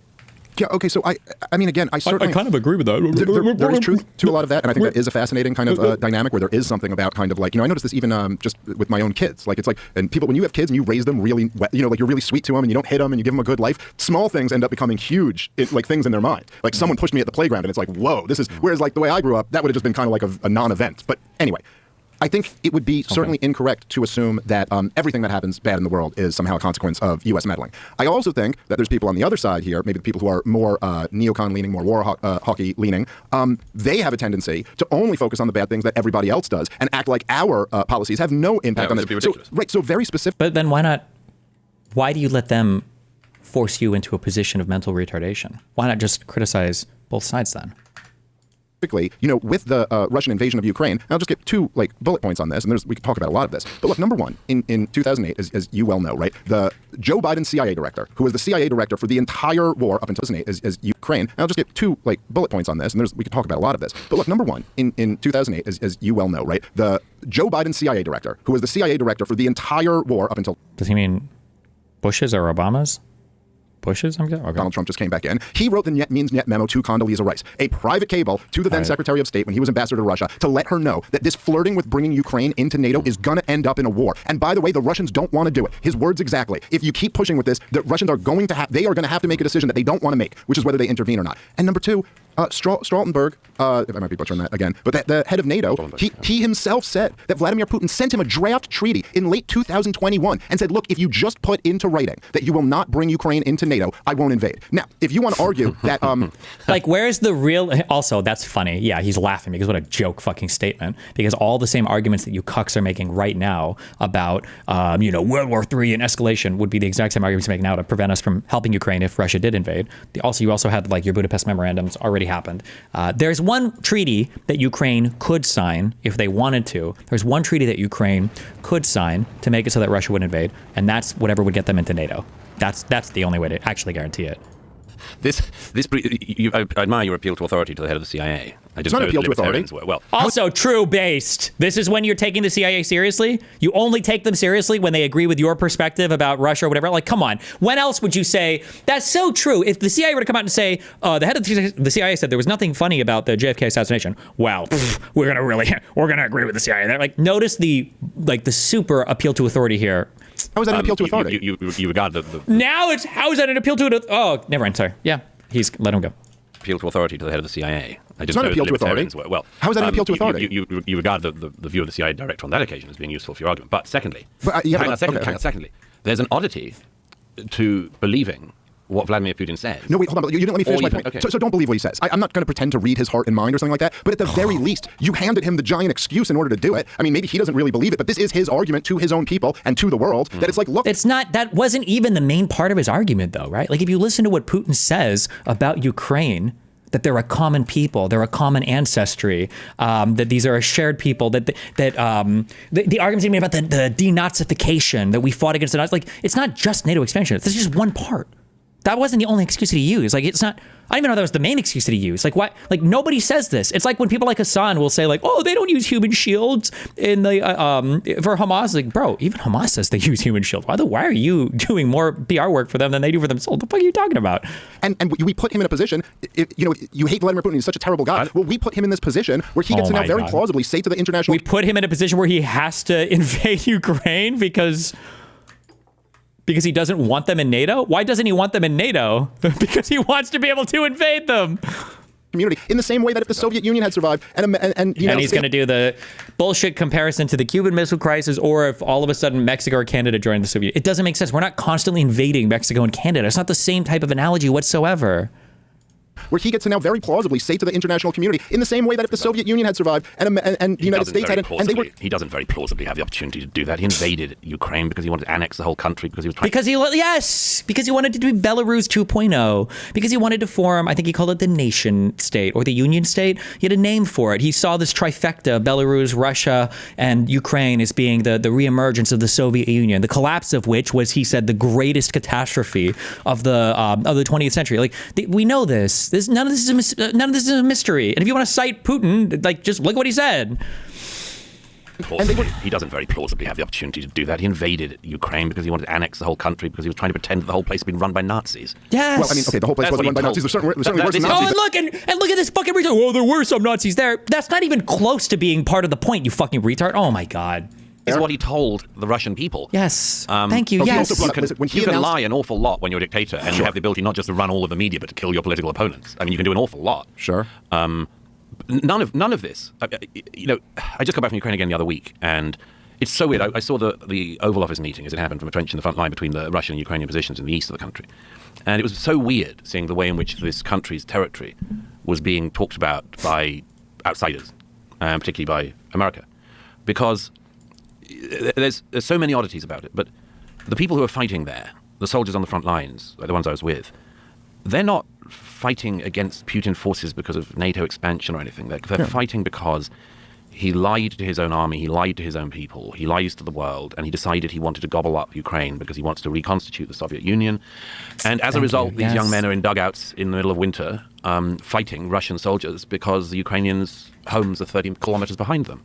Yeah, okay, so I mean, again, I certainly... I kind of agree with that. There is truth to a lot of that, and I think that is a fascinating kind of dynamic where there is something about kind of like, I noticed this even just with my own kids. Like, it's like, and people, when you have kids and you raise them really, like you're really sweet to them and you don't hit them and you give them a good life, small things end up becoming huge, like things in their mind. Like, someone pushed me at the playground and it's like, whoa, this is... Whereas, like, the way I grew up, that would have just been kind of like a non-event. But anyway... I think it would be certainly incorrect to assume that everything that happens bad in the world is somehow a consequence of U.S. meddling. I also think that there's people on the other side here, maybe the people who are more neocon leaning, more war hawky leaning, they have a tendency to only focus on the bad things that everybody else does and act like our policies have no impact on this. So very specific. But then why do you let them force you into a position of mental retardation? Why not just criticize both sides then? With the Russian invasion of Ukraine, and I'll just get two bullet points on this, and we can talk about a lot of this. But look, number one, in 2008, as you well know, right, the Joe Biden CIA director, who was the CIA director for the entire war up until 2008, is Ukraine. And I'll just get two bullet points on this, and we can talk about a lot of this. But look, number one, in 2008, as you well know, right, the Joe Biden CIA director, who was the CIA director for the entire war up until... Does he mean Bush's or Obama's? Bushes? Okay. Donald Trump just came back in. He wrote the Net Means Net memo to Condoleezza Rice, a private cable to the then Secretary of State when he was ambassador to Russia, to let her know that this flirting with bringing Ukraine into NATO is going to end up in a war. And by the way, the Russians don't want to do it. His words exactly. If you keep pushing with this, the Russians are going to have to make a decision that they don't want to make, which is whether they intervene or not. And number two, Stoltenberg, I might be butchering that again, but the head of NATO, he himself said that Vladimir Putin sent him a draft treaty in late 2021 and said, look, if you just put into writing that you will not bring Ukraine into NATO, I won't invade. Now, if you want to argue that... where's the real... Also, that's funny. Yeah, he's laughing because what a joke fucking statement. Because all the same arguments that you cucks are making right now about, World War III and escalation would be the exact same arguments you make now to prevent us from helping Ukraine if Russia did invade. You also had your Budapest memorandums already happened. There's one treaty that Ukraine could sign if they wanted to. There's one treaty that Ukraine could sign to make it so that Russia would invade, and that's whatever would get them into NATO. That's the only way to actually guarantee it. I admire your appeal to authority to the head of the CIA. It's not an appeal to authority. Well, also true-based. This is when you're taking the CIA seriously. You only take them seriously when they agree with your perspective about Russia or whatever. Come on. When else would you say, that's so true? If the CIA were to come out and say, the head of the CIA said there was nothing funny about the JFK assassination. Well, we're going to agree with the CIA. They're notice the super appeal to authority here. How is that an appeal to authority? You regard the... Now how is that an appeal to... Oh, never mind, sorry. Yeah, let him go. Appeal to authority to the head of the CIA. It's not an appeal to authority. Well, how is that an appeal to authority? You regard the view of the CIA director on that occasion as being useful for your argument. But secondly, secondly, there's an oddity to believing what Vladimir Putin says. No, wait, hold on. You didn't let me finish my point. Okay. So don't believe what he says. I'm not going to pretend to read his heart and mind or something like that, but at the very least, you handed him the giant excuse in order to do it. I mean, maybe he doesn't really believe it, but this is his argument to his own people and to the world that it's look. It's not, that wasn't even the main part of his argument though, right? If you listen to what Putin says about Ukraine, that they're a common people, they're a common ancestry, that these are a shared people, the arguments he made about the denazification, that we fought against the Nazis, it's not just NATO expansion. This is just one part. That wasn't the only excuse that he used. It's not, I don't even know that was the main excuse that he used. Why? Nobody says this. It's when people like Hassan will say oh, they don't use human shields in the for Hamas. Bro, even Hamas says they use human shields. Why are you doing more PR work for them than they do for themselves? What the fuck are you talking about? And we put him in a position. You hate Vladimir Putin. He's such a terrible guy. Well, we put him in this position where he gets to now very plausibly say to the international. We put him in a position where he has to invade Ukraine because he doesn't want them in NATO? Why doesn't he want them in NATO? Because he wants to be able to invade them. Community in the same way that if the Soviet Union had survived and he's going to do the bullshit comparison to the Cuban Missile Crisis, or if all of a sudden Mexico or Canada joined the Soviet. It doesn't make sense. We're not constantly invading Mexico and Canada. It's not the same type of analogy whatsoever. where he gets to now very plausibly say to the international community, in the same way that if the Soviet Union had survived and the United States hadn't, and they were... He doesn't very plausibly have the opportunity to do that. He invaded Ukraine because he wanted to annex the whole country because he was trying... Because he wanted to do Belarus 2.0, because he wanted to form, I think he called it the nation state or the union state. He had a name for it. He saw this trifecta, Belarus, Russia, and Ukraine, as being the reemergence of the Soviet Union, the collapse of which was, he said, the greatest catastrophe of the 20th century. Like, we know this. None of this is a mystery. And if you want to cite Putin, like, just look what he said. He doesn't very plausibly have the opportunity to do that. He invaded Ukraine because he wanted to annex the whole country because he was trying to pretend that the whole place had been run by Nazis. Yes. Well, I mean, okay, the whole place wasn't run by Nazis. There certainly were some Nazis. Oh, and look at this fucking retard. Well, there were some Nazis there. That's not even close to being part of the point, you fucking retard. Oh my God. Is what he told the Russian people. Yes. Thank you. Yes. You can lie an awful lot when you're a dictator, and you have the ability not just to run all of the media, but to kill your political opponents. I mean, you can do an awful lot. Sure. None of this. I just got back from Ukraine again the other week, and it's so weird. I saw the Oval Office meeting as it happened from a trench in the front line between the Russian and Ukrainian positions in the east of the country. And it was so weird seeing the way in which this country's territory was being talked about by outsiders, particularly by America. Because there's so many oddities about it, but the people who are fighting there, the soldiers on the front lines, the ones I was with, they're not fighting against Putin forces because of NATO expansion or anything. They're fighting because he lied to his own army, he lied to his own people, he lies to the world, and he decided he wanted to gobble up Ukraine because he wants to reconstitute the Soviet Union. And as a result, these young men are in dugouts in the middle of winter fighting Russian soldiers because the Ukrainians' homes are 30 kilometers behind them.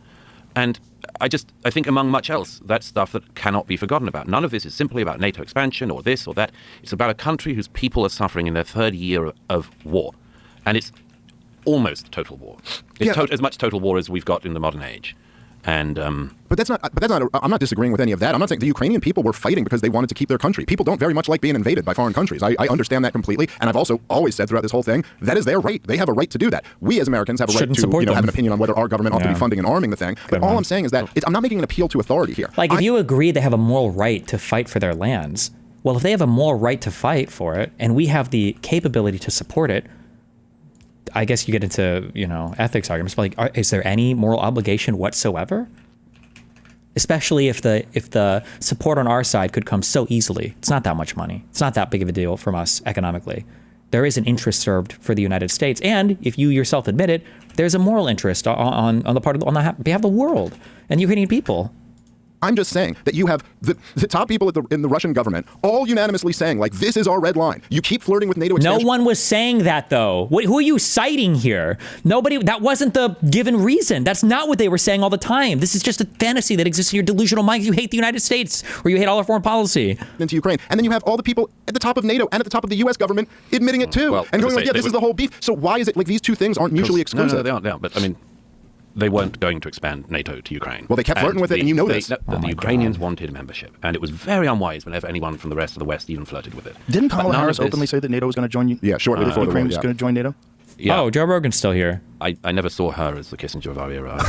And I think among much else, that's stuff that cannot be forgotten about. None of this is simply about NATO expansion or this or that. It's about a country whose people are suffering in their third year of war. And it's almost total war. It's as much total war as we've got in the modern age. And but that's not. I'm not disagreeing with any of that. I'm not saying the Ukrainian people were fighting because they wanted to keep their country. People don't very much like being invaded by foreign countries. I understand that completely, and I've also always said throughout this whole thing that is their right. They have a right to do that. We as Americans have a right to have an opinion on whether our government ought to be funding and arming the thing. But all I'm saying is that I'm not making an appeal to authority here. Like, if you agree they have a moral right to fight for their lands, well, if they have a moral right to fight for it, and we have the capability to support it, I guess you get into, ethics arguments, but like, is there any moral obligation whatsoever? Especially if the support on our side could come so easily. It's not that much money. It's not that big of a deal from us economically. There is an interest served for the United States, and if you yourself admit it, there's a moral interest on the part of on the behalf of the world and the Ukrainian people. I'm just saying that you have the top people in the Russian government all unanimously saying, like, this is our red line. You keep flirting with NATO expansion. No one was saying that, though. Who are you citing here? Nobody. That wasn't the given reason. That's not what they were saying all the time. This is just a fantasy that exists in your delusional mind. You hate the United States, or you hate all our foreign policy. Into Ukraine. And then you have all the people at the top of NATO and at the top of the U.S. government admitting it, too. Well, and going like, this is the whole beef. So why is it like these two things aren't mutually exclusive? No, they aren't. But I mean, they weren't going to expand NATO to Ukraine. Well, they kept flirting with it, and you know this. The Ukrainians wanted membership, and it was very unwise whenever anyone from the rest of the West even flirted with it. Didn't Kamala Harris openly say that NATO was going to join? Yeah, shortly before Ukraine was going to join NATO. Yeah. Oh, Joe Rogan's still here. I never saw her as the Kissinger of our era.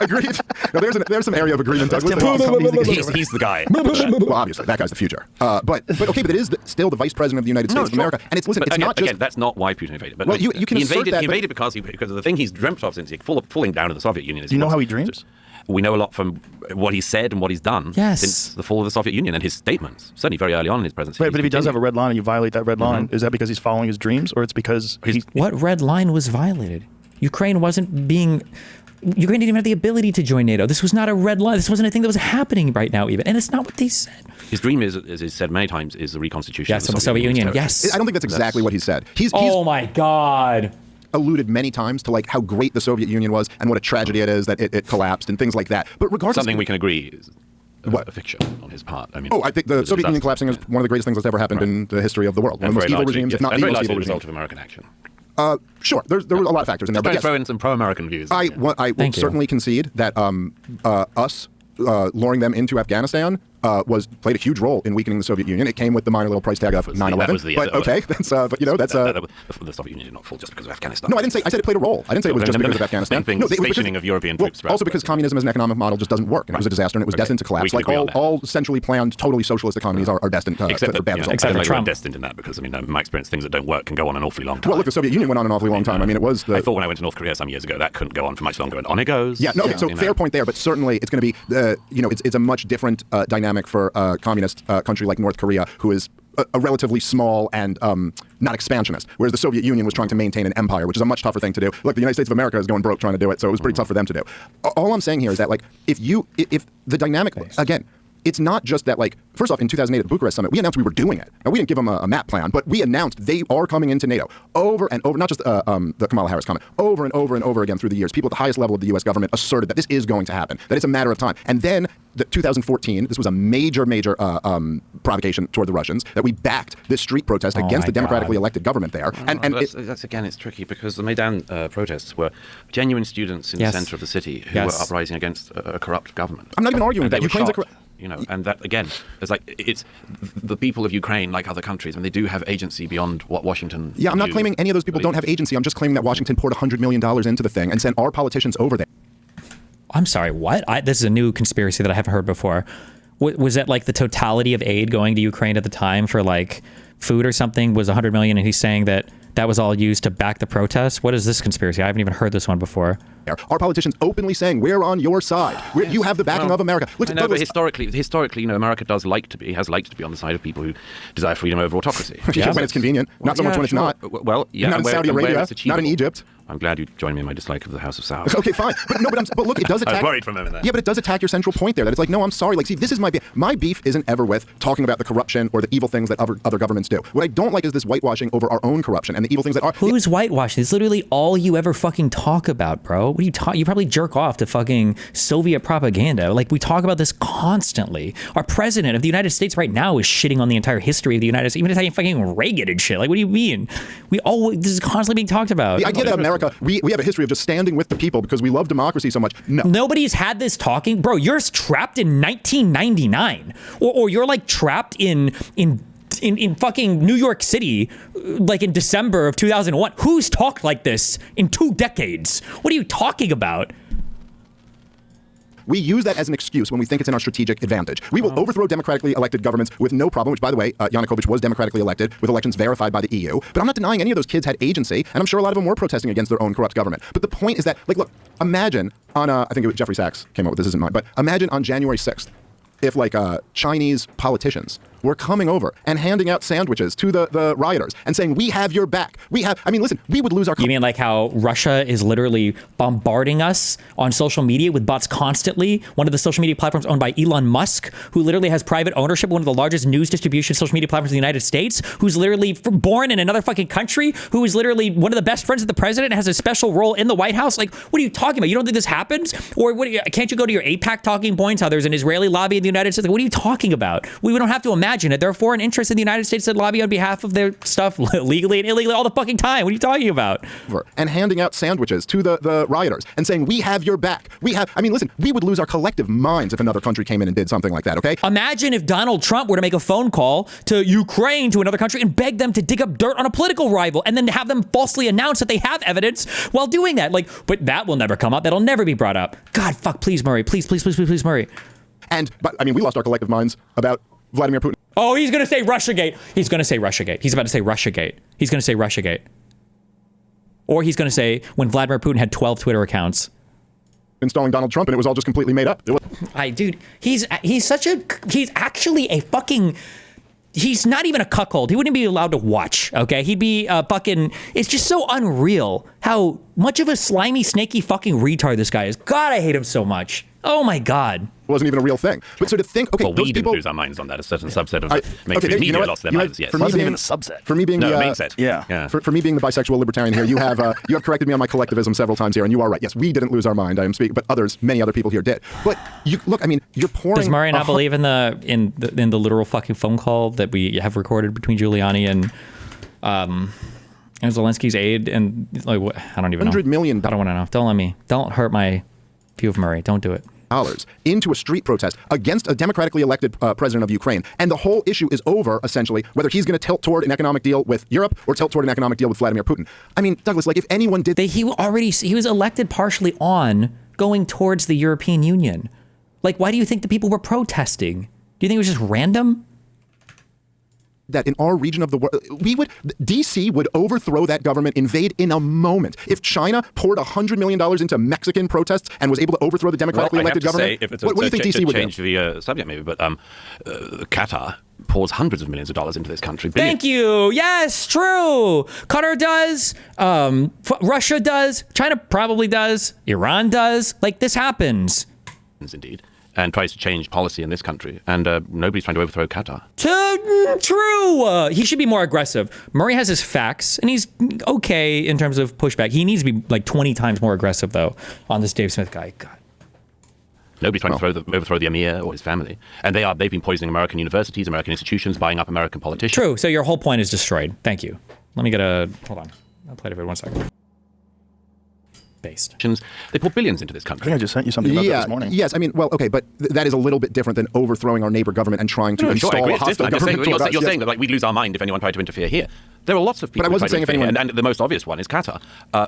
Agreed. No, there's some area of agreement. He's the guy. Well, obviously, that guy's the future. But it is still the vice president of the United States of America. And it's not just... Again, that's not why Putin invaded. But well, you can assert that. He invaded because of the thing he's dreamt of since falling down to the Soviet Union. Do you know how he dreams? We know a lot from what he said and what he's done since the fall of the Soviet Union and his statements, certainly very early on in his presidency. Right, but if he does have a red line and you violate that red line, is that because he's following his dreams, or it's because what red line was violated? Ukraine didn't even have the ability to join NATO. This was not a red line. This wasn't a thing that was happening right now even. And it's not what they said. His dream is, as he's said many times, is the reconstitution of the Soviet Union. Yes. I don't think that's exactly what he said. He's oh my God. Alluded many times to like how great the Soviet Union was and what a tragedy it is that it collapsed and things like that. But regardless, something we can agree is a fiction on his part. I mean, I think the Soviet Union collapsing is one of the greatest things that's ever happened in the history of the world. One of the most evil regimes, if not the most evil result of American action. Sure, there were a lot of factors in there. But throw in some pro-American views. I will certainly concede that us luring them into Afghanistan played a huge role in weakening the Soviet Union. It came with the minor little price tag of 9/11. But okay, that's the Soviet Union did not fall just because of Afghanistan. No, I didn't say. I said it played a role. I didn't say it was just because of Afghanistan. No, stationing of European troops. Also because communism as an economic model just doesn't work, and it was a disaster, and it was destined to collapse. Like all centrally planned, totally socialist economies are destined for bad results. Except for Trump. Destined in that because in my experience, things that don't work can go on an awfully long time. Well, look, the Soviet Union went on an awfully long time. I mean, it was. I thought when I went to North Korea some years ago, that couldn't go on for much longer, and on it goes. Yeah, no. So fair point there, but certainly it's going to be, it's a much different dynamic for a communist country like North Korea, who is a relatively small and not expansionist, whereas the Soviet Union was trying to maintain an empire, which is a much tougher thing to do. Look, the United States of America is going broke trying to do it, so it was pretty tough for them to do. All I'm saying here is that, like, if the dynamic, again, it's not just that, like, first off, in 2008 at the Bucharest Summit, we announced we were doing it. And we didn't give them a map plan, but we announced they are coming into NATO over and over, not just the Kamala Harris comment, over and over and over again through the years. People at the highest level of the U.S. government asserted that this is going to happen, that it's a matter of time. And then 2014, this was a major provocation toward the Russians, that we backed this street protest against the democratically elected government there. That's again, it's tricky because the Maidan protests were genuine students in the center of the city who were uprising against a corrupt government. I'm not even arguing with that. Ukraine's a and that again, it's the people of Ukraine, like other countries, and they do have agency beyond what Washington. Yeah, I'm not claiming any of those people don't have agency. I'm just claiming that Washington poured $100 million into the thing and sent our politicians over there. I'm sorry, what? This is a new conspiracy that I haven't heard before. Was that like the totality of aid going to Ukraine at the time for like food or something was $100 million, and he's saying that was all used to back the protests? What is this conspiracy? I haven't even heard this one before. Our politicians openly saying we're on your side. You have the backing of America. Look, I know, but historically, America has liked to be on the side of people who desire freedom over autocracy. When it's convenient, not so much when it's not. Well, yeah, not in Saudi Arabia, not in Egypt. I'm glad you joined me in my dislike of the House of Saud. Okay, fine. But look, it does attack. I was worried for a moment there. Yeah, but it does attack your central point there. That it's like, no, I'm sorry. Like, see, this is my beef. My beef isn't ever with talking about the corruption or the evil things that other governments do. What I don't like is this whitewashing over our own corruption and the evil things that are. Who's whitewashing? It's literally all you ever fucking talk about, bro. What are you talking? You probably jerk off to fucking Soviet propaganda. Like, we talk about this constantly. Our president of the United States right now is shitting on the entire history of the United States, even attacking fucking Reagan and shit. Like, what do you mean? This is constantly being talked about. The idea that America, we have a history of just standing with the people because we love democracy so much. No. Nobody's had this talking. Bro, you're trapped in 1999. Or you're like trapped in fucking New York City, like in December of 2001. Who's talked like this in 2 decades? What are you talking about? We use that as an excuse when we think it's in our strategic advantage. We will overthrow democratically elected governments with no problem, which, by the way, Yanukovych was democratically elected with elections verified by the EU. But I'm not denying any of those kids had agency, and I'm sure a lot of them were protesting against their own corrupt government. But the point is that, like, look, imagine on, I think it was Jeffrey Sachs came up with this, isn't mine, but imagine on January 6th, if, like, Chinese politicians were coming over and handing out sandwiches to the rioters and saying, we have your back. Listen, we would lose our... You mean like how Russia is literally bombarding us on social media with bots constantly? One of the social media platforms owned by Elon Musk, who literally has private ownership of one of the largest news distribution social media platforms in the United States, who's literally born in another fucking country, who is literally one of the best friends of the president and has a special role in the White House. Like, what are you talking about? You don't think this happens? Or can't you go to your AIPAC talking points, how there's an Israeli lobby in the United States? Like, what are you talking about? We don't have to imagine it. There are foreign interests in the United States that lobby on behalf of their stuff legally and illegally all the fucking time. What are you talking about? And handing out sandwiches to the rioters and saying, we have your back. Listen, we would lose our collective minds if another country came in and did something like that, okay? Imagine if Donald Trump were to make a phone call to Ukraine, to another country, and beg them to dig up dirt on a political rival, and then have them falsely announce that they have evidence while doing that. Like, but that will never come up. That'll never be brought up. God, fuck, please, Murray. Please, Murray. We lost our collective minds about Vladimir Putin. Oh, he's going to say Russiagate. He's going to say Russiagate. He's about to say Russiagate. He's going to say Russiagate. Or he's going to say when Vladimir Putin had 12 Twitter accounts. Installing Donald Trump, and it was all just completely made up. Dude, he's actually a fucking... He's not even a cuckold. He wouldn't be allowed to watch, okay? He'd be fucking... It's just so unreal how much of a slimy, snaky fucking retard this guy is. God, I hate him so much. Oh my God. It wasn't even a real thing. But so to think, okay, well, those we people didn't lose our minds on that. A certain subset of mainstream media lost their minds. Yes, for me, being a subset. For me being the main set. Yeah. For me being the bisexual libertarian here, you have corrected me on my collectivism several times here, and you are right. Yes, we didn't lose our mind. I am speaking, but many other people here did. But you're pouring. Does Murray not believe in the literal fucking phone call that we have recorded between Giuliani and Zelensky's aide and like what? I don't even know. $100 million. I don't want to know. Don't hurt my view of Murray. Don't do it. into a street protest against a democratically elected president of Ukraine. And the whole issue is over, essentially, whether he's going to tilt toward an economic deal with Europe or tilt toward an economic deal with Vladimir Putin. I mean, Douglas, like if anyone did... He was elected partially on going towards the European Union. Like, why do you think the people were protesting? Do you think it was just random? That in our region of the world, DC would overthrow that government, invade in a moment. If China poured $100 million into Mexican protests and was able to overthrow the democratically elected government, what do you think DC would do? Change the subject maybe, but Qatar pours hundreds of millions of dollars into this country. Thank you. Yes, true. Qatar does. Russia does. China probably does. Iran does. Like, this happens. Indeed. And tries to change policy in this country. And nobody's trying to overthrow Qatar. True. He should be more aggressive. Murray has his facts, and he's okay in terms of pushback. He needs to be like 20 times more aggressive, though, on this Dave Smith guy. God. Nobody's trying to overthrow the emir or his family. And they've been poisoning American universities, American institutions, buying up American politicians. True. So your whole point is destroyed. Thank you. Let me get hold on. I'll play it for 1 second. Based. They pour billions into this country. I think I just sent you something about that this morning. Yes, I mean, well, okay, but that is a little bit different than overthrowing our neighbor government and trying to install a hostile government. You're saying that like we'd lose our mind if anyone tried to interfere here. There are lots of people. But I wasn't saying if anyone. And the most obvious one is Qatar,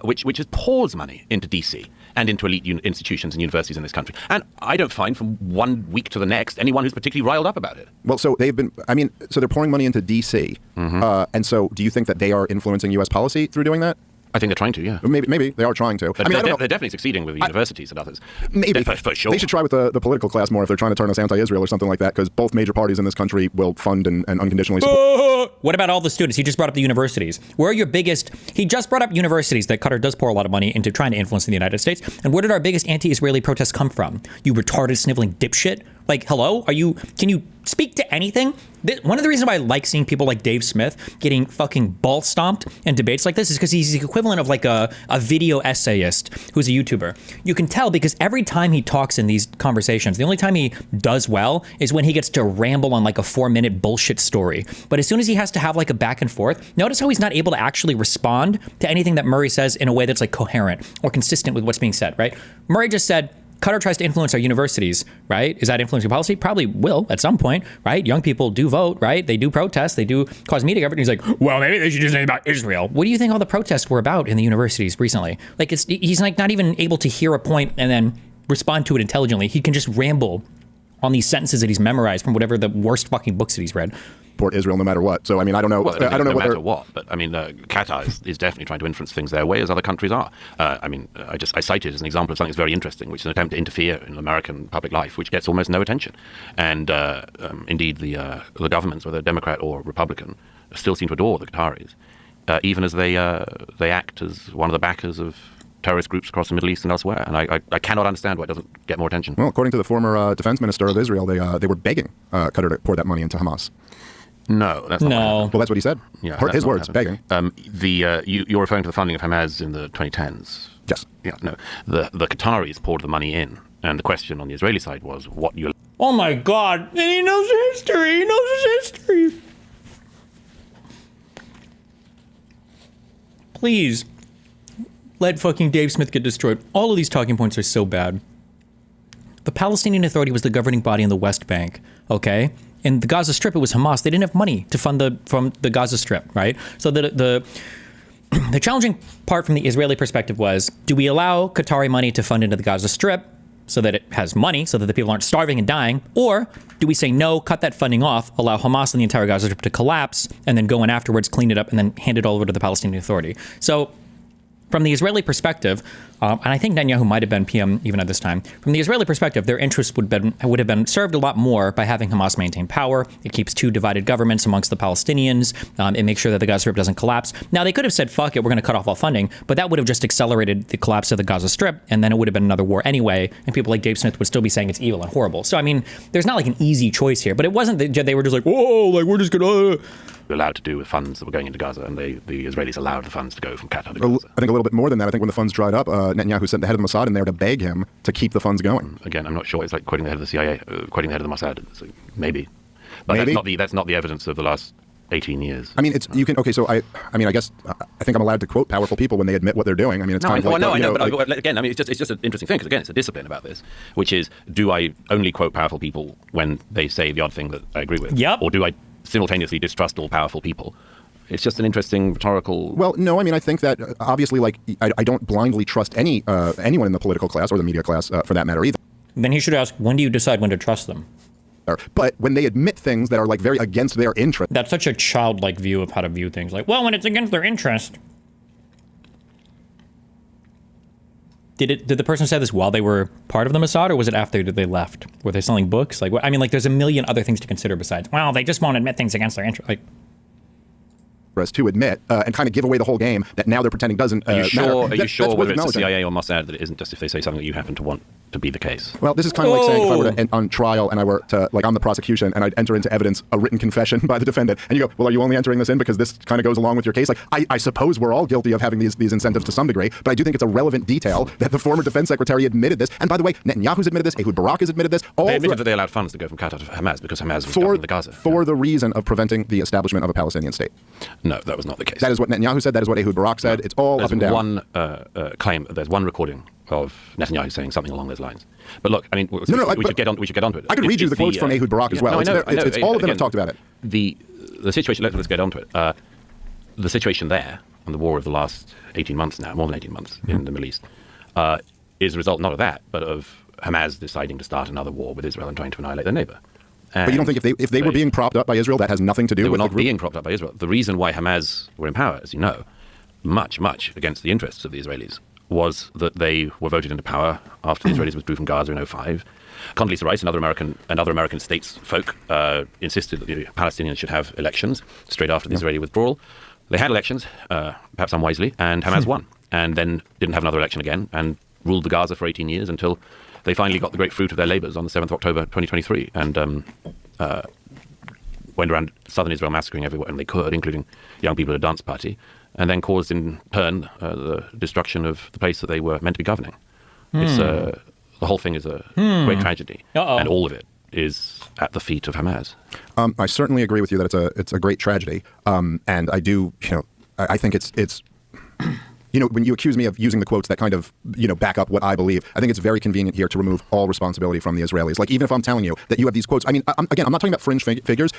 which just pours money into DC and into elite institutions and universities in this country. And I don't find from 1 week to the next anyone who's particularly riled up about it. Well, so they've been. I mean, so they're pouring money into DC, and so do you think that they are influencing U.S. policy through doing that? I think they're trying to, yeah. Maybe they are trying to. I mean, they're definitely succeeding with universities and others. Maybe. For sure. They should try with the political class more if they're trying to turn us anti-Israel or something like that, because both major parties in this country will fund and unconditionally support. What about all the students? He just brought up the universities. Where are your biggest... He just brought up universities that Qatar does pour a lot of money into trying to influence in the United States. And where did our biggest anti-Israeli protests come from? You retarded, sniveling dipshit? Like, hello? Can you speak to anything? One of the reasons why I like seeing people like Dave Smith getting fucking ball stomped in debates like this is because he's the equivalent of like a video essayist who's a YouTuber. You can tell because every time he talks in these conversations, the only time he does well is when he gets to ramble on like a 4-minute bullshit story. But as soon as he has to have like a back and forth, notice how he's not able to actually respond to anything that Murray says in a way that's like coherent or consistent with what's being said, right? Murray just said, Qatar tries to influence our universities, right? Is that influencing policy? Probably will at some point, right? Young people do vote, right? They do protest. They do cause media coverage. He's like, well, maybe they should do something about Israel. What do you think all the protests were about in the universities recently? Like, he's like not even able to hear a point and then respond to it intelligently. He can just ramble on these sentences that he's memorized from whatever the worst fucking books that he's read. Support Israel no matter what. So I mean, I don't know. Well, I don't know no whether matter what. But I mean, Qatar is definitely trying to influence things their way, as other countries are. I mean, I cite it as an example of something that's very interesting, which is an attempt to interfere in American public life, which gets almost no attention. And indeed, the governments, whether Democrat or Republican, still seem to adore the Qataris, even as they act as one of the backers of terrorist groups across the Middle East and elsewhere. And I cannot understand why it doesn't get more attention. Well, according to the former defense minister of Israel, they were begging Qatar to pour that money into Hamas. No, that's not no. Well, that's what he said. Yeah, his words, begging. You're referring to the funding of Hamas in the 2010s. Yes. Yeah. No, the Qataris poured the money in, and the question on the Israeli side was what you. Oh my God! And he knows history. He knows his history. Please, let fucking Dave Smith get destroyed. All of these talking points are so bad. The Palestinian Authority was the governing body in the West Bank. Okay. In the Gaza Strip, it was Hamas. They didn't have money to fund from the Gaza Strip, right? So the challenging part from the Israeli perspective was, do we allow Qatari money to fund into the Gaza Strip so that it has money, so that the people aren't starving and dying? Or do we say, no, cut that funding off, allow Hamas and the entire Gaza Strip to collapse, and then go in afterwards, clean it up, and then hand it all over to the Palestinian Authority? So from the Israeli perspective, and I think Netanyahu might have been PM even at this time, from the Israeli perspective, their interest would have been served a lot more by having Hamas maintain power. It keeps two divided governments amongst the Palestinians. It makes sure that the Gaza Strip doesn't collapse. Now, they could have said, fuck it, we're going to cut off all funding, but that would have just accelerated the collapse of the Gaza Strip, and then it would have been another war anyway, and people like Dave Smith would still be saying it's evil and horrible. So, I mean, there's not like an easy choice here, but it wasn't that they were just like, whoa, like, we're just going to... allowed to do with funds that were going into Gaza, and the Israelis allowed the funds to go from Qatar to Gaza. I think a little bit more than that. I think when the funds dried up, Netanyahu sent the head of the Mossad in there to beg him to keep the funds going. Again, I'm not sure. It's like quoting the head of the CIA, quoting the head of the Mossad. So maybe. But maybe? That's not the evidence of the last 18 years. I mean, it's you can. Okay, so I mean, I guess I think I'm allowed to quote powerful people when they admit what they're doing. I mean, it's kind of like I know, but again, I mean, it's just an interesting thing because again, it's a discipline about this, which is, do I only quote powerful people when they say the odd thing that I agree with? Yep. Or do I simultaneously distrust all powerful people? It's just an interesting rhetorical. Well, no, I mean, I think that obviously, like, I don't blindly trust anyone in the political class or the media class for that matter either. Then he should ask, when do you decide when to trust them? But when they admit things that are like very against their interest. That's such a childlike view of how to view things. Like, well, when it's against their interest. Did the person say this while they were part of the Mossad, or was it after they left? Were they selling books? Like, I mean, like, there's a million other things to consider besides, well, they just won't admit things against their interest. Like, to admit and kind of give away the whole game that now they're pretending doesn't Are you sure? Are you sure whether it's the acknowledging. CIA or Mossad that it isn't just if they say something that you happen to want to be the case? Well, this is kind of like saying if I were to on trial and I were to, like, I'm the prosecution and I'd enter into evidence a written confession by the defendant, and you go, well, are you only entering this in because this kind of goes along with your case? Like, I suppose we're all guilty of having these incentives to some degree, but I do think it's a relevant detail that the former defense secretary admitted this. And by the way, Netanyahu's admitted this, Ehud Barak has admitted this. They admitted that they allowed funds to go from Qatar to Hamas because Hamas was governing the Gaza. For the reason of preventing the establishment of a Palestinian state. No, that was not the case. That is what Netanyahu said. That is what Ehud Barak said. It's all up and down. There's one recording of Netanyahu saying something along those lines. But look, I mean, we should get onto it. I could read you the quotes from Ehud Barak as well. No, I know. It's all of them have talked about it. The situation. Let's get onto it. The situation there, and the war of the last 18 months now, more than 18 months in the Middle East, is a result not of that, but of Hamas deciding to start another war with Israel and trying to annihilate their neighbor. But you don't think if they were being propped up by Israel, that has nothing to do with They were not being propped up by Israel. The reason why Hamas were in power, as you know, much against the interests of the Israelis, was that they were voted into power after the Israelis withdrew from Gaza in 2005. Condoleezza Rice and other American statesfolk insisted that the Palestinians should have elections straight after the Israeli withdrawal. They had elections, perhaps unwisely, and Hamas won, and then didn't have another election again, and ruled the Gaza for 18 years until they finally got the great fruit of their labors on the 7th of October 2023, and went around southern Israel massacring everyone they could, including young people at a dance party, and then caused in turn the destruction of the place that they were meant to be governing. It's the whole thing is a great tragedy, and all of it is at the feet of Hamas. I certainly agree with you that it's a great tragedy, and I do, I think it's. When you accuse me of using the quotes that kind of, back up what I believe, I think it's very convenient here to remove all responsibility from the Israelis. Like, even if I'm telling you that you have these quotes, I mean, I'm not talking about fringe figures.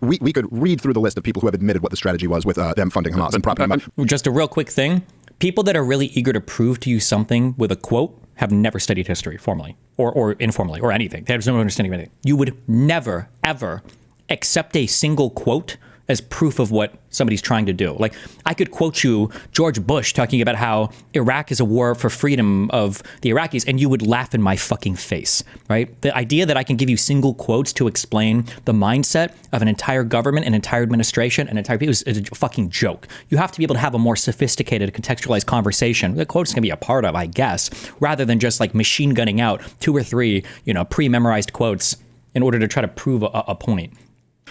We could read through the list of people who have admitted what the strategy was with them funding Hamas and propping them up. Just a real quick thing. People that are really eager to prove to you something with a quote have never studied history formally or informally or anything. They have no understanding of anything. You would never, ever accept a single quote as proof of what somebody's trying to do. Like, I could quote you George Bush talking about how Iraq is a war for freedom of the Iraqis, and you would laugh in my fucking face, right? The idea that I can give you single quotes to explain the mindset of an entire government, an entire administration, an entire people is a fucking joke. You have to be able to have a more sophisticated, contextualized conversation. The quotes can be a part of, I guess, rather than just like machine gunning out 2 or 3, pre-memorized quotes in order to try to prove a point.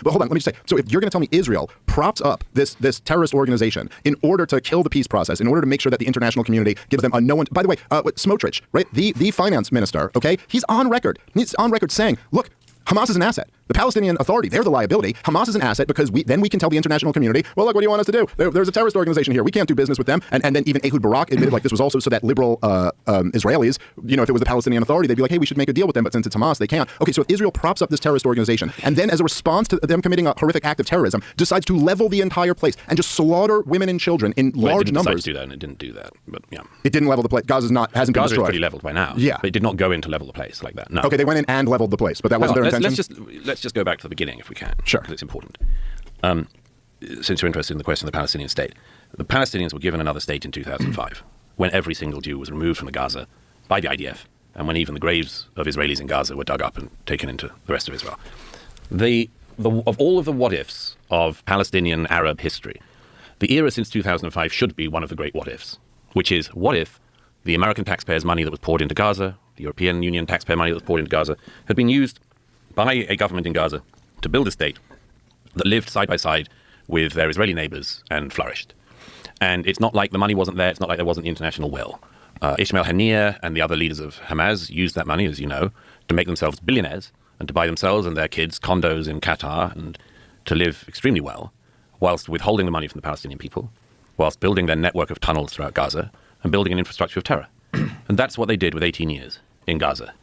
But hold on, let me just say, so if you're going to tell me Israel props up this terrorist organization in order to kill the peace process, in order to make sure that the international community gives them a no one, by the way, Smotrich, right, the finance minister, okay, he's on record saying, look, Hamas is an asset. The Palestinian Authority, they're the liability. Hamas is an asset because then we can tell the international community, well, look, what do you want us to do? There's a terrorist organization here. We can't do business with them. And then even Ehud Barak admitted like this was also so that liberal Israelis, if it was the Palestinian Authority, they'd be like, hey, we should make a deal with them. But since it's Hamas, they can't. Okay, so if Israel props up this terrorist organization and then as a response to them committing a horrific act of terrorism, decides to level the entire place and just slaughter women and children in large numbers. It didn't decide to do that, and it didn't do that. But yeah, it didn't level the place. Gaza hasn't been destroyed. Gaza is pretty leveled by now. Yeah, but it did not go in to level the place like that. No. Okay, they went in and leveled the place, but that wasn't their intention. Let's just go back to the beginning if we can. Sure. Because it's important. Since you're interested in the question of the Palestinian state, the Palestinians were given another state in 2005 when every single Jew was removed from the Gaza by the IDF and when even the graves of Israelis in Gaza were dug up and taken into the rest of Israel. Of all of the what-ifs of Palestinian Arab history, the era since 2005 should be one of the great what-ifs, which is what if the American taxpayers' money that was poured into Gaza, the European Union taxpayer money that was poured into Gaza, had been used by a government in Gaza to build a state that lived side by side with their Israeli neighbors and flourished. And it's not like the money wasn't there. It's not like there wasn't the international will. Ismail Haniyeh and the other leaders of Hamas used that money, as you know, to make themselves billionaires and to buy themselves and their kids condos in Qatar and to live extremely well. whilst withholding the money from the Palestinian people, whilst building their network of tunnels throughout Gaza, and building an infrastructure of terror. And that's what they did with 18 years in Gaza.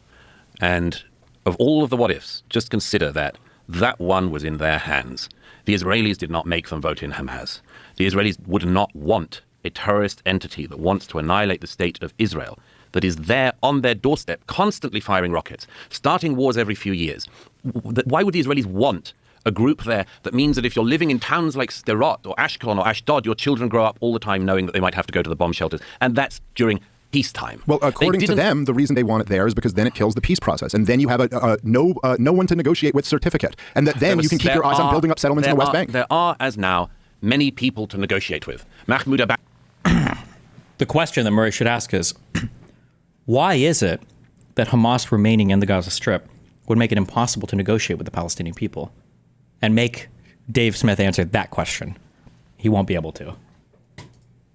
And of all of the what-ifs, just consider that that one was in their hands. The Israelis did not make them vote in Hamas. The Israelis would not want a terrorist entity that wants to annihilate the state of Israel, that is there on their doorstep, constantly firing rockets, starting wars every few years. Why would the Israelis want a group there that means that if you're living in towns like Sderot or Ashkelon or Ashdod, your children grow up all the time knowing that they might have to go to the bomb shelters, and that's during peacetime? Well, according to them, the reason they want it there is because then it kills the peace process, and then you have no one to negotiate with certificate, and that then you can keep your eyes on building up settlements in the West Bank. There are, as now, many people to negotiate with. Mahmoud Abbas. The question that Murray should ask is, why is it that Hamas remaining in the Gaza Strip would make it impossible to negotiate with the Palestinian people? And make Dave Smith answer that question. He won't be able to.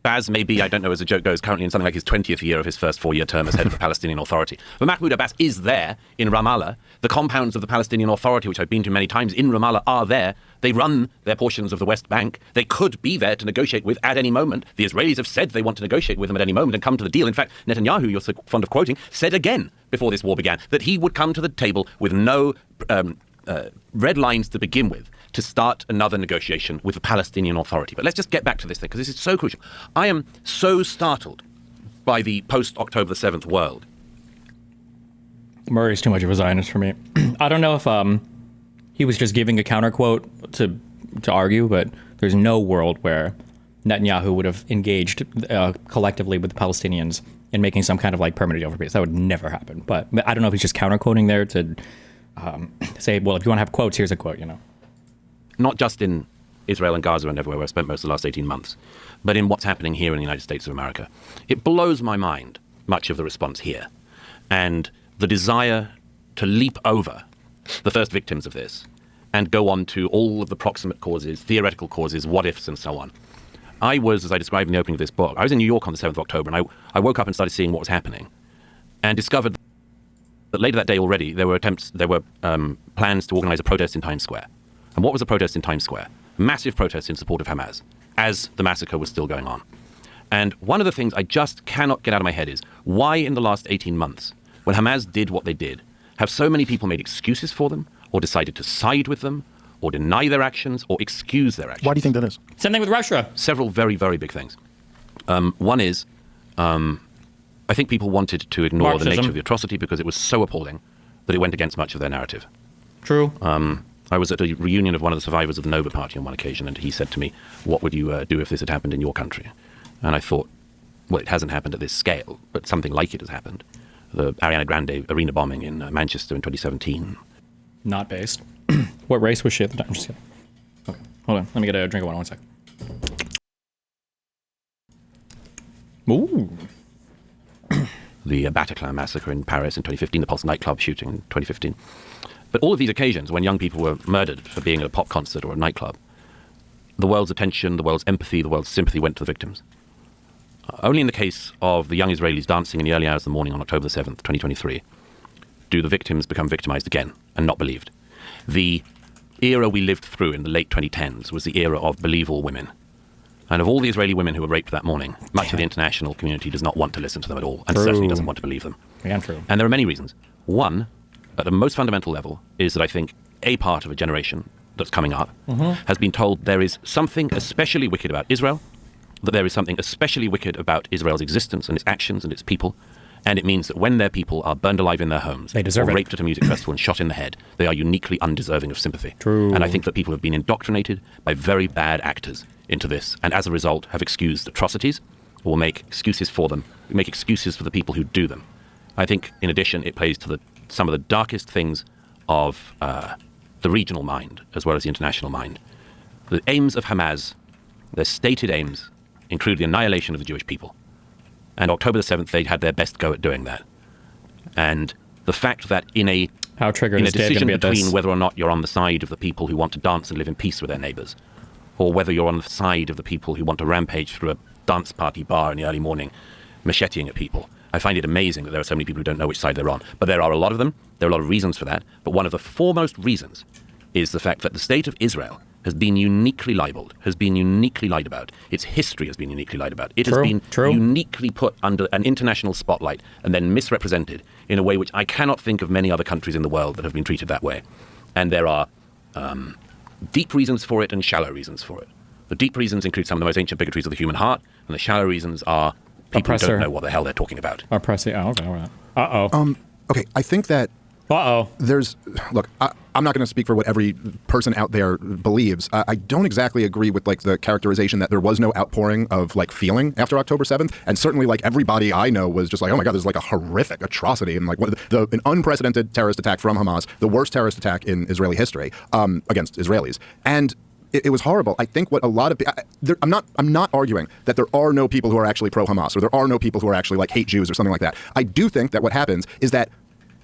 Baz may be, I don't know as the joke goes, currently in something like his 20th year of his first 4-year term as head of the Palestinian Authority. But Mahmoud Abbas is there in Ramallah. The compounds of the Palestinian Authority, which I've been to many times in Ramallah, are there. They run their portions of the West Bank. They could be there to negotiate with at any moment. The Israelis have said they want to negotiate with them at any moment and come to the deal. In fact, Netanyahu, you're so fond of quoting, said again before this war began that he would come to the table with no red lines to begin with to start another negotiation with the Palestinian Authority. But let's just get back to this thing, because this is so crucial. I am so startled by the post-October the 7th world. Murray's too much of a Zionist for me. I don't know if he was just giving a counter quote to argue, but there's no world where Netanyahu would have engaged collectively with the Palestinians in making some kind of like permanent deal for peace. That would never happen. But I don't know if he's just counter quoting there to say, well, if you want to have quotes, here's a quote, you know. Not just in Israel and Gaza and everywhere where I spent most of the last 18 months, but in what's happening here in the United States of America. It blows my mind, much of the response here, and the desire to leap over the first victims of this and go on to all of the proximate causes, theoretical causes, what-ifs, and so on. I was, as I described in the opening of this book, I was in New York on the 7th of October, and I woke up and started seeing what was happening and discovered that later that day already there were plans to organize a protest in Times Square. And what was the protest in Times Square? Massive protest in support of Hamas, as the massacre was still going on. And one of the things I just cannot get out of my head is, why in the last 18 months, when Hamas did what they did, have so many people made excuses for them, or decided to side with them, or deny their actions, or excuse their actions? Why do you think that is? Same thing with Russia. Several very, very big things. One is, I think people wanted to ignore Marxism. the nature of the atrocity because it was so appalling that it went against much of their narrative. True. I was at a reunion of one of the survivors of the Nova Party on one occasion, and he said to me, what would you do if this had happened in your country? And I thought, well, it hasn't happened at this scale, but something like it has happened. The Ariana Grande arena bombing in Manchester in 2017. Not based. What race was she at the time? I'm just kidding. Okay, hold on. Let me get a drink of water. 1 sec. Ooh. The Bataclan massacre in Paris in 2015, the Pulse nightclub shooting in 2015. But all of these occasions when young people were murdered for being at a pop concert or a nightclub, the world's attention, the world's empathy, the world's sympathy went to the victims. Only in the case of the young Israelis dancing in the early hours of the morning on October the 7th, 2023, do the victims become victimized again and not believed. The era we lived through in the late 2010s was the era of believe all women. And of all the Israeli women who were raped that morning, much of the international community does not want to listen to them at all, and certainly doesn't want to believe them. Yeah, true. And there are many reasons. One, at the most fundamental level, is that I think a part of a generation that's coming up has been told there is something especially wicked about Israel, that there is something especially wicked about Israel's existence and its actions and its people, and it means that when their people are burned alive in their homes, they deserve or it. raped at a music festival and shot in the head, they are uniquely undeserving of sympathy. True. And I think that people have been indoctrinated by very bad actors into this, and as a result have excused atrocities, or make excuses for them, make excuses for the people who do them. I think, in addition, it plays to some of the darkest things of the regional mind, as well as the international mind. The aims of Hamas, their stated aims, include the annihilation of the Jewish people. And October the 7th, they had their best go at doing that. And the fact that in a decision between whether or not you're on the side of the people who want to dance and live in peace with their neighbors, or whether you're on the side of the people who want to rampage through a dance party bar in the early morning, macheteing at people, I find it amazing that there are so many people who don't know which side they're on. But there are a lot of reasons for that. But one of the foremost reasons is the fact that the state of Israel has been uniquely libeled, has been uniquely lied about. Its history has been uniquely lied about. It has been uniquely put under an international spotlight and then misrepresented in a way which I cannot think of many other countries in the world that have been treated that way. And there are deep reasons for it and shallow reasons for it. The deep reasons include some of the most ancient bigotries of the human heart, and the shallow reasons are people who don't know what the hell they're talking about. Oppressor. Oh, okay. All right. Uh-oh. Okay, I think that look, I'm not going to speak for what every person out there believes. I don't exactly agree with like the characterization that there was no outpouring of like feeling after October 7th, and certainly like everybody I know was just like, oh my god, this is like a horrific atrocity and like an unprecedented terrorist attack from Hamas, the worst terrorist attack in Israeli history against Israelis, and it was horrible. I think what a lot of I'm not arguing that there are no people who are actually pro-Hamas or there are no people who are actually like hate Jews or something like that. I do think that what happens is that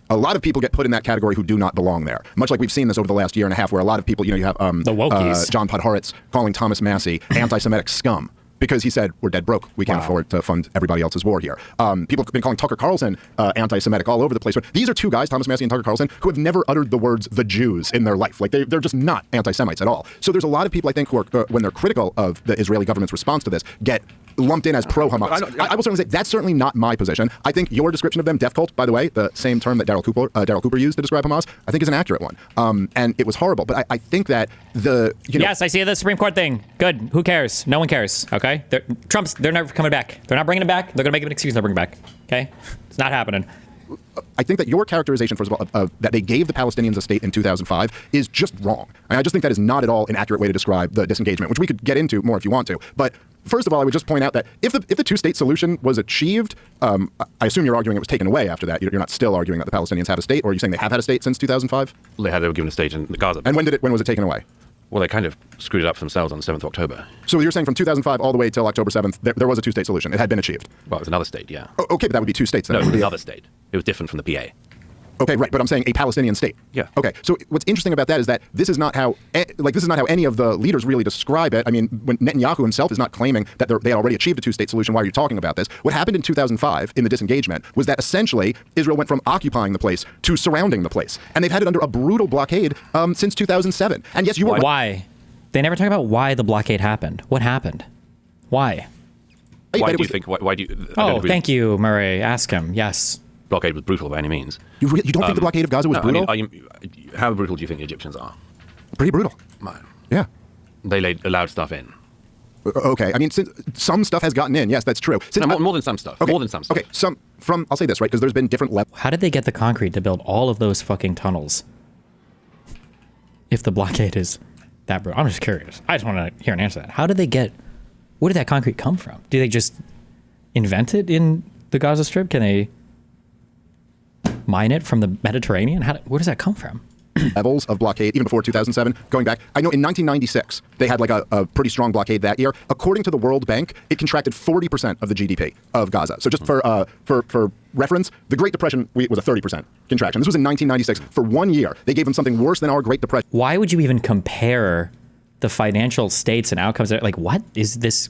a lot of people get put in that category who do not belong there. Much like we've seen this over the last year and a half, where a lot of people, you have the wokies, John Podhoretz calling Thomas Massie anti-Semitic scum because he said we're dead broke. We can't afford to fund everybody else's war here. People have been calling Tucker Carlson anti-Semitic all over the place. But these are two guys, Thomas Massie and Tucker Carlson, who have never uttered the words "the Jews" in their life. Like they're just not anti-Semites at all. So there's a lot of people I think who are, when they're critical of the Israeli government's response to this, get lumped in as pro-Hamas. I will certainly say that's certainly not my position. I think your description of them, death cult, by the way, the same term that Daryl Cooper used to describe Hamas, I think is an accurate one. And it was horrible. But I think that yes, I see the Supreme Court thing. Good. Who cares? No one cares. Okay. They're never coming back. They're not bringing it back. They're gonna make an excuse. They'll bring it back. Okay. It's not happening. I think that your characterization, first of all, that they gave the Palestinians a state in 2005 is just wrong. I just think that is not at all an accurate way to describe the disengagement, which we could get into more if you want to. But first of all, I would just point out that if the two-state solution was achieved, I assume you're arguing it was taken away after that. You're not still arguing that the Palestinians have a state, or are you saying they have had a state since 2005? They were given a state in Gaza. And when was it taken away? Well, they kind of screwed it up for themselves on the 7th of October. So you're saying from 2005 all the way till October 7th, there was a two-state solution. It had been achieved. Well, it was another state, yeah. Oh, okay, but that would be two states then. No, it was another state. It was different from the PA. Okay, right, but I'm saying a Palestinian state. Yeah. Okay, so what's interesting about that is that this is not how any of the leaders really describe it. I mean, when Netanyahu himself is not claiming that they had already achieved a two-state solution, why are you talking about this? What happened in 2005 in the disengagement was that essentially Israel went from occupying the place to surrounding the place, and they've had it under a brutal blockade since 2007. And yes, you were why? They never talk about why the blockade happened. What happened? Why? Why do you think? Why do you? Thank you, Murray. Ask him. Yes. Blockade was brutal by any means. You don't think the blockade of Gaza was brutal? I mean, how brutal do you think the Egyptians are? Pretty brutal. Yeah. They allowed stuff in. Okay. I mean, some stuff has gotten in. Yes, that's true. More than some stuff. Okay. More than some stuff. Okay. I'll say this, right? Because there's been different levels. How did they get the concrete to build all of those fucking tunnels? If the blockade is that brutal. I'm just curious. I just want to hear an answer to that. Where did that concrete come from? Do they just invent it in the Gaza Strip? Can they mine it from the Mediterranean? Where does that come from? Levels of blockade, even before 2007, going back. I know in 1996, they had like a pretty strong blockade that year. According to the World Bank, it contracted 40% of the GDP of Gaza. So just for reference, the Great Depression was a 30% contraction. This was in 1996. For 1 year, they gave them something worse than our Great Depression. Why would you even compare the financial states and outcomes? Like, what is this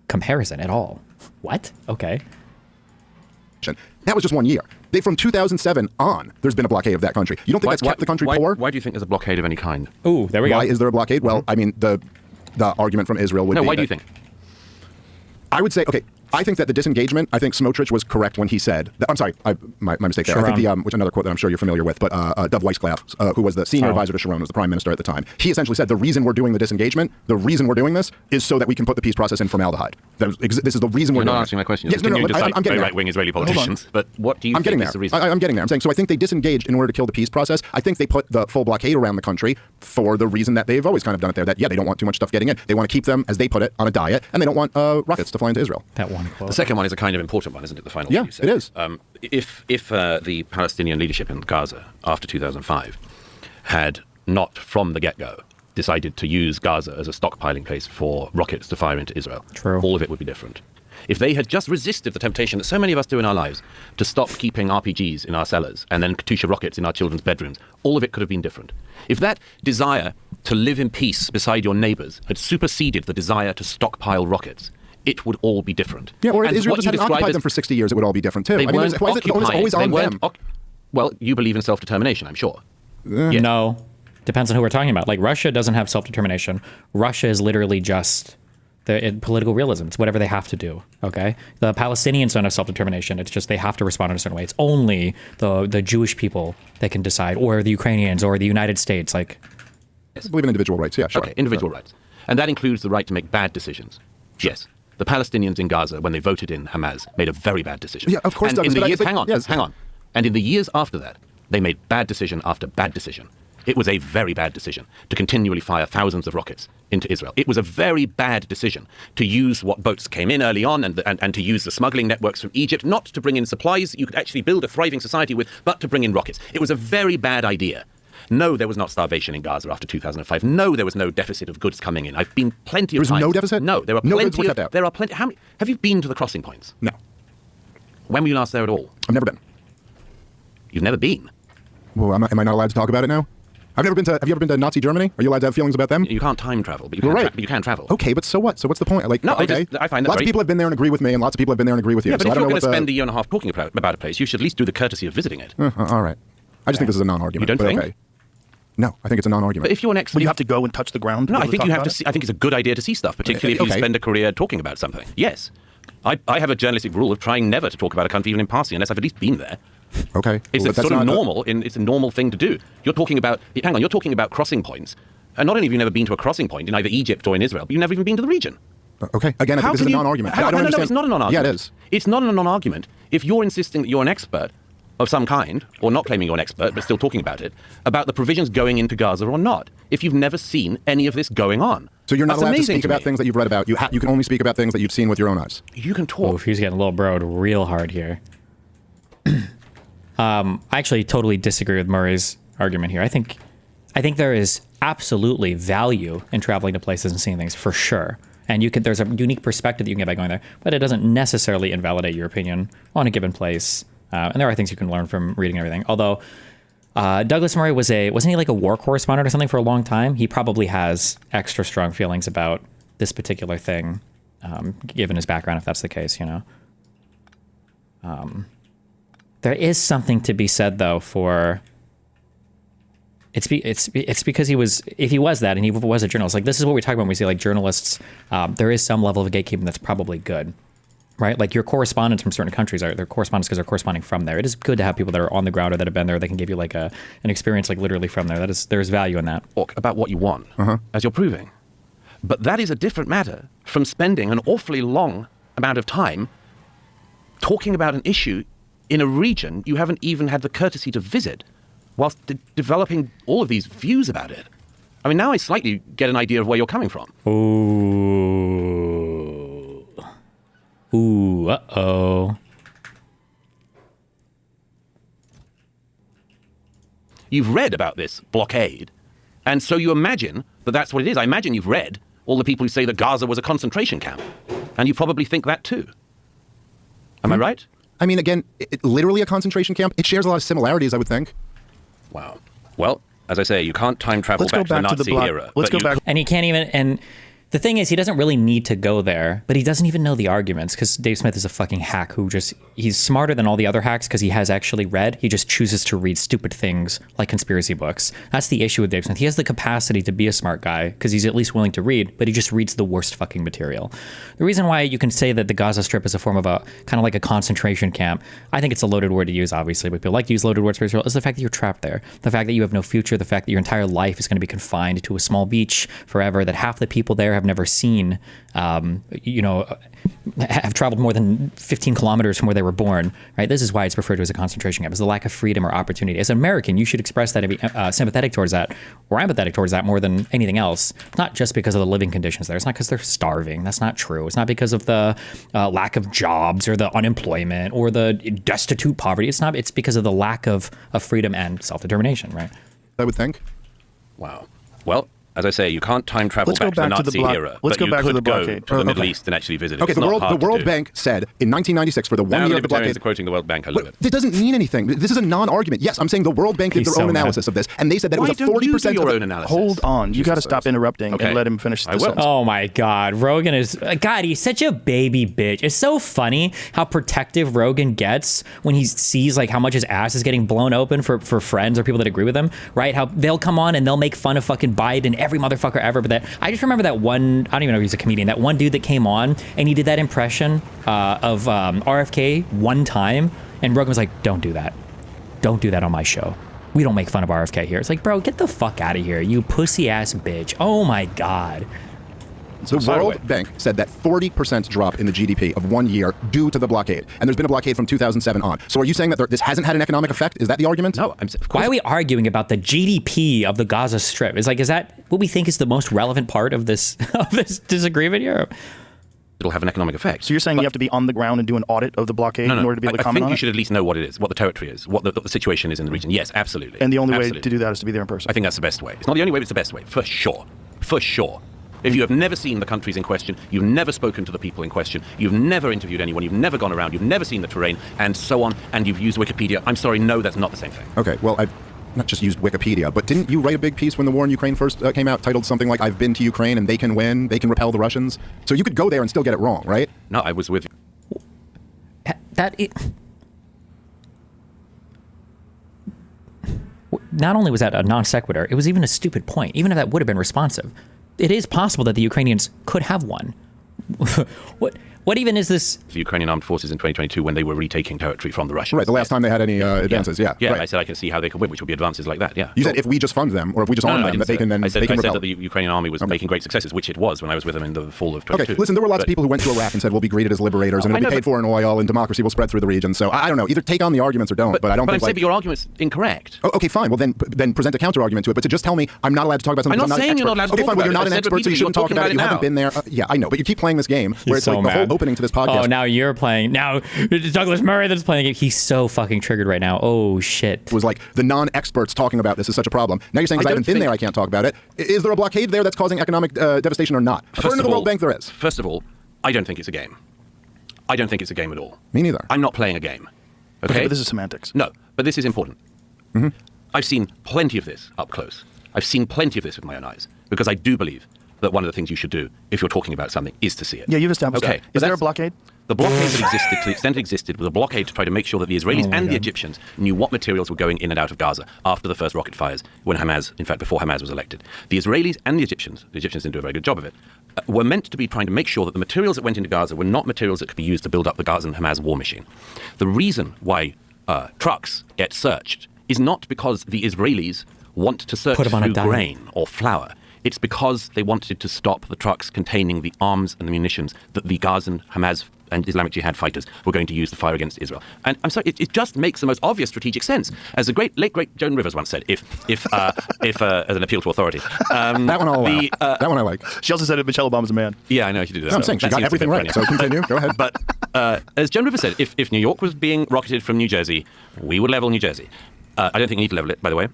comparison at all? What? Okay. That was just 1 year. From 2007 on, there's been a blockade of that country. You don't think that's kept the country poor? Why do you think there's a blockade of any kind? Ooh, there we go. Why is there a blockade? Well, I mean, the argument from Israel would be... No, why do you think? I would say, okay, I think that the disengagement, I think Smotrich was correct when he said... I'm sorry, my mistake there. Sharon. I think which another quote that I'm sure you're familiar with, but Dov Weisskopf, who was the senior advisor to Sharon, was the prime minister at the time. He essentially said the reason we're doing the disengagement, the reason we're doing this, is so that we can put the peace process in formaldehyde. This is the reason we're doing it. You're not answering my question. Yes, I'm getting there. Right-wing Israeli politicians. But what do you think is the reason? I'm getting there. I'm saying, so I think they disengaged in order to kill the peace process. I think they put the full blockade around the country for the reason that they've always kind of done it there, that, they don't want too much stuff getting in. They want to keep them, as they put it, on a diet, and they don't want rockets to fly into Israel. That one quote. The second one is a kind of important one, isn't it? The final one. You said. It is. If the Palestinian leadership in Gaza after 2005 had not from the get-go decided to use Gaza as a stockpiling place for rockets to fire into Israel, all of it would be different. If they had just resisted the temptation that so many of us do in our lives to stop keeping RPGs in our cellars and then Katyusha rockets in our children's bedrooms, all of it could have been different. If that desire to live in peace beside your neighbors had superseded the desire to stockpile rockets, it would all be different. Yeah, or if Israel just hadn't occupied them for 60 years, it would all be different too. They weren't why is it always on them? Well, you believe in self-determination, I'm sure. Yes. No. Depends on who we're talking about. Like Russia doesn't have self-determination. Russia is literally just political realism. It's whatever they have to do. Okay. The Palestinians don't have self-determination. It's just they have to respond in a certain way. It's only the Jewish people that can decide, or the Ukrainians, or the United States. Like, I believe in individual rights. Yeah, sure. Okay, individual rights, and that includes the right to make bad decisions. Yes. The Palestinians in Gaza, when they voted in Hamas, made a very bad decision. Yeah, of course. And Douglas, in the years, hang yes. on. And in the years after that, they made bad decision after bad decision. It was a very bad decision to continually fire thousands of rockets into Israel. It was a very bad decision to use what boats came in early on and to use the smuggling networks from Egypt, not to bring in supplies you could actually build a thriving society with, but to bring in rockets. It was a very bad idea. No, there was not starvation in Gaza after 2005. No, there was no deficit of goods coming in. I've been plenty of times. There was no deficit? No, there are no plenty goods were kept out. There are plenty. How many? Have you been to the crossing points? No. When were you last there at all? I've never been. You've never been? Well, am I not allowed to talk about it now? I've never been to. Have you ever been to Nazi Germany? Are you allowed to have feelings about them? You can't time travel, but you Well, can. right. But you can travel. Okay, but so what? So what's the point? Like, No, okay, I find that lots very- of people have been there and agree with me, and lots of people have been there and agree with you. Yeah, but so if I don't you're know going to what spend a year and a half talking about a place, you should at least do the courtesy of visiting it. All right. I just think this is a non-argument. You don't but think? Okay. No, I think it's a non-argument. But if you're an expert, Well, you have to go and touch the ground. No, to I be able think to you talk have to. about See, I think it's a good idea to see stuff, particularly if you Okay. spend a career talking about something. Yes, I have a journalistic rule of trying never to talk about a country even in passing unless I've at least been there. Okay. It's Well, a that's sort of not- normal. It's a normal thing to do. You're talking about. Hang on. You're talking about crossing points, and not only have you never been to a crossing point in either Egypt or in Israel, but you've never even been to the region. Okay. Again, I think this is a non-argument. Hang on, I don't no, understand. it's not a non-argument. Yeah, it is. It's not a non-argument. If you're insisting that you're an expert of some kind, or not claiming you're an expert, but still talking about it, about the provisions going into Gaza or not, if you've never seen any of this going on. So you're not That's allowed to amazing speak about me. things that you've read about. You can only speak about things that you've seen with your own eyes. You can oh, talk. he's getting a little broed real hard here. I actually totally disagree with Murray's argument here. I think there is absolutely value in traveling to places and seeing things for sure. And there's a unique perspective that you can get by going there, but it doesn't necessarily invalidate your opinion on a given place. And there are things you can learn from reading everything. Although Douglas Murray wasn't he like a war correspondent or something for a long time? He probably has extra strong feelings about this particular thing, given his background, if that's the case, you know. There is something to be said though for it's because if he was that and he was a journalist, like this is what we talk about when we say like journalists, there is some level of gatekeeping that's probably good, right? Like your correspondents from certain countries they're correspondents because they're corresponding from there. It is good to have people that are on the ground or that have been there that can give you like an experience like literally from there. There's value in that. Talk about what you want, as you're proving. But that is a different matter from spending an awfully long amount of time talking about an issue in a region you haven't even had the courtesy to visit, whilst developing all of these views about it. I mean, now I slightly get an idea of where you're coming from. Ooh, uh-oh. You've read about this blockade, and so you imagine that that's what it is. I imagine you've read all the people who say that Gaza was a concentration camp, and you probably think that too. Am I right? I mean, again, literally a concentration camp. It shares a lot of similarities, I would think. Wow. Well, as I say, you can't time travel Let's go back to the back to the Nazi block. era. Let's but go back. And he can't even, and the thing is, he doesn't really need to go there, but he doesn't even know the arguments because Dave Smith is a fucking hack who he's smarter than all the other hacks because he has actually read. He just chooses to read stupid things like conspiracy books. That's the issue with Dave Smith. He has the capacity to be a smart guy because he's at least willing to read, but he just reads the worst fucking material. The reason why you can say that the Gaza Strip is a form of a kind of like a concentration camp, I think it's a loaded word to use, obviously, but people like to use loaded words for Israel, is the fact that you're trapped there. The fact that you have no future, the fact that your entire life is going to be confined to a small beach forever, that half the people there have never seen, have traveled more than 15 kilometers from where they were born, right? This is why it's referred to as a concentration camp, is the lack of freedom or opportunity. As an American, you should express that and be sympathetic towards that, or empathetic towards that more than anything else. Not just because of the living conditions there. It's not because they're starving. That's not true. It's not because of the lack of jobs or the unemployment or the destitute poverty. It's because of the lack of freedom and self-determination, right? I would think. Wow. Well, As I say, you can't time travel Let's go back to the back to Nazi the era. Let's but go back to you the could go blockade. to the Middle East and actually visit it. Okay, It's the not hard to World do. Bank said in 1996 for the Now one year of the libertarians blockade. are quoting the World Bank. I love it. It doesn't mean anything. This is a non-argument. Yes, I'm saying the World Bank did He's their own so mad. analysis of this, and they said that Why it was a don't you 40% do your of own analysis? Hold on. You got to Jesus stop Christ. interrupting Okay. and let him finish I the will. sentence. Oh my God, Rogan is God. He's such a baby bitch. It's so funny how protective Rogan gets when he sees like how much his ass is getting blown open for friends or people that agree with him. Right? How they'll come on and they'll make fun of fucking Biden, every motherfucker ever. But that I just remember that one. I don't even know if he's a comedian. That one dude that came on and he did that impression of RFK one time, and Rogan was like, "Don't do that. Don't do that on my show. We don't make fun of RFK here." It's like, bro, get the fuck out of here, you pussy ass bitch. Oh my God. The World Bank said that 40% drop in the GDP of 1 year due to the blockade. And there's been a blockade from 2007 on. So are you saying that this hasn't had an economic effect? Is that the argument? No, of course. Why are we arguing about the GDP of the Gaza Strip? Is that what we think is the most relevant part of this disagreement here? It'll have an economic effect. So you're saying you have to be on the ground and do an audit of the blockade No, in order to be able to I comment think on you it? should at least know what it is, what the territory is, what the situation is in the region. Yes, absolutely. And the only way Absolutely. to do that is to be there in person. I think that's the best way. It's not the only way, but it's the best way, for sure. For sure. If you have never seen the countries in question, you've never spoken to the people in question, you've never interviewed anyone, you've never gone around, you've never seen the terrain, and so on, and you've used Wikipedia, I'm sorry, no, that's not the same thing. Okay, well, I've not just used Wikipedia, but didn't you write a big piece when the war in Ukraine first came out titled something like, "I've been to Ukraine and they can win, they can repel the Russians"? So you could go there and still get it wrong, right? No, I was with you. Not only was that a non sequitur, it was even a stupid point, even if that would have been responsive. It is possible that the Ukrainians could have won. What even is this? The Ukrainian armed forces in 2022 when they were retaking territory from the Russians. Right, the last time they had any advances, yeah. Yeah, right. I said I can see how they could win, which would be advances like that, yeah. You said if we just fund them, or if we just arm I them, didn't that they say can then I said, they can I said rebel. that the Ukrainian army was making great successes, which it was when I was with them in the fall of 22. Okay, listen, there were lots of people who went to Iraq and said we'll be greeted as liberators, and I it'll be know, paid for in oil, and democracy will spread through the region. So I don't know. Either take on the arguments or don't. But I don't But think I'm saying, but your argument's incorrect. Oh, okay, fine. Well, then present a counter argument to it. But to just tell me I'm not allowed to talk about something. I'm not because saying an you're not expert. allowed to Okay, talk fine. Well, you're about not it. an I said expert, so you shouldn't talk repeatedly, about it. You you're haven't talking been there. Yeah, I know. But you keep playing this game where it's so like the whole mad. opening to this podcast. Oh, now you're playing. Now it's Douglas Murray that's playing it. He's so fucking triggered right now. Oh shit. Was like the non-experts talking about this is such a problem. Now you're saying because I haven't been there, I can't talk about it. Is there a blockade there that's causing economic devastation or not? According to the World Bank, there is. First of all, I don't think it's a game. I don't think it's a game at all. Me neither. I'm not playing a game. Okay, but this is semantics. No, but this is important. I've seen plenty of this up close. I've seen plenty of this with my own eyes because I do believe that one of the things you should do if you're talking about something is to see it. Yeah, you've established Okay, that. but Is there a that's- blockade? The blockade that existed, to the extent it existed, was a blockade to try to make sure that the Israelis and the Egyptians knew what materials were going in and out of Gaza after the first rocket fires, when Hamas, in fact, before Hamas was elected. The Israelis and the Egyptians didn't do a very good job of it, were meant to be trying to make sure that the materials that went into Gaza were not materials that could be used to build up the Gaza and Hamas war machine. The reason why trucks get searched is not because the Israelis want to search Put 'em on a through diet. grain or flour. It's because they wanted to stop the trucks containing the arms and the munitions that the Gazan, Hamas, and Islamic Jihad fighters were going to use to fire against Israel. And I'm sorry, it just makes the most obvious strategic sense. As the late great Joan Rivers once said, if as an appeal to authority. That one I'll allow. That one I like. She also said that Michelle Obama's a man. Yeah, I know she did that. No, I'm saying she That got seems a everything bit right. funny. So continue. Go ahead. But as Joan Rivers said, if New York was being rocketed from New Jersey, we would level New Jersey. I don't think you need to level it, by the way.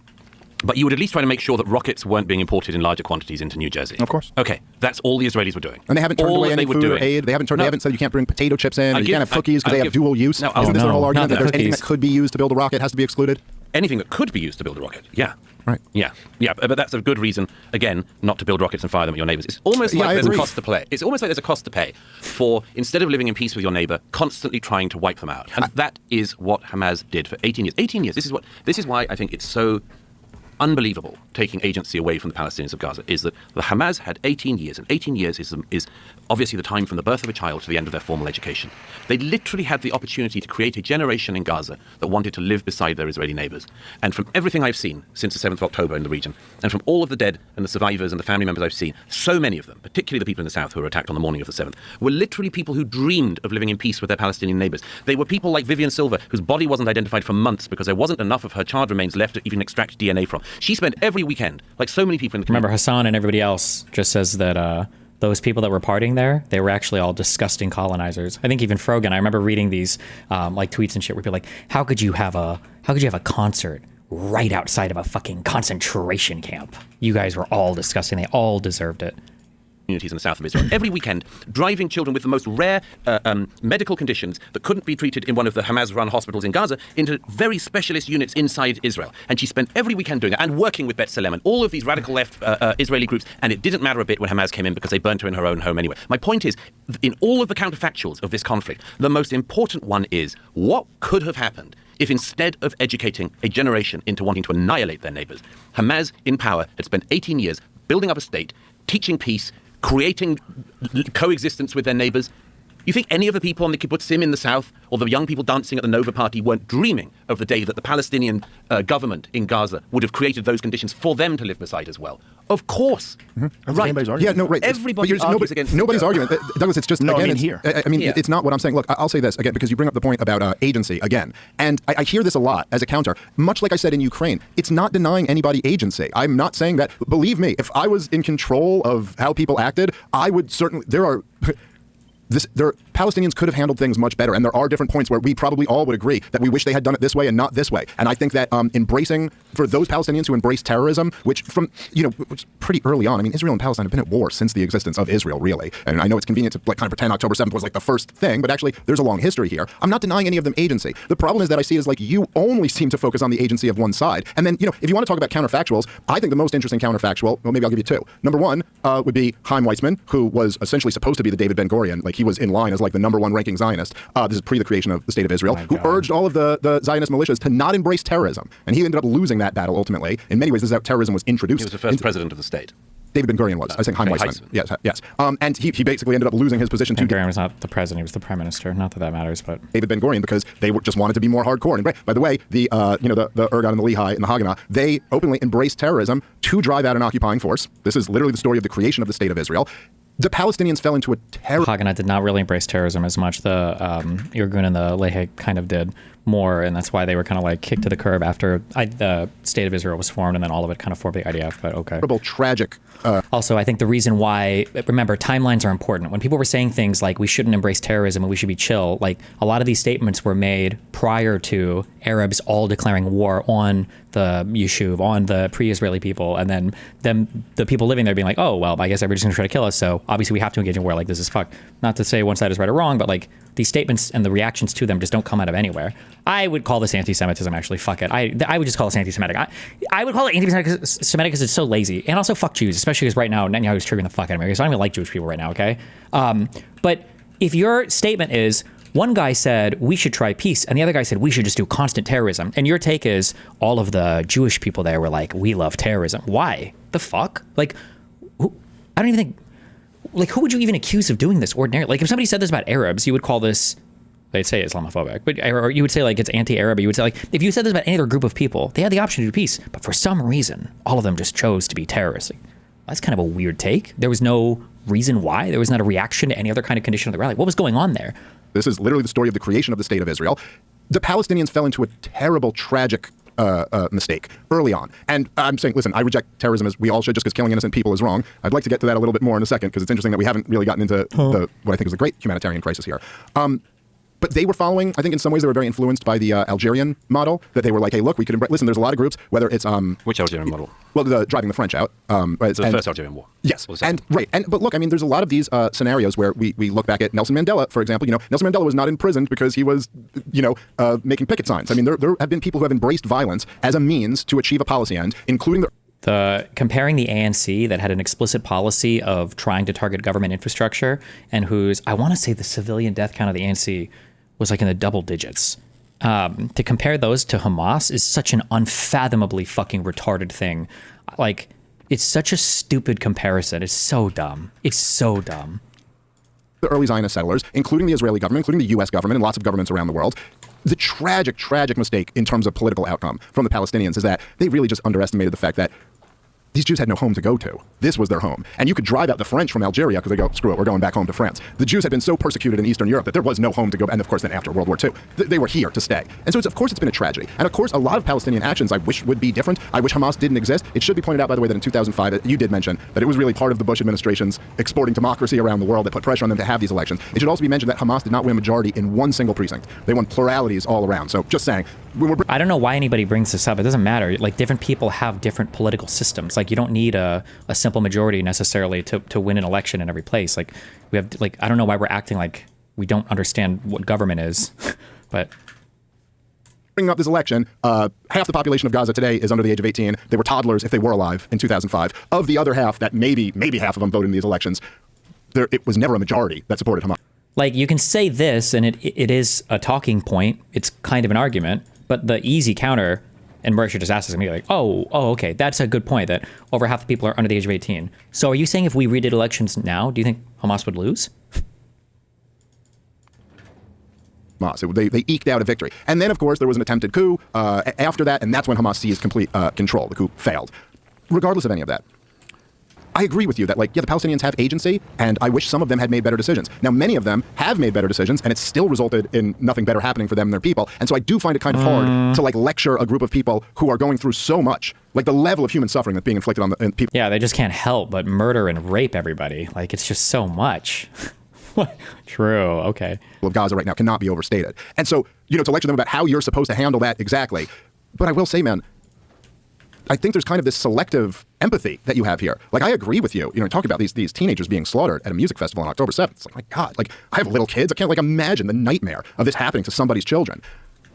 But you would at least try to make sure that rockets weren't being imported in larger quantities into New Jersey. Of course. Okay, that's all the Israelis were doing. And they haven't turned All away that any they were food or doing. aid. They haven't said you can't bring potato chips in, or you can't have cookies because they have dual use. No, Isn't this their whole no, argument not that there's the anything cookies. that could be used to build a rocket has to be excluded? Anything that could be used to build a rocket, yeah. Right. Yeah, but that's a good reason, again, not to build rockets and fire them at your neighbors. It's almost Yeah, like I there's a agree. cost to pay. It's almost like there's a cost to pay for, instead of living in peace with your neighbor, constantly trying to wipe them out. And that is what Hamas did for 18 years. 18 years. This is why I think it's so unbelievable taking agency away from the Palestinians of Gaza, is that the Hamas had 18 years, and 18 years is obviously the time from the birth of a child to the end of their formal education. They literally had the opportunity to create a generation in Gaza that wanted to live beside their Israeli neighbors. And from everything I've seen since the 7th of October in the region, and from all of the dead and the survivors and the family members I've seen, so many of them, particularly the people in the south who were attacked on the morning of the 7th, were literally people who dreamed of living in peace with their Palestinian neighbors. They were people like Vivian Silva, whose body wasn't identified for months because there wasn't enough of her child remains left to even extract DNA from. She spent every weekend, like so many people in the community. Remember, Hassan and everybody else just says that those people that were partying there, they were actually all disgusting colonizers. I think even Frogan, I remember reading these like tweets and shit where people are like, how could you have a concert right outside of a fucking concentration camp. You guys were all disgusting. They all deserved it. Communities in the south of Israel every weekend, driving children with the most rare medical conditions that couldn't be treated in one of the Hamas-run hospitals in Gaza into very specialist units inside Israel. And she spent every weekend doing that and working with B'Tselem and all of these radical left Israeli groups. And it didn't matter a bit when Hamas came in because they burnt her in her own home anyway. My point is, in all of the counterfactuals of this conflict, the most important one is what could have happened if instead of educating a generation into wanting to annihilate their neighbors, Hamas in power had spent 18 years building up a state, teaching peace, creating coexistence with their neighbors. You think any of the people on the kibbutzim in the south or the young people dancing at the Nova party weren't dreaming of the day that the Palestinian government in Gaza would have created those conditions for them to live beside as well? Of course. Mm-hmm. Right. Yeah, no, right. Everybody argues against nobody's argument. Douglas, it's just, no, again, I mean, here. It's not what I'm saying. Look, I'll say this again, because you bring up the point about agency again. And I hear this a lot as a counter. Much like I said in Ukraine, it's not denying anybody agency. I'm not saying that. Believe me, if I was in control of how people acted, I would certainly, Palestinians could have handled things much better, and there are different points where we probably all would agree that we wish they had done it this way and not this way. And I think that embracing, for those Palestinians who embrace terrorism, which was pretty early on. I mean, Israel and Palestine have been at war since the existence of Israel, really. And I know it's convenient to kind of pretend October 7th was like the first thing, but actually there's a long history here. I'm not denying any of them agency. The problem is that I see it as like you only seem to focus on the agency of one side. And then, if you want to talk about counterfactuals, I think the most interesting counterfactual, well, maybe I'll give you two. Number one would be Chaim Weizmann, who was essentially supposed to be the David Ben-Gurion. Like, he was in line as like the number one ranking Zionist. This is pre the creation of the State of Israel, who urged all of the Zionist militias to not embrace terrorism. And he ended up losing that battle ultimately. In many ways, this is how terrorism was introduced. He was the first president of the state. David Ben-Gurion was. I was saying Chaim Weizmann. Yes. And he basically ended up losing his position to... Ben-Gurion was not the president, he was the prime minister. Not that matters, but... David Ben-Gurion, because they just wanted to be more hardcore. And by the way, the Ergon and the Lehi and the Haganah, they openly embraced terrorism to drive out an occupying force. This is literally the story of the creation of the State of Israel. The Palestinians fell into a Haganah did not really embrace terrorism as much. The Irgun and the Lehi kind of did more, and that's why they were kind of like kicked to the curb after the State of Israel was formed, and then all of it kind of formed the IDF, but okay. Terrible, tragic. Also, I think the reason why, remember, timelines are important. When people were saying things like we shouldn't embrace terrorism and we should be chill, like a lot of these statements were made prior to Arabs all declaring war on the Yishuv, on the pre-Israeli people, and then the people living there being like, oh, well, I guess everybody's going to try to kill us, so obviously we have to engage in war. Like, this is fucked. Not to say one side is right or wrong, but like these statements and the reactions to them just don't come out of anywhere. I would call this anti-Semitism, actually. Fuck it. I would just call this anti-Semitic. I would call it anti-Semitic because it's so lazy. And also fuck Jews, especially because right now Netanyahu's triggering the fuck out of me. So I don't even like Jewish people right now, okay? But if your statement is, one guy said we should try peace, and the other guy said we should just do constant terrorism, and your take is all of the Jewish people there were like, we love terrorism. Why? The fuck? Like, I don't even think... Like, who would you even accuse of doing this ordinarily? Like, if somebody said this about Arabs, you would call this... They'd say Islamophobic, but or you would say like it's anti-Arab. You would say like if you said this about any other group of people, they had the option to do peace, but for some reason, all of them just chose to be terrorists. That's kind of a weird take. There was no reason why. There was not a reaction to any other kind of condition of the rally. What was going on there? This is literally the story of the creation of the State of Israel. The Palestinians fell into a terrible, tragic mistake early on. And I'm saying, listen, I reject terrorism as we all should, just because killing innocent people is wrong. I'd like to get to that a little bit more in a second, because it's interesting that we haven't really gotten into what I think is a great humanitarian crisis here. But they were following, I think in some ways they were very influenced by the Algerian model, that they were like, hey, look, we could listen, there's a lot of groups, whether it's... Which Algerian model? Well, driving the French out. Right, so the first Algerian war. Yes, but look, I mean, there's a lot of these scenarios where we look back at Nelson Mandela, for example. Nelson Mandela was not imprisoned because he was, making picket signs. I mean, there have been people who have embraced violence as a means to achieve a policy end, including comparing the ANC that had an explicit policy of trying to target government infrastructure and whose, I want to say the civilian death count of the ANC was like in the double digits. To compare those to Hamas is such an unfathomably fucking retarded thing. Like, it's such a stupid comparison. It's so dumb. It's so dumb. The early Zionist settlers, including the Israeli government, including the U.S. government, and lots of governments around the world, the tragic, tragic mistake in terms of political outcome from the Palestinians is that they really just underestimated the fact that these Jews had no home to go to. This was their home. And you could drive out the French from Algeria because they go, screw it, we're going back home to France. The Jews had been so persecuted in Eastern Europe that there was no home to go. And of course, then after World War II, they were here to stay. And so of course it's been a tragedy. And of course, a lot of Palestinian actions I wish would be different. I wish Hamas didn't exist. It should be pointed out, by the way, that in 2005, you did mention that it was really part of the Bush administration's exporting democracy around the world that put pressure on them to have these elections. It should also be mentioned that Hamas did not win a majority in one single precinct. They won pluralities all around. So just saying, I don't know why anybody brings this up. It doesn't matter. Like, different people have different political systems. Like, you don't need a simple majority necessarily to win an election in every place. Like, we have, like, I don't know why we're acting like we don't understand what government is, but... Bringing up this election, half the population of Gaza today is under the age of 18. They were toddlers if they were alive in 2005. Of the other half, that maybe half of them voted in these elections, it was never a majority that supported Hamas. Like, you can say this, and it is a talking point. It's kind of an argument, but the easy counter, and Murray should just ask us immediately, like, oh, okay, that's a good point, that over half the people are under the age of 18. So are you saying if we redid elections now, do you think Hamas would lose? Hamas. They eked out a victory. And then, of course, there was an attempted coup after that, and that's when Hamas seized complete control. The coup failed. Regardless of any of that, I agree with you that, like, yeah, the Palestinians have agency, and I wish some of them had made better decisions. Now, many of them have made better decisions, and it's still resulted in nothing better happening for them and their people. And so I do find it kind of hard to, like, lecture a group of people who are going through so much, like the level of human suffering that's being inflicted on the people. Yeah, they just can't help but murder and rape everybody. Like, it's just so much. True. Okay. Of Gaza right now cannot be overstated. And so, to lecture them about how you're supposed to handle that exactly. But I will say, man, I think there's kind of this selective empathy that you have here. Like, I agree with you. Talk about these teenagers being slaughtered at a music festival on October 7th. It's like, my God, like, I have little kids. I can't, like, imagine the nightmare of this happening to somebody's children.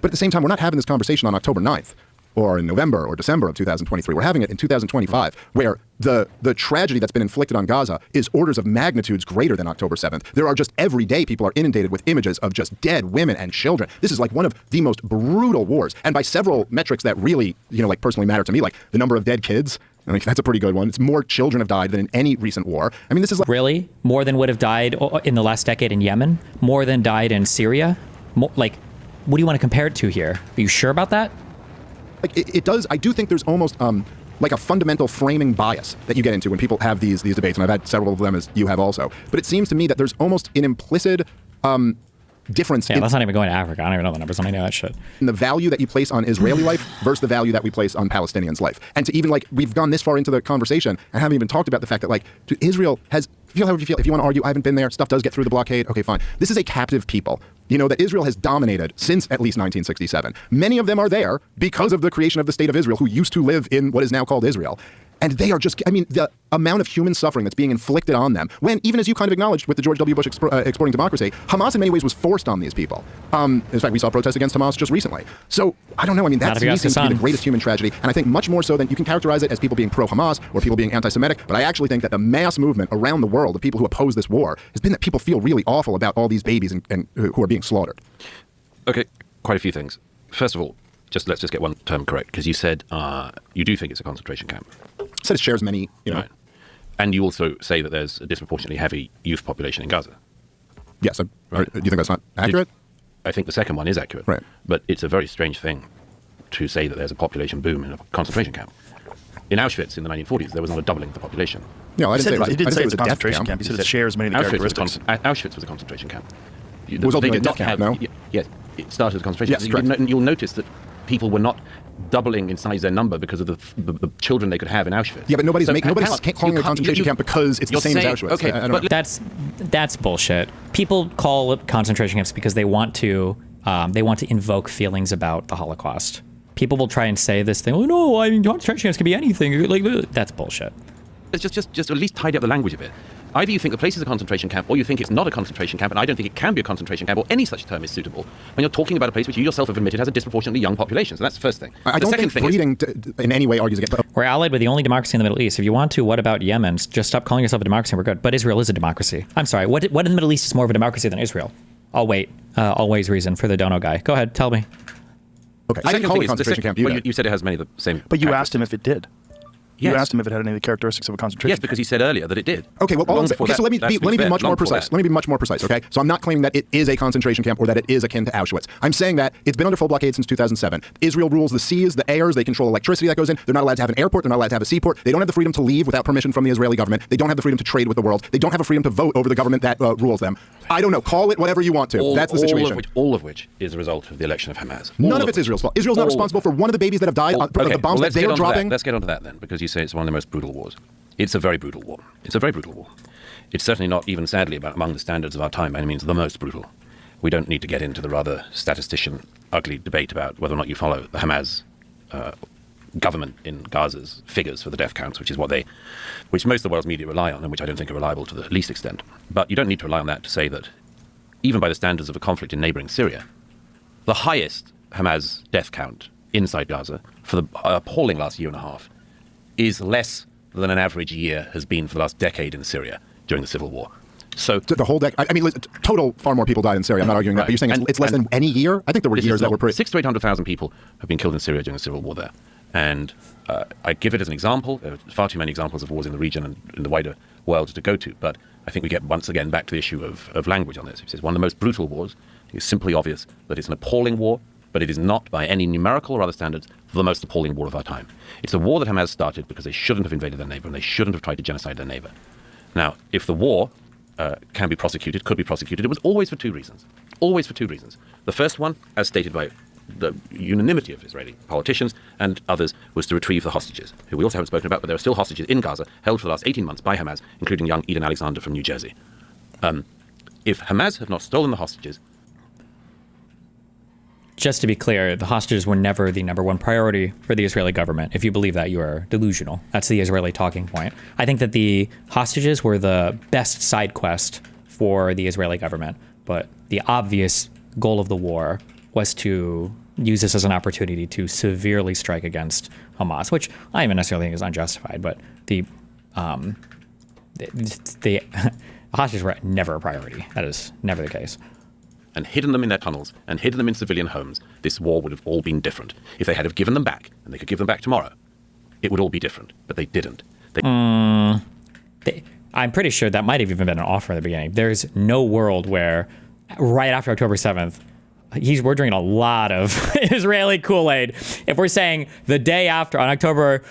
But at the same time, we're not having this conversation on October 9th. Or in November or December of 2023. We're having it in 2025, where the tragedy that's been inflicted on Gaza is orders of magnitudes greater than October 7th. There are just every day people are inundated with images of just dead women and children. This is like one of the most brutal wars. And by several metrics that really, like personally matter to me, like the number of dead kids, I mean, that's a pretty good one. It's more children have died than in any recent war. I mean, this is like... Really? More than would have died in the last decade in Yemen? More than died in Syria? Like, what do you want to compare it to here? Are you sure about that? Like, it does. I do think there's almost like a fundamental framing bias that you get into when people have these debates, and I've had several of them, as you have also. But it seems to me that there's almost an implicit difference. Yeah, let's not even go into Africa. I don't even know the numbers. I don't know that shit. In the value that you place on Israeli life versus the value that we place on Palestinians' life. And to even, like, we've gone this far into the conversation and haven't even talked about the fact that, like, Israel has, feel however you feel. If you want to argue, I haven't been there, stuff does get through the blockade, okay, fine. This is a captive people. That Israel has dominated since at least 1967. Many of them are there because of the creation of the state of Israel, who used to live in what is now called Israel. And they are just, I mean, the amount of human suffering that's being inflicted on them, when, even as you kind of acknowledged with the George W. Bush exporting democracy, Hamas in many ways was forced on these people. In fact, we saw protests against Hamas just recently. So, I don't know, I mean, that to me seems to be the greatest human tragedy, and I think much more so than you can characterize it as people being pro-Hamas or people being anti-Semitic, but I actually think that the mass movement around the world of people who oppose this war has been that people feel really awful about all these babies and who are being slaughtered. Okay, quite a few things. First of all, let's just get one term correct, because you said you do think it's a concentration camp. I said it shares many, Right. And you also say that there's a disproportionately heavy youth population in Gaza. Yes. Right. Do you think that's not accurate? I think the second one is accurate. Right. But it's a very strange thing to say that there's a population boom in a concentration camp. In Auschwitz in the 1940s, there was not a doubling of the population. No, I didn't say he didn't say it was a death concentration camp. He said it shares many of the characteristics. Auschwitz was a concentration camp. It was ultimately a death camp, no? Yes, it started as a concentration camp. Yes, correct. You'll notice that people were not doubling in size their number because of the children they could have in Auschwitz. Yeah, but nobody's calling it a concentration camp because it's the same as Auschwitz. Okay, but that's bullshit. People call it concentration camps because they want to invoke feelings about the Holocaust. People will try and say this thing. Oh no, I mean concentration camps can be anything. Like, that's bullshit. It's just at least tidy up the language a bit. Either you think the place is a concentration camp, or you think it's not a concentration camp, and I don't think it can be a concentration camp, or any such term is suitable when you're talking about a place which you yourself have admitted has a disproportionately young population. So that's the first thing. I don't think breeding in any way argues against. We're allied with the only democracy in the Middle East. If you want to, what about Yemen? Just stop calling yourself a democracy and we're good. But Israel is a democracy. I'm sorry. What in the Middle East is more of a democracy than Israel? I'll wait. Always reason for the dono guy. Go ahead. Tell me. Okay. I didn't call it a concentration camp either. Well, you said it has many of the same. But you asked him if it did. Yes. You asked him if it had any of the characteristics of a concentration camp. Yes, because he said earlier that it did. Okay, well, so let me be much more precise. Let me be much more precise, okay? So I'm not claiming that it is a concentration camp or that it is akin to Auschwitz. I'm saying that it's been under full blockade since 2007. Israel rules the seas, the airs, they control electricity that goes in. They're not allowed to have an airport, they're not allowed to have a seaport. They don't have the freedom to leave without permission from the Israeli government. They don't have the freedom to trade with the world. They don't have a freedom to vote over the government that rules them. I don't know, call it whatever you want to. That's the situation. All of which is a result of the election of Hamas. None of it's Israel's fault. Israel's not responsible for one of the babies that have died on the bombs that they're dropping. Let's get onto that then, because you say it's one of the most brutal wars. It's a very brutal war. It's a very brutal war. It's certainly not even, sadly, among the standards of our time by any means the most brutal. we don't need to get into the rather statistician ugly debate about whether or not you follow the Hamas government in Gaza's figures for the death counts, which most of the world's media rely on, and which I don't think are reliable to the least extent. But you don't need to rely on that to say that, even by the standards of a conflict in neighboring Syria, the highest Hamas death count inside Gaza for the appalling last year and a half is less than an average year has been for the last decade in Syria during the civil war. So the whole I mean, total far more people died in Syria. I'm not arguing that, but you're saying it's less than any year? I think there were years that were pretty... 600,000 to 800,000 people have been killed in Syria during the civil war there. And I give it as an example. There are far too many examples of wars in the region and in the wider world to go to. But I think we get once again back to the issue of language on this. It says one of the most brutal wars. It's simply obvious that it's an appalling war, but it is not, by any numerical or other standards, the most appalling war of our time. It's a war that Hamas started because they shouldn't have invaded their neighbor and they shouldn't have tried to genocide their neighbor. Now, if the war can be prosecuted, could be prosecuted, it was always for two reasons. Always for two reasons. The first one, as stated by the unanimity of Israeli politicians and others, was to retrieve the hostages, who we also haven't spoken about, but there are still hostages in Gaza held for the last 18 months by Hamas, including young Eden Alexander from New Jersey. If Hamas had not stolen the hostages... Just to be clear, the hostages were never the number one priority for the Israeli government. If you believe that, you are delusional. That's the Israeli talking point. I think that the hostages were the best side quest for the Israeli government, but the obvious goal of the war was to use this as an opportunity to severely strike against Hamas, which I don't even necessarily think is unjustified, but the hostages were never a priority. That is never the case. And hidden them in their tunnels, and hidden them in civilian homes, this war would have all been different. If they had have given them back, and they could give them back tomorrow, it would all be different. But they didn't. I'm pretty sure that might have even been an offer in the beginning. There's no world where, right after October 7th, we're drinking a lot of Israeli Kool-Aid. If we're saying the day after, on October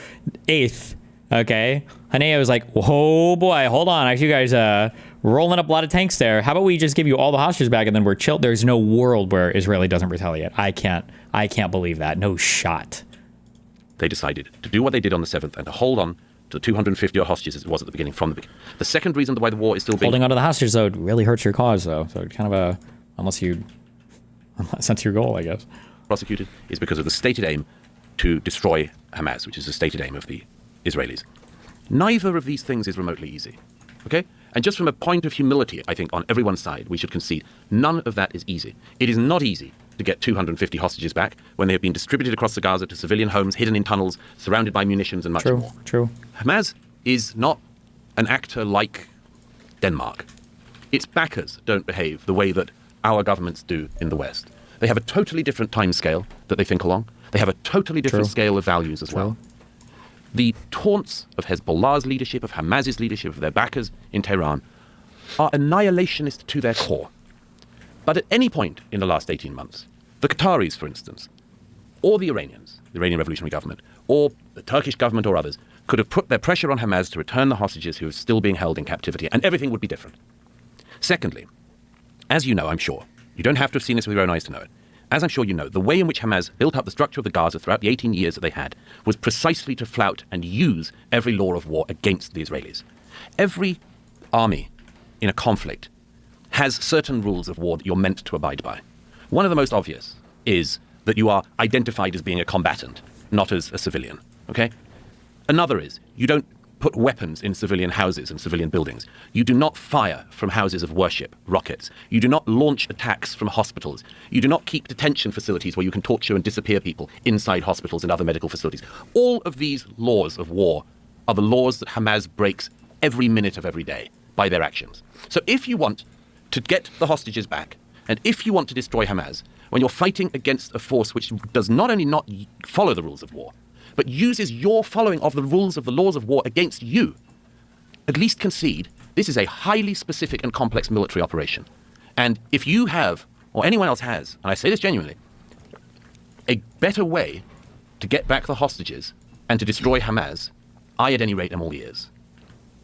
8th, okay, Hanea was like, oh boy, hold on, actually you guys rolling up a lot of tanks there. How about we just give you all the hostages back and then we're chilled? There's no world where Israeli doesn't retaliate. I can't believe that. No shot. They decided to do what they did on the 7th and to hold on to the 250 hostages as it was at the beginning, from the beginning. The second reason why the war is still being... Holding on to the hostages, though, really hurts your cause, though. So kind of unless that's your goal, I guess. Prosecuted is because of the stated aim to destroy Hamas, which is the stated aim of the Israelis. Neither of these things is remotely easy, okay? And just from a point of humility, I think, on everyone's side, we should concede none of that is easy. It is not easy to get 250 hostages back when they have been distributed across the Gaza to civilian homes, hidden in tunnels, surrounded by munitions and much more. True. Hamas is not an actor like Denmark. Its backers don't behave the way that our governments do in the West. They have a totally different time scale that they think along. They have a totally different scale of values as well. The taunts of Hezbollah's leadership, of Hamas's leadership, of their backers in Tehran are annihilationist to their core. But at any point in the last 18 months, the Qataris, for instance, or the Iranians, the Iranian Revolutionary Government, or the Turkish government or others, could have put their pressure on Hamas to return the hostages who are still being held in captivity, and everything would be different. Secondly, as you know, I'm sure, you don't have to have seen this with your own eyes to know it, as I'm sure you know, the way in which Hamas built up the structure of the Gaza throughout the 18 years that they had was precisely to flout and use every law of war against the Israelis. Every army in a conflict has certain rules of war that you're meant to abide by. One of the most obvious is that you are identified as being a combatant, not as a civilian, okay? Another is you don't put weapons in civilian houses and civilian buildings. You do not fire from houses of worship, rockets. You do not launch attacks from hospitals. You do not keep detention facilities where you can torture and disappear people inside hospitals and other medical facilities. All of these laws of war are the laws that Hamas breaks every minute of every day by their actions. So if you want to get the hostages back, and if you want to destroy Hamas, when you're fighting against a force which does not only not follow the rules of war, but uses your following of the rules of the laws of war against you, at least concede this is a highly specific and complex military operation. And if you have, or anyone else has, and I say this genuinely, a better way to get back the hostages and to destroy Hamas, I at any rate am all ears.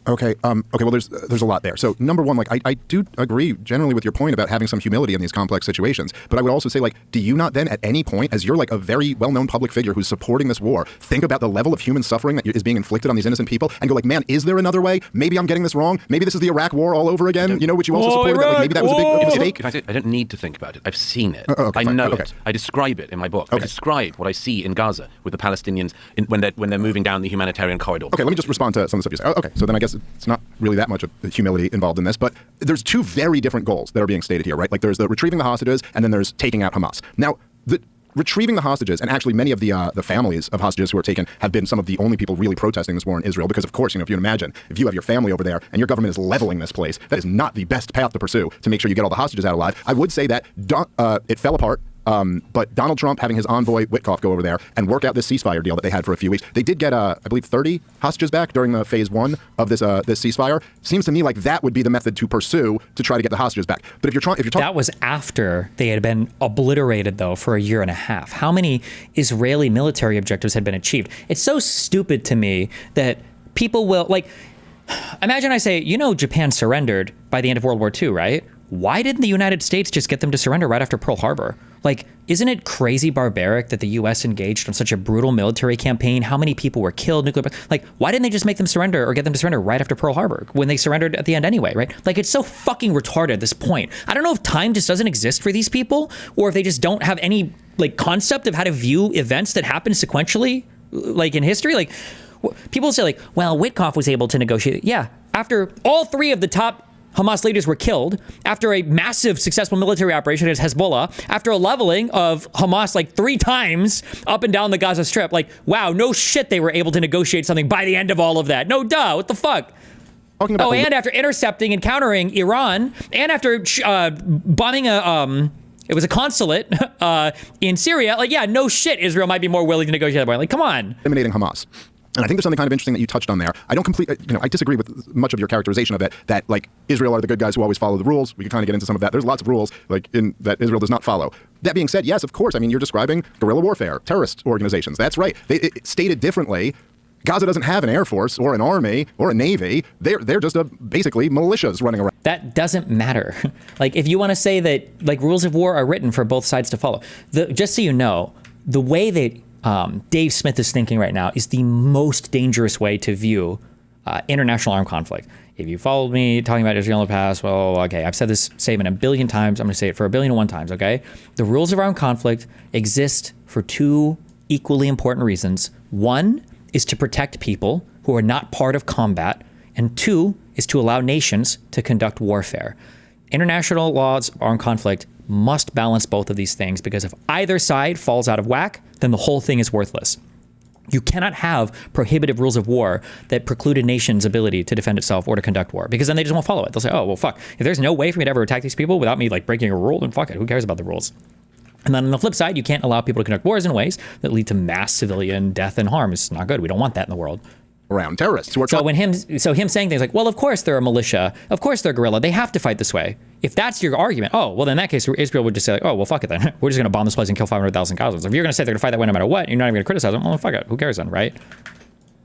Okay. Okay. Well, there's a lot there. So number one, like I do agree generally with your point about having some humility in these complex situations. But I would also say, like, do you not then at any point, as you're like a very well-known public figure who's supporting this war, think about the level of human suffering that is being inflicted on these innocent people and go like, man, is there another way? Maybe I'm getting this wrong. Maybe this is the Iraq War all over again. You know, which you also supported. That, like, maybe that was a big mistake. I don't need to think about it. I've seen it. Okay, I fine. know Okay. it. I describe it in my book. Okay. I describe what I see in Gaza with the Palestinians when they're moving down the humanitarian corridor. Okay, let me just respond to some of the stuff you say. Okay, so then I guess it's not really that much of humility involved in this, but there's two very different goals that are being stated here, right? Like there's the retrieving the hostages, and then there's taking out Hamas. Now, the retrieving the hostages, and actually many of the families of hostages who are taken have been some of the only people really protesting this war in Israel, because of course, you know, if you imagine, if you have your family over there and your government is leveling this place, that is not the best path to pursue to make sure you get all the hostages out alive. I would say that it fell apart. But Donald Trump having his envoy Witkoff go over there and work out this ceasefire deal that they had for a few weeks. They did get, I believe, 30 hostages back during the phase 1 of this ceasefire. Seems to me like that would be the method to pursue to try to get the hostages back. But if you're talking, that was after they had been obliterated though for a year and a half. How many Israeli military objectives had been achieved? It's so stupid to me that people will like. Imagine I say, you know, Japan surrendered by the end of World War II, right? Why didn't the United States just get them to surrender right after Pearl Harbor? Like, isn't it crazy barbaric that the U.S. engaged in such a brutal military campaign? How many people were killed? Like, why didn't they just make them surrender or get them to surrender right after Pearl Harbor when they surrendered at the end anyway, right? Like, it's so fucking retarded at this point. I don't know if time just doesn't exist for these people or if they just don't have any, like, concept of how to view events that happen sequentially, like, in history. Like, people say, like, well, Witkoff was able to negotiate. Yeah, after all three of the top Hamas leaders were killed, after a massive successful military operation against Hezbollah, after a leveling of Hamas like 3 times up and down the Gaza Strip. Like, wow, no shit they were able to negotiate something by the end of all of that. No duh, what the fuck? And after intercepting and countering Iran, and after bombing it was a consulate in Syria, like, yeah, no shit, Israel might be more willing to negotiate that point. Like, come on. Eliminating Hamas. And I think there's something kind of interesting that you touched on there. I don't I disagree with much of your characterization of it, that like Israel are the good guys who always follow the rules. We can kind of get into some of that. There's lots of rules like that Israel does not follow. That being said, yes, of course. I mean, you're describing guerrilla warfare, terrorist organizations. That's right. It stated differently, Gaza doesn't have an air force or an army or a navy. They're just basically militias running around. That doesn't matter. Like, if you want to say that like rules of war are written for both sides to follow, just so you know, the way that Dave Smith is thinking right now is the most dangerous way to view international armed conflict. If you followed me talking about Israel in the past, well, okay, I've said this statement a billion times. I'm going to say it for 1,000,001,001 times, okay? The rules of armed conflict exist for 2 equally important reasons. 1 is to protect people who are not part of combat, and 2 is to allow nations to conduct warfare. International laws of armed conflict must balance both of these things, because if either side falls out of whack, then the whole thing is worthless. You cannot have prohibitive rules of war that preclude a nation's ability to defend itself or to conduct war, because then they just won't follow it. They'll say, oh, well, fuck, if there's no way for me to ever attack these people without me like breaking a rule, then fuck it, who cares about the rules? And then on the flip side, you can't allow people to conduct wars in ways that lead to mass civilian death and harm. It's not good. We don't want that in the world. Around terrorists who are him saying things like, well, of course they're a militia, of course they're guerrilla, they have to fight this way. If that's your argument, oh, well, in that case, Israel would just say, like, oh, well, fuck it then. We're just going to bomb this place and kill 500,000 Gazans. If you're going to say they're going to fight that way no matter what, you're not even going to criticize them, well, fuck it. Who cares then, right?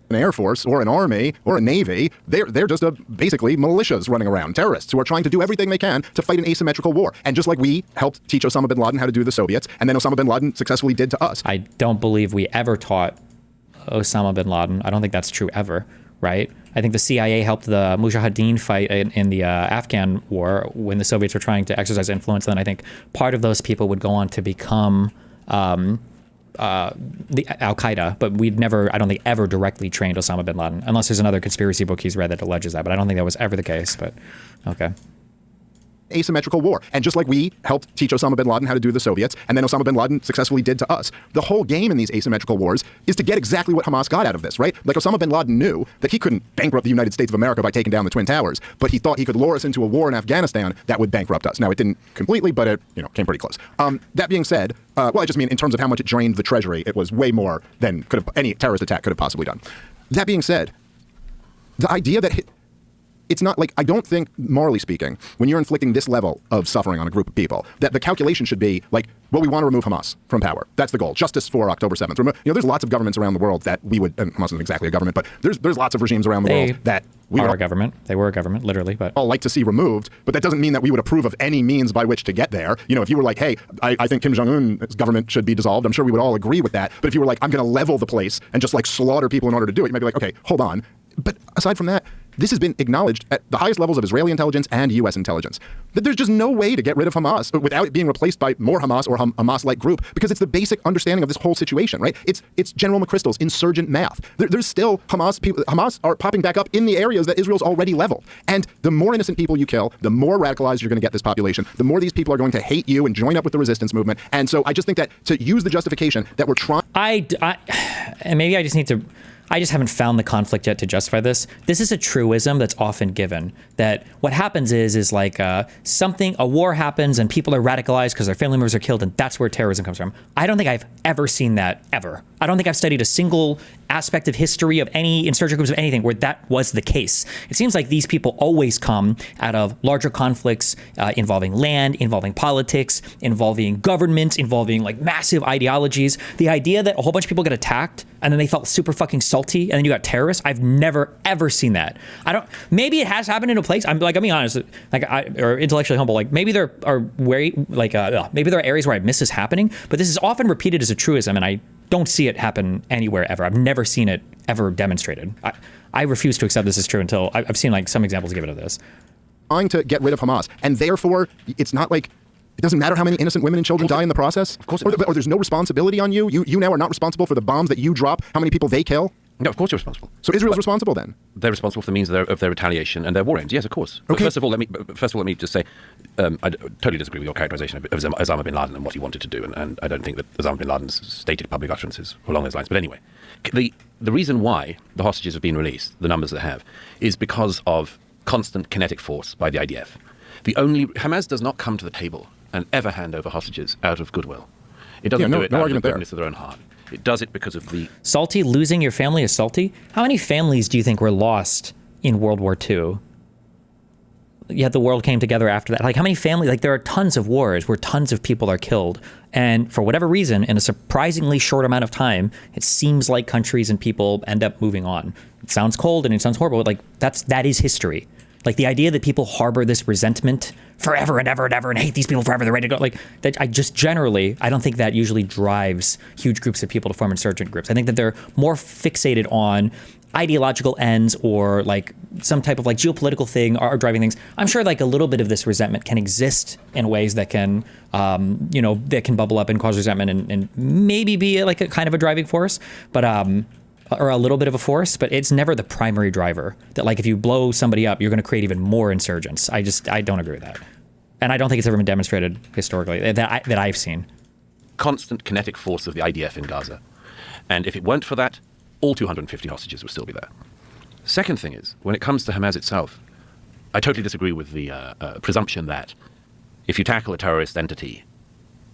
An air force or an army or a navy, they're just basically militias running around, terrorists who are trying to do everything they can to fight an asymmetrical war. And just like we helped teach Osama bin Laden how to do the Soviets, and then Osama bin Laden successfully did to us. I don't believe we ever taught Osama bin Laden. I don't think that's true ever. Right? I think the CIA helped the Mujahideen fight in the Afghan war when the Soviets were trying to exercise influence. And then I think part of those people would go on to become the Al-Qaeda, but we'd never, I don't think, ever directly trained Osama bin Laden, unless there's another conspiracy book he's read that alleges that. But I don't think that was ever the case. But okay. Asymmetrical war. And just like we helped teach Osama bin Laden how to do the Soviets, and then Osama bin Laden successfully did to us. The whole game in these asymmetrical wars is to get exactly what Hamas got out of this, right? Like Osama bin Laden knew that he couldn't bankrupt the United States of America by taking down the Twin Towers, but he thought he could lure us into a war in Afghanistan that would bankrupt us. Now, it didn't completely, but it came pretty close. That being said, well, I just mean in terms of how much it drained the treasury, it was way more than any terrorist attack could have possibly done. That being said, the idea that it's not like, I don't think, morally speaking, when you're inflicting this level of suffering on a group of people, that the calculation should be like, well, we want to remove Hamas from power. That's the goal. Justice for October 7th. There's lots of governments around the world that we would, and Hamas isn't exactly a government, but there's lots of regimes around the world that we are a government. They were a government, literally, but all like to see removed, but that doesn't mean that we would approve of any means by which to get there. You know, if you were like, hey, I think Kim Jong-un's government should be dissolved, I'm sure we would all agree with that. But if you were like, I'm going to level the place and just like slaughter people in order to do it, you might be like, okay, hold on. But aside from that, this has been acknowledged at the highest levels of Israeli intelligence and U.S. intelligence that there's just no way to get rid of Hamas without it being replaced by more Hamas or Hamas-like group, because it's the basic understanding of this whole situation, right? It's General McChrystal's insurgent math. There's still Hamas people. Hamas are popping back up in the areas that Israel's already leveled. And the more innocent people you kill, the more radicalized you're going to get this population, the more these people are going to hate you and join up with the resistance movement. And so I just think that to use the justification that we're trying... And maybe I just haven't found the conflict yet to justify this. This is a truism that's often given, that what happens is like a war happens and people are radicalized because their family members are killed, and that's where terrorism comes from. I don't think I've ever seen that, ever. I don't think I've studied a single aspect of history of any insurgent groups of anything where that was the case. It seems like these people always come out of larger conflicts involving land, involving politics, involving governments, involving like massive ideologies. The idea that a whole bunch of people get attacked and then they felt super fucking salty and then you got terrorists, I've never ever seen that. Maybe it has happened in a place. I'm being honest, or intellectually humble. Like maybe there are maybe there are areas where I miss this happening, but this is often repeated as a truism, and I don't see it happen anywhere ever. I've never seen it ever demonstrated. I refuse to accept this as true until I've seen like some examples given of this. Trying to get rid of Hamas, and therefore it's not like it doesn't matter how many innocent women and children die in the process. Of course, or there's no responsibility on you. You now are not responsible for the bombs that you drop. How many people they kill? No, of course you're responsible. So Israel's responsible then? They're responsible for the means of their retaliation and their war aims. Yes, of course. Okay. But first of all, let me just say, I totally disagree with your characterization of Osama bin Laden and what he wanted to do, and I don't think that Osama bin Laden's stated public utterances were along those lines. But anyway, the reason why the hostages have been released, the numbers they have, is because of constant kinetic force by the IDF. Hamas does not come to the table and ever hand over hostages out of goodwill. It doesn't do it out of the goodness of their own heart. It does it because of the... Salty? Losing your family is salty? How many families do you think were lost in World War II? Yet the world came together after that. Like, how many families? Like, there are tons of wars where tons of people are killed. And for whatever reason, in a surprisingly short amount of time, it seems like countries and people end up moving on. It sounds cold and it sounds horrible. Like, that is history. Like, the idea that people harbor this resentment forever and ever and ever and hate these people forever, they're ready to go. Like, that I don't think that usually drives huge groups of people to form insurgent groups. I think that they're more fixated on ideological ends or like some type of like geopolitical thing are driving things. I'm sure like a little bit of this resentment can exist in ways that can, that can bubble up and cause resentment and maybe be like a kind of a driving force, but, or a little bit of a force, but it's never the primary driver. That like if you blow somebody up, you're going to create even more insurgents. I don't agree with that, and I don't think it's ever been demonstrated historically that I've seen. Constant kinetic force of the IDF in Gaza, and if it weren't for that, all 250 hostages would still be there. Second thing is, when it comes to Hamas itself, I totally disagree with the presumption that if you tackle a terrorist entity,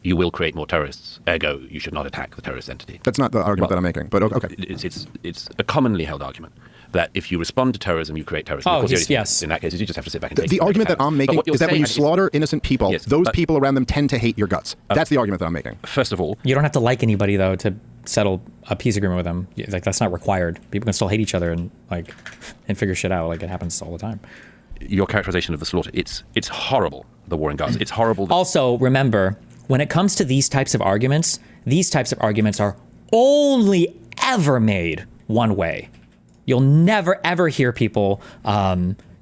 you will create more terrorists. Ergo, you should not attack the terrorist entity. That's not the argument that I'm making, but okay. It's a commonly held argument that if you respond to terrorism, you create terrorism. Oh, yes. In that case, you just have to sit back and take the argument that I'm making is that when you slaughter innocent people, those people around them tend to hate your guts. That's the argument that I'm making. First of all, you don't have to like anybody though to settle a peace agreement with them. Like that's not required. People can still hate each other and figure shit out. Like it happens all the time. Your characterization of the slaughter, it's horrible. The war in Gaza, it's horrible. Also, remember, when it comes to these types of arguments are only ever made one way. You'll never, ever hear people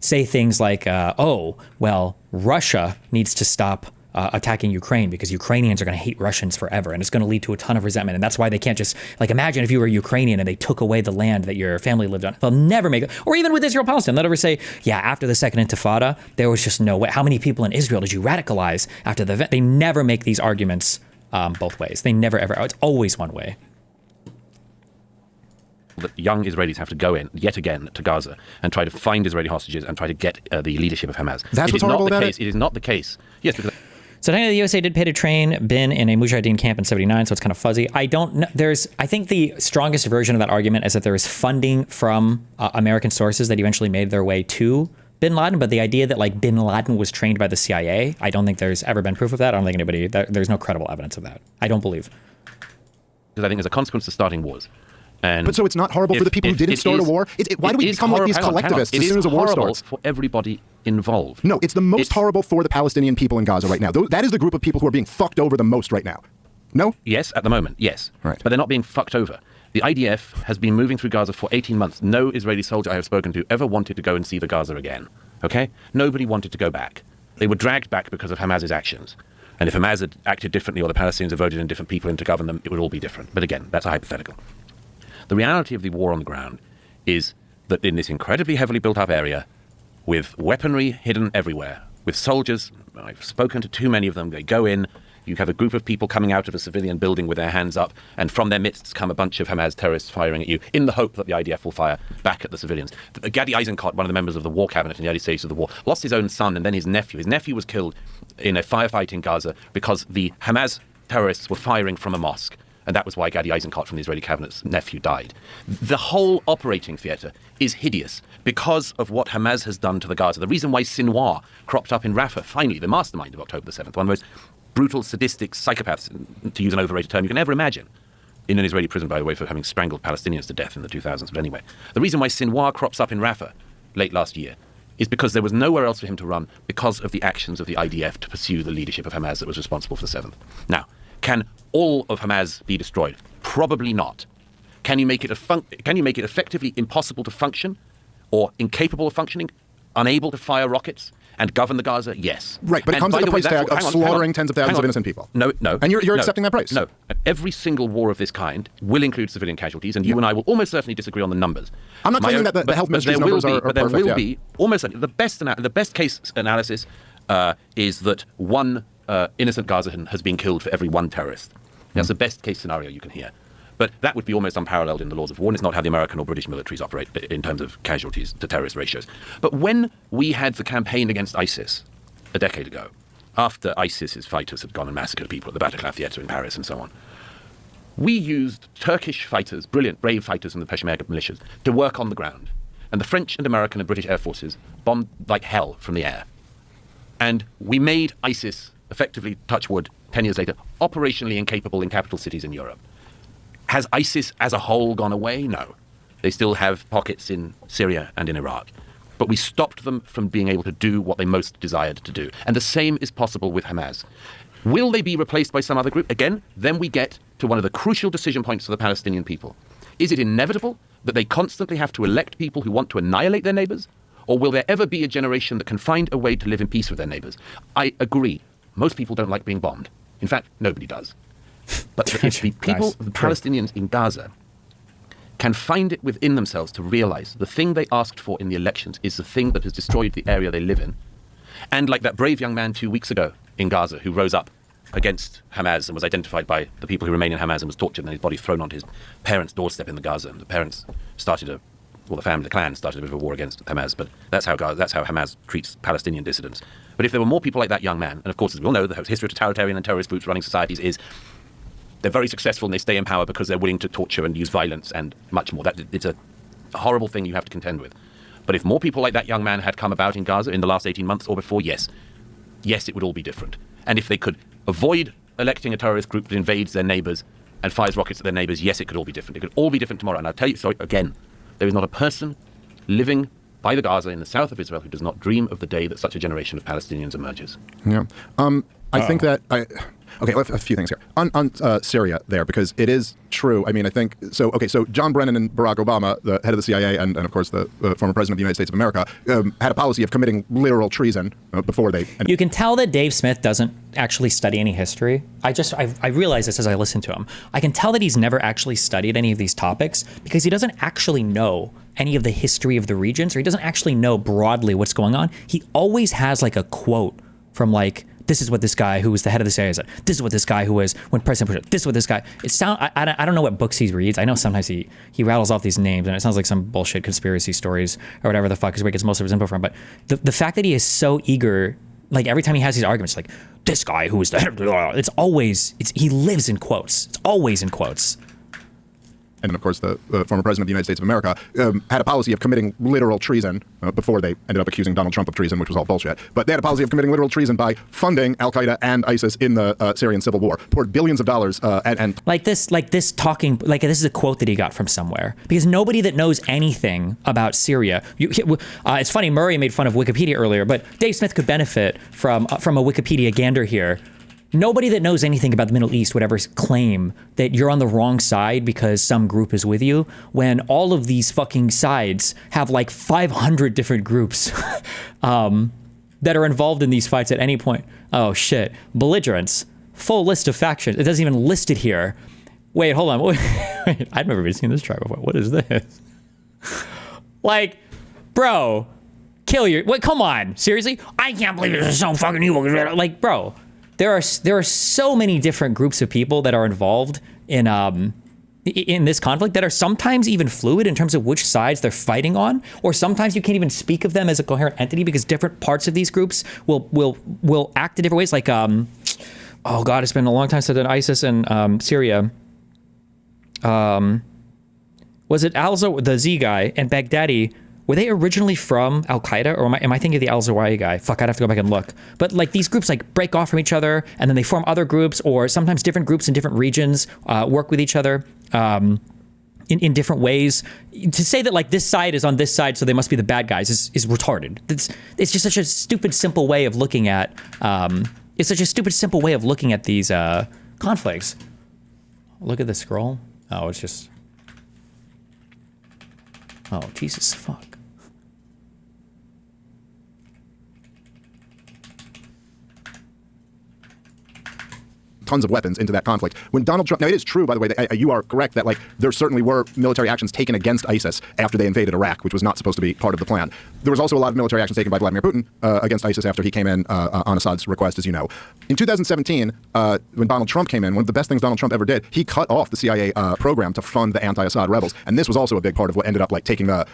say things like, oh, well, Russia needs to stop attacking Ukraine because Ukrainians are going to hate Russians forever. And it's going to lead to a ton of resentment. And that's why they can't just, like, imagine if you were Ukrainian and they took away the land that your family lived on. They'll never make it. Or even with Israel-Palestine, they'll never say, yeah, after the second intifada, there was just no way. How many people in Israel did you radicalize after the event? They never make these arguments both ways. They never, ever. It's always one way. That young Israelis have to go in yet again to Gaza and try to find Israeli hostages and try to get the leadership of Hamas. That's what's horrible about it? It is not the case. Yes, because... So technically the USA did pay to train Bin in a Mujahideen camp in 79, so it's kind of fuzzy. I don't know. I think the strongest version of that argument is that there is funding from American sources that eventually made their way to Bin Laden, but the idea that like Bin Laden was trained by the CIA, I don't think there's ever been proof of that. I don't think there's no credible evidence of that. I don't believe. Because I think as a consequence of starting wars, And so it's not horrible for the people who didn't start a war? Why do we become like these collectivists as soon as a war starts? For everybody involved. No, it's the most horrible for the Palestinian people in Gaza right now. That is the group of people who are being fucked over the most right now. No? Yes, at the moment, yes. Right. But they're not being fucked over. The IDF has been moving through Gaza for 18 months. No Israeli soldier I have spoken to ever wanted to go and see the Gaza again. Okay? Nobody wanted to go back. They were dragged back because of Hamas's actions. And if Hamas had acted differently or the Palestinians had voted in different people in to govern them, it would all be different. But again, that's a hypothetical. The reality of the war on the ground is that in this incredibly heavily built up area, with weaponry hidden everywhere, with soldiers, I've spoken to too many of them, they go in, you have a group of people coming out of a civilian building with their hands up, and from their midst come a bunch of Hamas terrorists firing at you in the hope that the IDF will fire back at the civilians. Gadi Eisenkot, one of the members of the war cabinet in the early stages of the war, lost his own son and then his nephew. His nephew was killed in a firefight in Gaza because the Hamas terrorists were firing from a mosque. And that was why Gadi Eisenkot from the Israeli cabinet's nephew died. The whole operating theatre is hideous because of what Hamas has done to the Gaza. The reason why Sinwar cropped up in Rafah, finally, the mastermind of October the 7th, one of the most brutal, sadistic psychopaths, to use an overrated term you can ever imagine, in an Israeli prison, by the way, for having strangled Palestinians to death in the 2000s. But anyway, the reason why Sinwar crops up in Rafah late last year is because there was nowhere else for him to run because of the actions of the IDF to pursue the leadership of Hamas that was responsible for the 7th. Now, can all of Hamas be destroyed? Probably not. Can you make it effectively impossible to function, or incapable of functioning, unable to fire rockets and govern the Gaza? Yes. Right, but it comes at the price tag of slaughtering tens of thousands of innocent people. No. And you're accepting that price? No. Every single war of this kind will include civilian casualties, and you and I will almost certainly disagree on the numbers. I'm not claiming that the health ministry's numbers are perfect. But there will be, almost certainly, the best case analysis is that one innocent Gazan has been killed for every one terrorist. That's the best case scenario you can hear. But that would be almost unparalleled in the laws of war, and it's not how the American or British militaries operate in terms of casualties to terrorist ratios. But when we had the campaign against ISIS a decade ago, after ISIS's fighters had gone and massacred people at the Bataclan Theatre in Paris and so on, we used Turkish fighters, brilliant, brave fighters from the Peshmerga militias, to work on the ground. And the French and American and British air forces bombed like hell from the air. And we made ISIS, effectively, touch wood, 10 years later, operationally incapable in capital cities in Europe. Has ISIS as a whole gone away? No. They still have pockets in Syria and in Iraq. But we stopped them from being able to do what they most desired to do. And the same is possible with Hamas. Will they be replaced by some other group? Again, then we get to one of the crucial decision points for the Palestinian people. Is it inevitable that they constantly have to elect people who want to annihilate their neighbors? Or will there ever be a generation that can find a way to live in peace with their neighbors? I agree. Most people don't like being bombed. In fact, nobody does. But if the people, the Palestinians in Gaza, can find it within themselves to realize the thing they asked for in the elections is the thing that has destroyed the area they live in, and like that brave young man 2 weeks ago in Gaza who rose up against Hamas and was identified by the people who remain in Hamas and was tortured and his body thrown onto his parents' doorstep in the Gaza, and the parents started the clan started a bit of a war against Hamas, but that's how Hamas treats Palestinian dissidents. But if there were more people like that young man, and of course, as we all know, the history of totalitarian and terrorist groups running societies is they're very successful and they stay in power because they're willing to torture and use violence and much more. It's a horrible thing you have to contend with. But if more people like that young man had come about in Gaza in the last 18 months or before, yes, it would all be different. And if they could avoid electing a terrorist group that invades their neighbors and fires rockets at their neighbors, yes, it could all be different. It could all be different tomorrow. And I'll tell you, so again, there is not a person living by the Gaza in the south of Israel who does not dream of the day that such a generation of Palestinians emerges. Yeah. I think that okay, a few things here on Syria there, because it is true. I mean, I think so. Okay, so John Brennan and Barack Obama, the head of the CIA and of course the former president of the United States of America, had a policy of committing literal treason before they. You can tell that Dave Smith doesn't actually study any history. I realize this as I listen to him. I can tell that he's never actually studied any of these topics because he doesn't actually know any of the history of the regions, or he doesn't actually know broadly what's going on. He always has like a quote from like, this is what this guy who was the head of the CIA said. This is what this guy who was when President Bush. This is what this guy. I don't know what books he reads. I know sometimes he rattles off these names and it sounds like some bullshit conspiracy stories or whatever the fuck is where he gets most of his info from. But the fact that he is so eager, like every time he has these arguments, like this guy who was the head of the, he lives in quotes. It's always in quotes. and of course the former president of the United States of America, had a policy of committing literal treason before they ended up accusing Donald Trump of treason, which was all bullshit. But they had a policy of committing literal treason by funding Al-Qaeda and ISIS in the Syrian civil war, poured billions of dollars and this is a quote that he got from somewhere, because nobody that knows anything about Syria, it's funny, Murray made fun of Wikipedia earlier, but Dave Smith could benefit from a Wikipedia gander here. Nobody that knows anything about the Middle East would ever claim that you're on the wrong side because some group is with you, when all of these fucking sides have like 500 different groups that are involved in these fights at any point. Oh shit. Belligerents. Full list of factions. It doesn't even list it here. Wait, hold on. Wait, I've never even seen this chart before. What is this? Like, bro, kill your... Wait, come on. Seriously? I can't believe this is so fucking evil. Like, bro, there are so many different groups of people that are involved in this conflict that are sometimes even fluid in terms of which sides they're fighting on, or sometimes you can't even speak of them as a coherent entity because different parts of these groups will act in different ways. Like, oh God, it's been a long time since I've done ISIS and Syria. Was it the Z guy and Baghdadi? Were they originally from Al-Qaeda, or am I thinking of the Al-Zawahiri guy? Fuck, I'd have to go back and look. But like these groups like break off from each other and then they form other groups, or sometimes different groups in different regions work with each other in different ways. To say that like this side is on this side, so they must be the bad guys is retarded. It's just such a stupid, simple way of looking at. It's such a stupid, simple way of looking at these conflicts. Look at the scroll. Oh, it's just. Oh, Jesus fuck. tons of weapons into that conflict. When Donald Trump, now it is true, by the way, that, you are correct that like there certainly were military actions taken against ISIS after they invaded Iraq, which was not supposed to be part of the plan. There was also a lot of military actions taken by Vladimir Putin against ISIS after he came in on Assad's request, as you know. In 2017, when Donald Trump came in, one of the best things Donald Trump ever did, he cut off the CIA program to fund the anti-Assad rebels, and this was also a big part of what ended up like taking the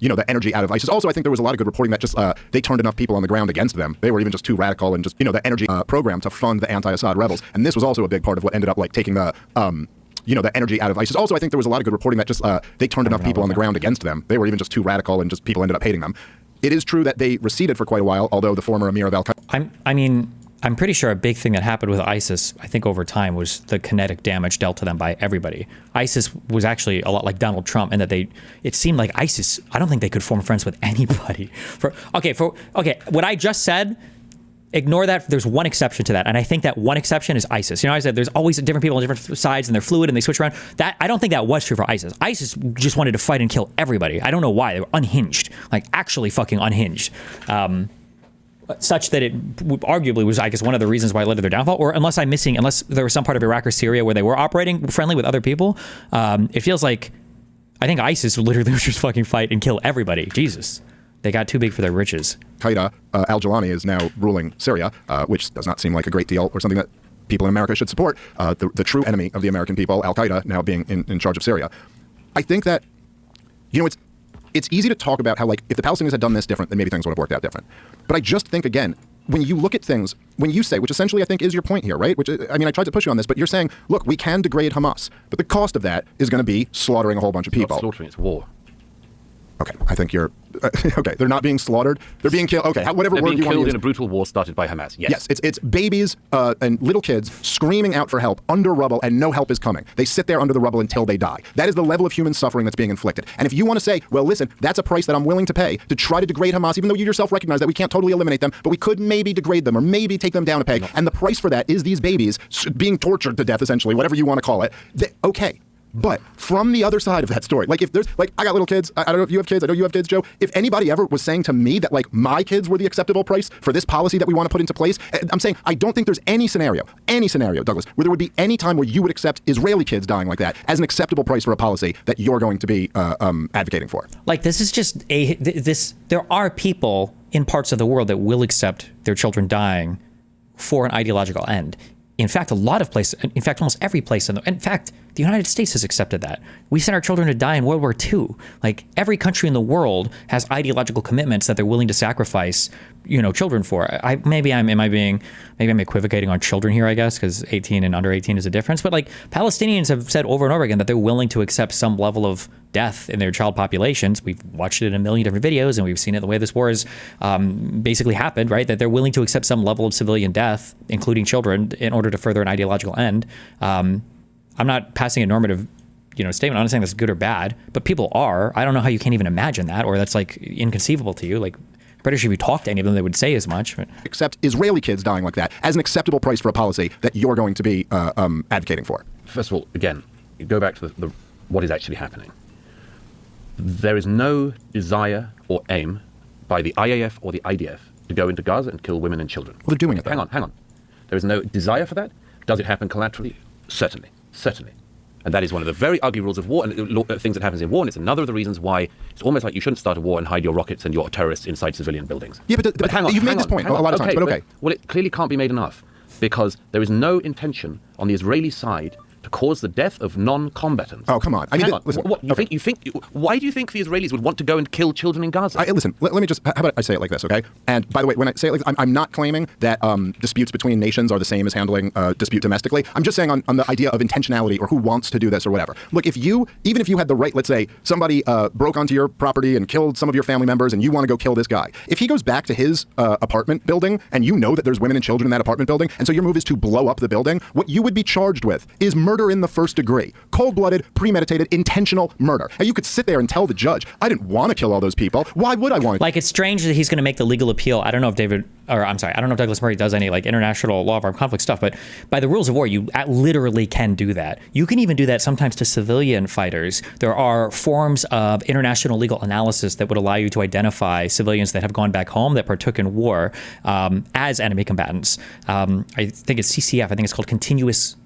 the energy out of ISIS. Also, I think there was a lot of good reporting that just they turned enough people on the ground against them. They were even just too radical and just, the energy program to fund the anti-Assad rebels. And this was also a big part of what ended up like taking the energy out of ISIS. Also, I think there was a lot of good reporting that just they turned enough people on the ground against them. They were even just too radical and just people ended up hating them. It is true that they receded for quite a while, although the former emir of Al-Qaeda... I'm pretty sure a big thing that happened with ISIS, I think over time, was the kinetic damage dealt to them by everybody. ISIS was actually a lot like Donald Trump in that it seemed like ISIS, I don't think they could form friends with anybody. What I just said, ignore that. There's one exception to that. And I think that one exception is ISIS. I said there's always different people on different sides and they're fluid and they switch around. That I don't think that was true for ISIS. ISIS just wanted to fight and kill everybody. I don't know why. They were unhinged, like actually fucking unhinged. Such that it arguably was, I guess, one of the reasons why it led to their downfall. Or unless there was some part of Iraq or Syria where they were operating friendly with other people, it feels like, I think ISIS literally was just fucking fight and kill everybody. Jesus. They got too big for their riches. Al-Qaeda, al-Jilani is now ruling Syria, which does not seem like a great deal or something that people in America should support. The true enemy of the American people, Al-Qaeda, now being in charge of Syria. I think that, it's easy to talk about how, like, if the Palestinians had done this different, then maybe things would have worked out different. But I just think, again, when you look at things, when you say, which essentially I think is your point here, right? Which, I tried to push you on this, but you're saying, look, we can degrade Hamas, but the cost of that is going to be slaughtering a whole bunch of people. It's not slaughtering, it's war. Okay, I think you're... okay, they're not being slaughtered. They're being killed. Okay, whatever they're word you want to use. They're being killed in a brutal war started by Hamas, yes. Yes, it's babies and little kids screaming out for help under rubble, and no help is coming. They sit there under the rubble until they die. That is the level of human suffering that's being inflicted. And if you want to say, well, listen, that's a price that I'm willing to pay to try to degrade Hamas, even though you yourself recognize that we can't totally eliminate them, but we could maybe degrade them or maybe take them down a peg. No. And the price for that is these babies being tortured to death, essentially, whatever you want to call it. Okay. But from the other side of that story, like if there's, like, I got little kids, I don't know if you have kids, I know you have kids, Joe. If anybody ever was saying to me that, like, my kids were the acceptable price for this policy that we want to put into place, I'm saying I don't think there's any scenario, Douglas, where there would be any time where you would accept Israeli kids dying like that as an acceptable price for a policy that you're going to be advocating for. Like, this is just there are people in parts of the world that will accept their children dying for an ideological end. In fact, a lot of places, in fact, almost every place in fact, the United States has accepted that. We sent our children to die in World War II. Like, every country in the world has ideological commitments that they're willing to sacrifice children for? Maybe I'm equivocating on children here, I guess, because 18 and under 18 is a difference. But like Palestinians have said over and over again that they're willing to accept some level of death in their child populations. We've watched it in a million different videos, and we've seen it the way this war has basically happened, right? That they're willing to accept some level of civilian death, including children, in order to further an ideological end. I'm not passing a normative statement. I'm not saying that's good or bad, but people are. I don't know how you can't even imagine that, or that's like inconceivable to you. Like, I'm pretty sure if you talk to any of them, they would say as much. But. Accept Israeli kids dying like that as an acceptable price for a policy that you're going to be advocating for. First of all, again, you go back to the what is actually happening. There is no desire or aim by the IAF or the IDF to go into Gaza and kill women and children. Well, they're doing it. Hang on. There is no desire for that. Does it happen collaterally? Certainly. And that is one of the very ugly rules of war and things that happens in war. And it's another of the reasons why it's almost like you shouldn't start a war and hide your rockets and your terrorists inside civilian buildings. Yeah, but hang on. You've made this point a lot of times, but okay. Well, it clearly can't be made enough because there is no intention on the Israeli side to cause the death of non-combatants. Oh, come on. I mean, listen. Why do you think the Israelis would want to go and kill children in Gaza? Listen, let me just, how about I say it like this, okay? And by the way, when I say it like this, I'm not claiming that disputes between nations are the same as handling dispute domestically. I'm just saying on the idea of intentionality or who wants to do this or whatever. Look, even if you had the right, let's say somebody broke onto your property and killed some of your family members and you want to go kill this guy. If he goes back to his apartment building and you know that there's women and children in that apartment building, and so your move is to blow up the building, what you would be charged with is murder in the first degree. Cold-blooded, premeditated, intentional murder. And you could sit there and tell the judge, I didn't want to kill all those people. Why would I want to? Like, it's strange that he's going to make the legal appeal. I don't know if Douglas Murray does any like international law of armed conflict stuff, but by the rules of war, you literally can do that. You can even do that sometimes to civilian fighters. There are forms of international legal analysis that would allow you to identify civilians that have gone back home that partook in war as enemy combatants. I think it's CCF. I think it's called continuous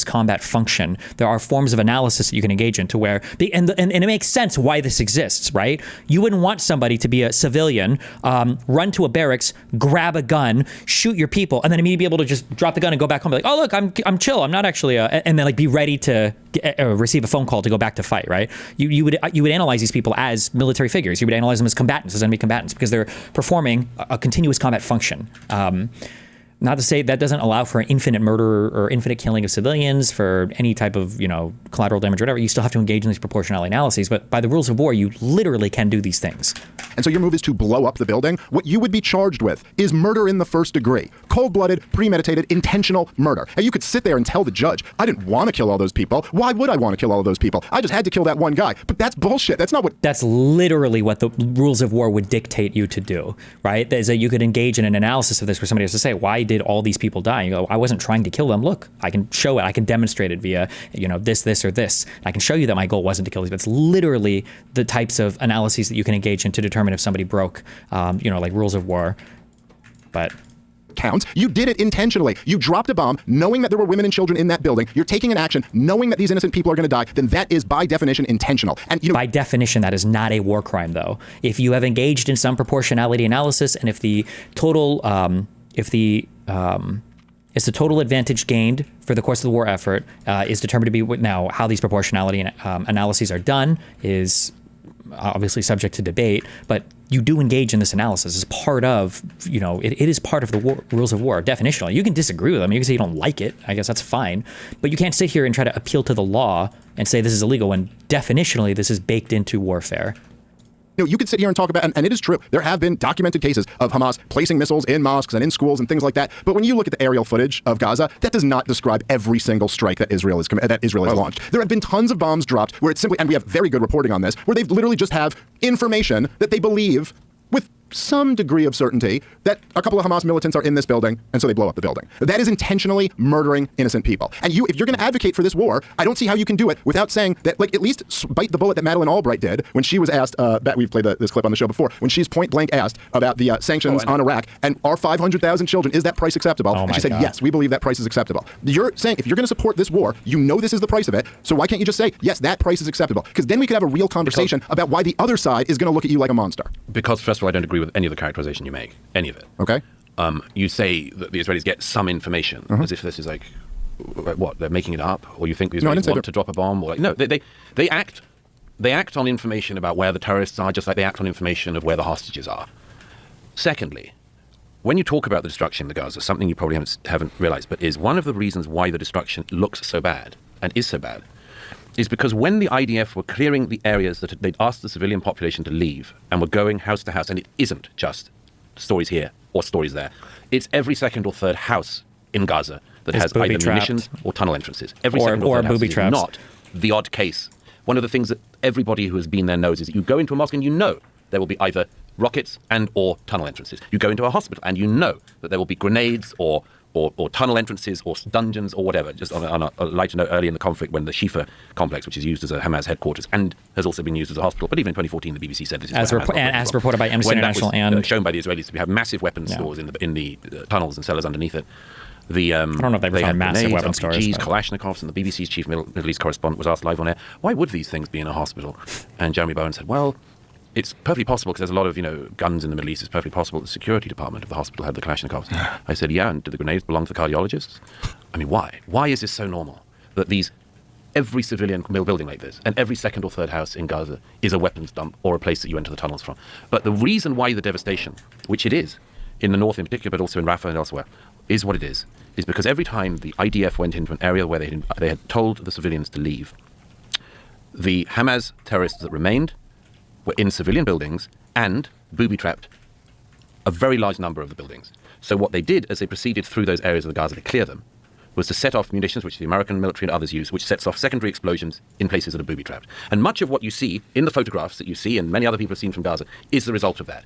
combat function. There are forms of analysis that you can engage in to where, and it makes sense why this exists, right? You wouldn't want somebody to be a civilian, run to a barracks, grab a gun, shoot your people, and then immediately be able to just drop the gun and go back home. Be like, oh look, I'm chill. I'm not actually, and then like be ready to receive a phone call to go back to fight, right? You would analyze these people as military figures. You would analyze them as combatants, as enemy combatants, because they're performing a continuous combat function. Not to say that doesn't allow for an infinite murder or infinite killing of civilians for any type of, collateral damage or whatever. You still have to engage in these proportionality analyses. But by the rules of war, you literally can do these things. And so your move is to blow up the building. What you would be charged with is murder in the first degree. Cold-blooded, premeditated, intentional murder. And you could sit there and tell the judge, I didn't want to kill all those people. Why would I want to kill all of those people? I just had to kill that one guy. But that's bullshit. That's not what... That's literally what the rules of war would dictate you to do, right? Is that you could engage in an analysis of this where somebody has to say, why did all these people die? And you go, I wasn't trying to kill them. Look, I can show it. I can demonstrate it via, this, or this. I can show you that my goal wasn't to kill these. But it's literally the types of analyses that you can engage in to determine if somebody broke, like rules of war. But counts. You did it intentionally. You dropped a bomb knowing that there were women and children in that building. You're taking an action knowing that these innocent people are going to die. Then that is by definition intentional. And by definition, that is not a war crime, though. If you have engaged in some proportionality analysis, and if the total, it's the total advantage gained for the course of the war effort is determined to be now how these proportionality analyses are done is obviously subject to debate, but you do engage in this analysis as part of, it is part of the rules of war, definitionally. You can disagree with them. You can say you don't like it. I guess that's fine. But you can't sit here and try to appeal to the law and say this is illegal when definitionally this is baked into warfare. You could sit here and talk about, and it is true, there have been documented cases of Hamas placing missiles in mosques and in schools and things like that. But when you look at the aerial footage of Gaza, that does not describe every single strike that Israel has launched. There have been tons of bombs dropped where it's simply, and we have very good reporting on this, where they literally just have information that they believe with some degree of certainty that a couple of Hamas militants are in this building, and so they blow up the building. That is intentionally murdering innocent people. And if you're going to advocate for this war, I don't see how you can do it without saying that, at least bite the bullet that Madeleine Albright did when she was asked, we've played this clip on the show before, when she's point blank asked about the sanctions on Iraq, and are 500,000 children, is that price acceptable? And she said, yes, we believe that price is acceptable. You're saying, if you're going to support this war, this is the price of it, so why can't you just say, yes, that price is acceptable? Because then we could have a real conversation about why the other side is going to look at you like a monster. Because, first of all, I don't agree with any of the characterization you make, any of it. Okay. You say that the Israelis get some information, as if this is like, what, they're making it up? Or you think the Israelis want to drop a bomb? Or no, they act on information about where the terrorists are, just like they act on information of where the hostages are. Secondly, when you talk about the destruction in the Gaza, something you probably haven't realized, but is one of the reasons why the destruction looks so bad and is so bad, is because when the IDF were clearing the areas that they'd asked the civilian population to leave and were going house to house, and it isn't just stories here or stories there, it's every second or third house in Gaza that has either munitions or tunnel entrances. Every second or third house is not the odd case. One of the things that everybody who has been there knows is that you go into a mosque and you know there will be either rockets and or tunnel entrances. You go into a hospital and you know that there will be grenades or tunnel entrances or dungeons or whatever. Just on a lighter note, early in the conflict when the Shifa complex, which is used as a Hamas headquarters and has also been used as a hospital, but even in 2014 the BBC said this is as reported by Amnesty International and shown by the Israelis to have massive weapons stores in the tunnels and cellars underneath it. I don't know if they found massive weapon stores. Kalashnikovs, and the BBC's chief Middle East correspondent was asked live on air, why would these things be in a hospital? And Jeremy Bowen said, well, it's perfectly possible because there's a lot of guns in the Middle East. It's perfectly possible the security department of the hospital had the Kalashnikovs. I said, yeah, and did the grenades belong to the cardiologists? I mean, why? Why is this so normal that every civilian building like this and every second or third house in Gaza is a weapons dump or a place that you enter the tunnels from? But the reason why the devastation, which it is, in the north in particular, but also in Rafah and elsewhere, is what it is because every time the IDF went into an area where they had told the civilians to leave, the Hamas terrorists that remained were in civilian buildings and booby-trapped a very large number of the buildings. So what they did as they proceeded through those areas of the Gaza to clear them was to set off munitions, which the American military and others use, which sets off secondary explosions in places that are booby-trapped. And much of what you see in the photographs that you see and many other people have seen from Gaza is the result of that.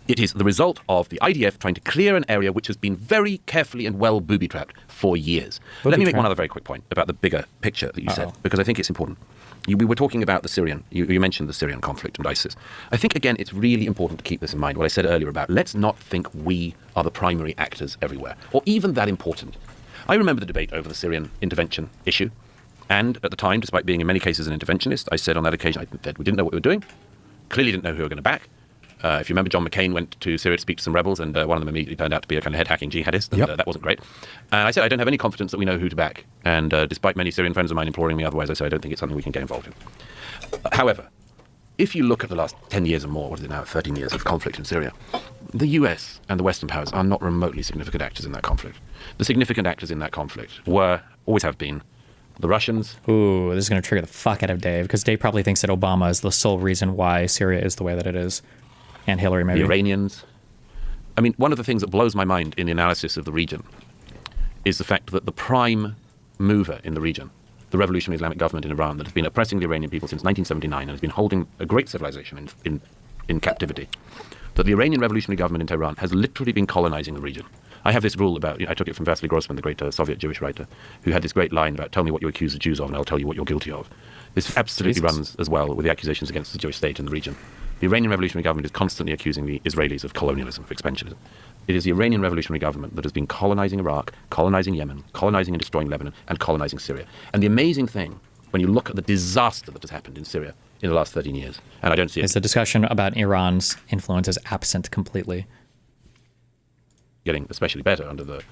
It is the result of the IDF trying to clear an area which has been very carefully and well booby-trapped for years. Let me make one other very quick point about the bigger picture that you said, because I think it's important. We were talking about the Syrian, you mentioned the Syrian conflict and ISIS. I think, again, it's really important to keep this in mind, what I said earlier about let's not think we are the primary actors everywhere, or even that important. I remember the debate over the Syrian intervention issue, and at the time, despite being in many cases an interventionist, I said on that occasion, I said we didn't know what we were doing, clearly didn't know who we were going to back. If you remember, John McCain went to Syria to speak to some rebels, and one of them immediately turned out to be a kind of head-hacking jihadist, and that wasn't great. And I said, I don't have any confidence that we know who to back. And despite many Syrian friends of mine imploring me otherwise, I said, I don't think it's something we can get involved in. However, if you look at the last 10 years or more, what is it now, 13 years of conflict in Syria, the US and the Western powers are not remotely significant actors in that conflict. The significant actors in that conflict always have been, the Russians. Ooh, this is going to trigger the fuck out of Dave, because Dave probably thinks that Obama is the sole reason why Syria is the way that it is. And Hillary, maybe. The Iranians. I mean, one of the things that blows my mind in the analysis of the region is the fact that the prime mover in the region, the revolutionary Islamic government in Iran that has been oppressing the Iranian people since 1979 and has been holding a great civilization in captivity, that the Iranian revolutionary government in Tehran has literally been colonizing the region. I have this rule about, I took it from Vasily Grossman, the great Soviet Jewish writer, who had this great line about, tell me what you accuse the Jews of and I'll tell you what you're guilty of. This absolutely runs as well with the accusations against the Jewish state in the region. The Iranian revolutionary government is constantly accusing the Israelis of colonialism, of expansionism. It is the Iranian revolutionary government that has been colonizing Iraq, colonizing Yemen, colonizing and destroying Lebanon, and colonizing Syria. And the amazing thing, when you look at the disaster that has happened in Syria in the last 13 years, and I don't see it. It's a discussion about Iran's influence is absent completely. Getting especially better under the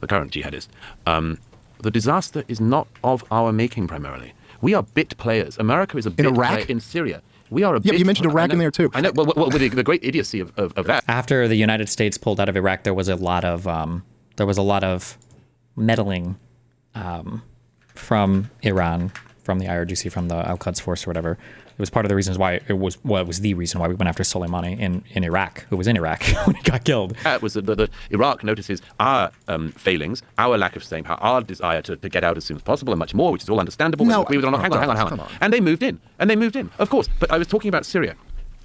current jihadist. The disaster is not of our making primarily. We are bit players. America is a bit player in Syria. We are a bit. Yeah, you mentioned Iraq in there too. I know. Well, with the great idiocy of that. After the United States pulled out of Iraq, there was a lot of meddling from Iran, from the IRGC, from the Al-Quds force or whatever. It was part of the reasons why it was the reason why we went after Soleimani in Iraq, who was in Iraq when he got killed. It was the Iraq notices our failings, our lack of staying power, our desire to get out as soon as possible, and much more, which is all understandable. No, hang on. And they moved in, of course. But I was talking about Syria.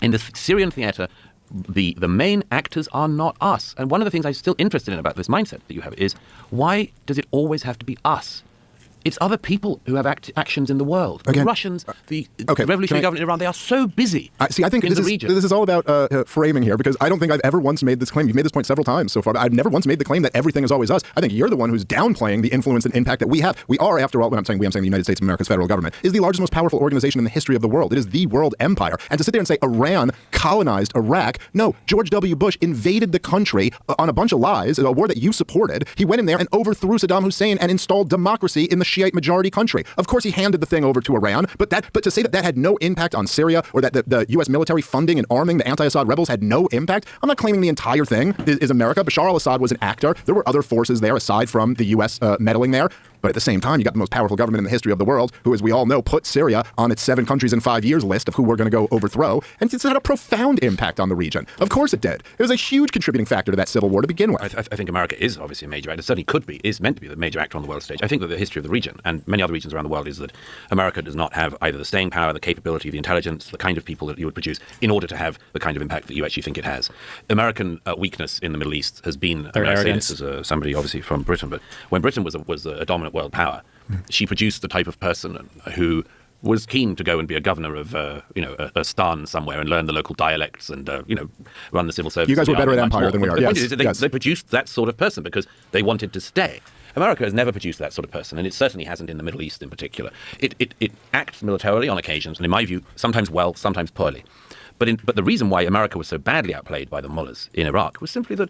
In the Syrian theater, the main actors are not us. And one of the things I'm still interested in about this mindset that you have is, why does it always have to be us? It's other people who have actions in the world. The Russians, the revolutionary government in Iran, they are so busy. I think in the region. This is all about framing here, because I don't think I've ever once made this claim. You've made this point several times so far, but I've never once made the claim that everything is always us. I think you're the one who's downplaying the influence and impact that we have. We are, after all, when I'm saying the United States of America's federal government is the largest, most powerful organization in the history of the world. It is the world empire. And to sit there and say Iran colonized Iraq, no, George W. Bush invaded the country on a bunch of lies, a war that you supported. He went in there and overthrew Saddam Hussein and installed democracy in the Shiite majority country. Of course, he handed the thing over to Iran, but to say that had no impact on Syria, or that the U.S. military funding and arming the anti-Assad rebels had no impact, I'm not claiming the entire thing is America. Bashar al-Assad was an actor. There were other forces there aside from the U.S. Meddling there. But at the same time, you got the most powerful government in the history of the world, who, as we all know, put Syria on its 7 countries in 5 years list of who we're going to go overthrow. And it's had a profound impact on the region. Of course it did. It was a huge contributing factor to that civil war to begin with. I think America is obviously a major actor. It certainly could be, is meant to be the major actor on the world stage. I think that the history of the region, and many other regions around the world, is that America does not have either the staying power, the capability, the intelligence, the kind of people that you would produce in order to have the kind of impact that you actually think it has. American weakness in the Middle East has been, I say this as somebody obviously from Britain, but when Britain was a dominant world power, she produced the type of person who was keen to go and be a governor of, a stan somewhere and learn the local dialects and, run the civil service. You guys were better at empire than we are. The point is they produced that sort of person because they wanted to stay. America has never produced that sort of person, and it certainly hasn't in the Middle East in particular. It acts militarily on occasions, and in my view, sometimes well, sometimes poorly. But the reason why America was so badly outplayed by the mullahs in Iraq was simply that,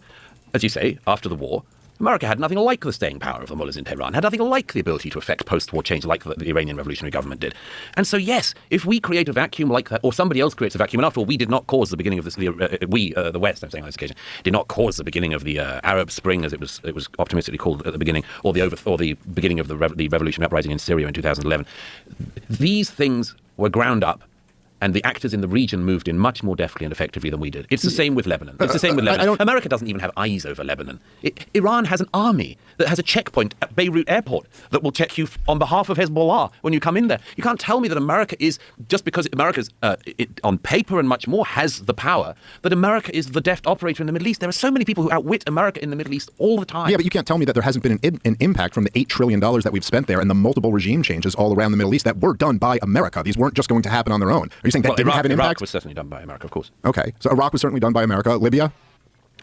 as you say, after the war, America had nothing like the staying power of the mullahs in Tehran, had nothing like the ability to effect post-war change like the Iranian revolutionary government did. And so, yes, if we create a vacuum like that, or somebody else creates a vacuum, and after all, we did not cause the beginning of this, the West, I'm saying on this occasion, did not cause the beginning of the Arab Spring, as it was optimistically called at the beginning, or the beginning of the revolutionary uprising in Syria in 2011. These things were ground up, and the actors in the region moved in much more deftly and effectively than we did. It's the same with Lebanon. It's the same with Lebanon. America doesn't even have eyes over Lebanon. Iran has an army that has a checkpoint at Beirut airport that will check you on behalf of Hezbollah when you come in there. You can't tell me that America is, just because America's on paper and much more has the power, that America is the deft operator in the Middle East. There are so many people who outwit America in the Middle East all the time. Yeah, but you can't tell me that there hasn't been an impact from the $8 trillion that we've spent there and the multiple regime changes all around the Middle East that were done by America. These weren't just going to happen on their own. Are you saying that didn't have an impact? Iraq was certainly done by America, of course. Okay, so Iraq was certainly done by America. Libya?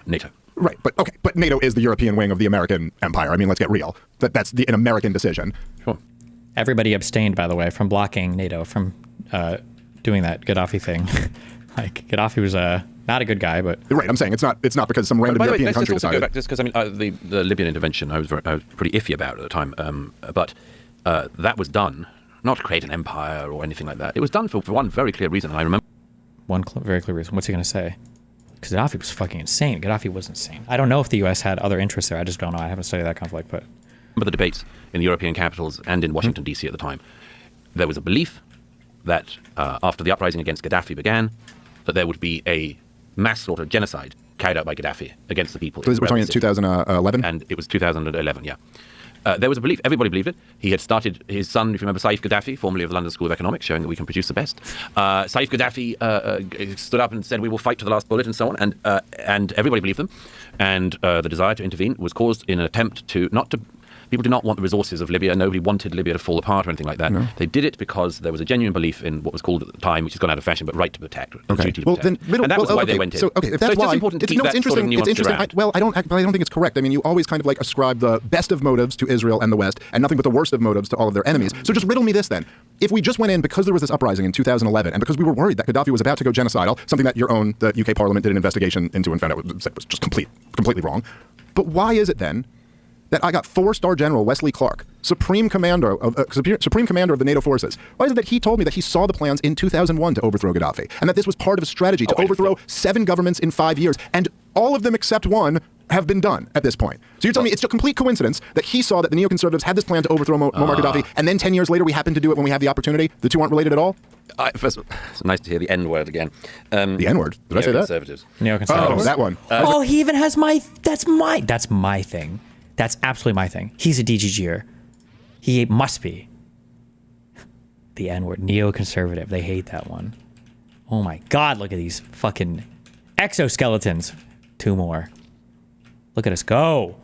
NATO. Right, but NATO is the European wing of the American empire. I mean, let's get real. That's an American decision. Sure. Everybody abstained, by the way, from blocking NATO from doing that Gaddafi thing. Like, Gaddafi was not a good guy, but right. I'm saying it's not because some random European country decided. Go back just because the Libyan intervention I was pretty iffy about at the time, but that was done not to create an empire or anything like that. It was done for one very clear reason, and I remember one very clear reason. What's he going to say? Because Gaddafi was fucking insane. Gaddafi was insane. I don't know if the U.S. had other interests there. I just don't know. I haven't studied that conflict, but the debates in the European capitals and in Washington, D.C. at the time, there was a belief that after the uprising against Gaddafi began, that there would be a mass slaughter, genocide carried out by Gaddafi against the people. So we're talking in 2011? And it was 2011, yeah. There was a belief, everybody believed it. He had started, his son, if you remember, Saif Gaddafi, formerly of the London School of Economics, showing that we can produce the best. Saif Gaddafi stood up and said, we will fight to the last bullet and so on, and everybody believed them. And the desire to intervene was caused in an attempt people did not want the resources of Libya. Nobody wanted Libya to fall apart or anything like that. No. They did it because there was a genuine belief in what was called at the time, which has gone out of fashion, but right to protect. Okay. Duty to protect. And that was why they went in. So, if that's it's why, important to keep that interesting. Sort of nuance it's interesting. I don't think it's correct. I mean, you always kind of like ascribe the best of motives to Israel and the West, and nothing but the worst of motives to all of their enemies. So just riddle me this then. If we just went in because there was this uprising in 2011, and because we were worried that Gaddafi was about to go genocidal, something that the UK Parliament did an investigation into and found out was just completely wrong. But why is it then that I got 4-star General Wesley Clark, Supreme Commander of the NATO forces? Why is it that he told me that he saw the plans in 2001 to overthrow Gaddafi, and that this was part of a strategy to overthrow 7 governments in 5 years, and all of them except one have been done at this point? So you're telling me it's a complete coincidence that he saw that the neoconservatives had this plan to overthrow Muammar Gaddafi, and then 10 years later we happen to do it when we have the opportunity? The two aren't related at all? First of all, it's nice to hear the N-word again. The N-word? Did I say that? Neoconservatives. Oh, that one. he even has that's my thing. That's absolutely my thing. He's a DGGer. He must be. The N-word, neoconservative. They hate that one. Oh my God, look at these fucking exoskeletons. 2 more. Look at us go.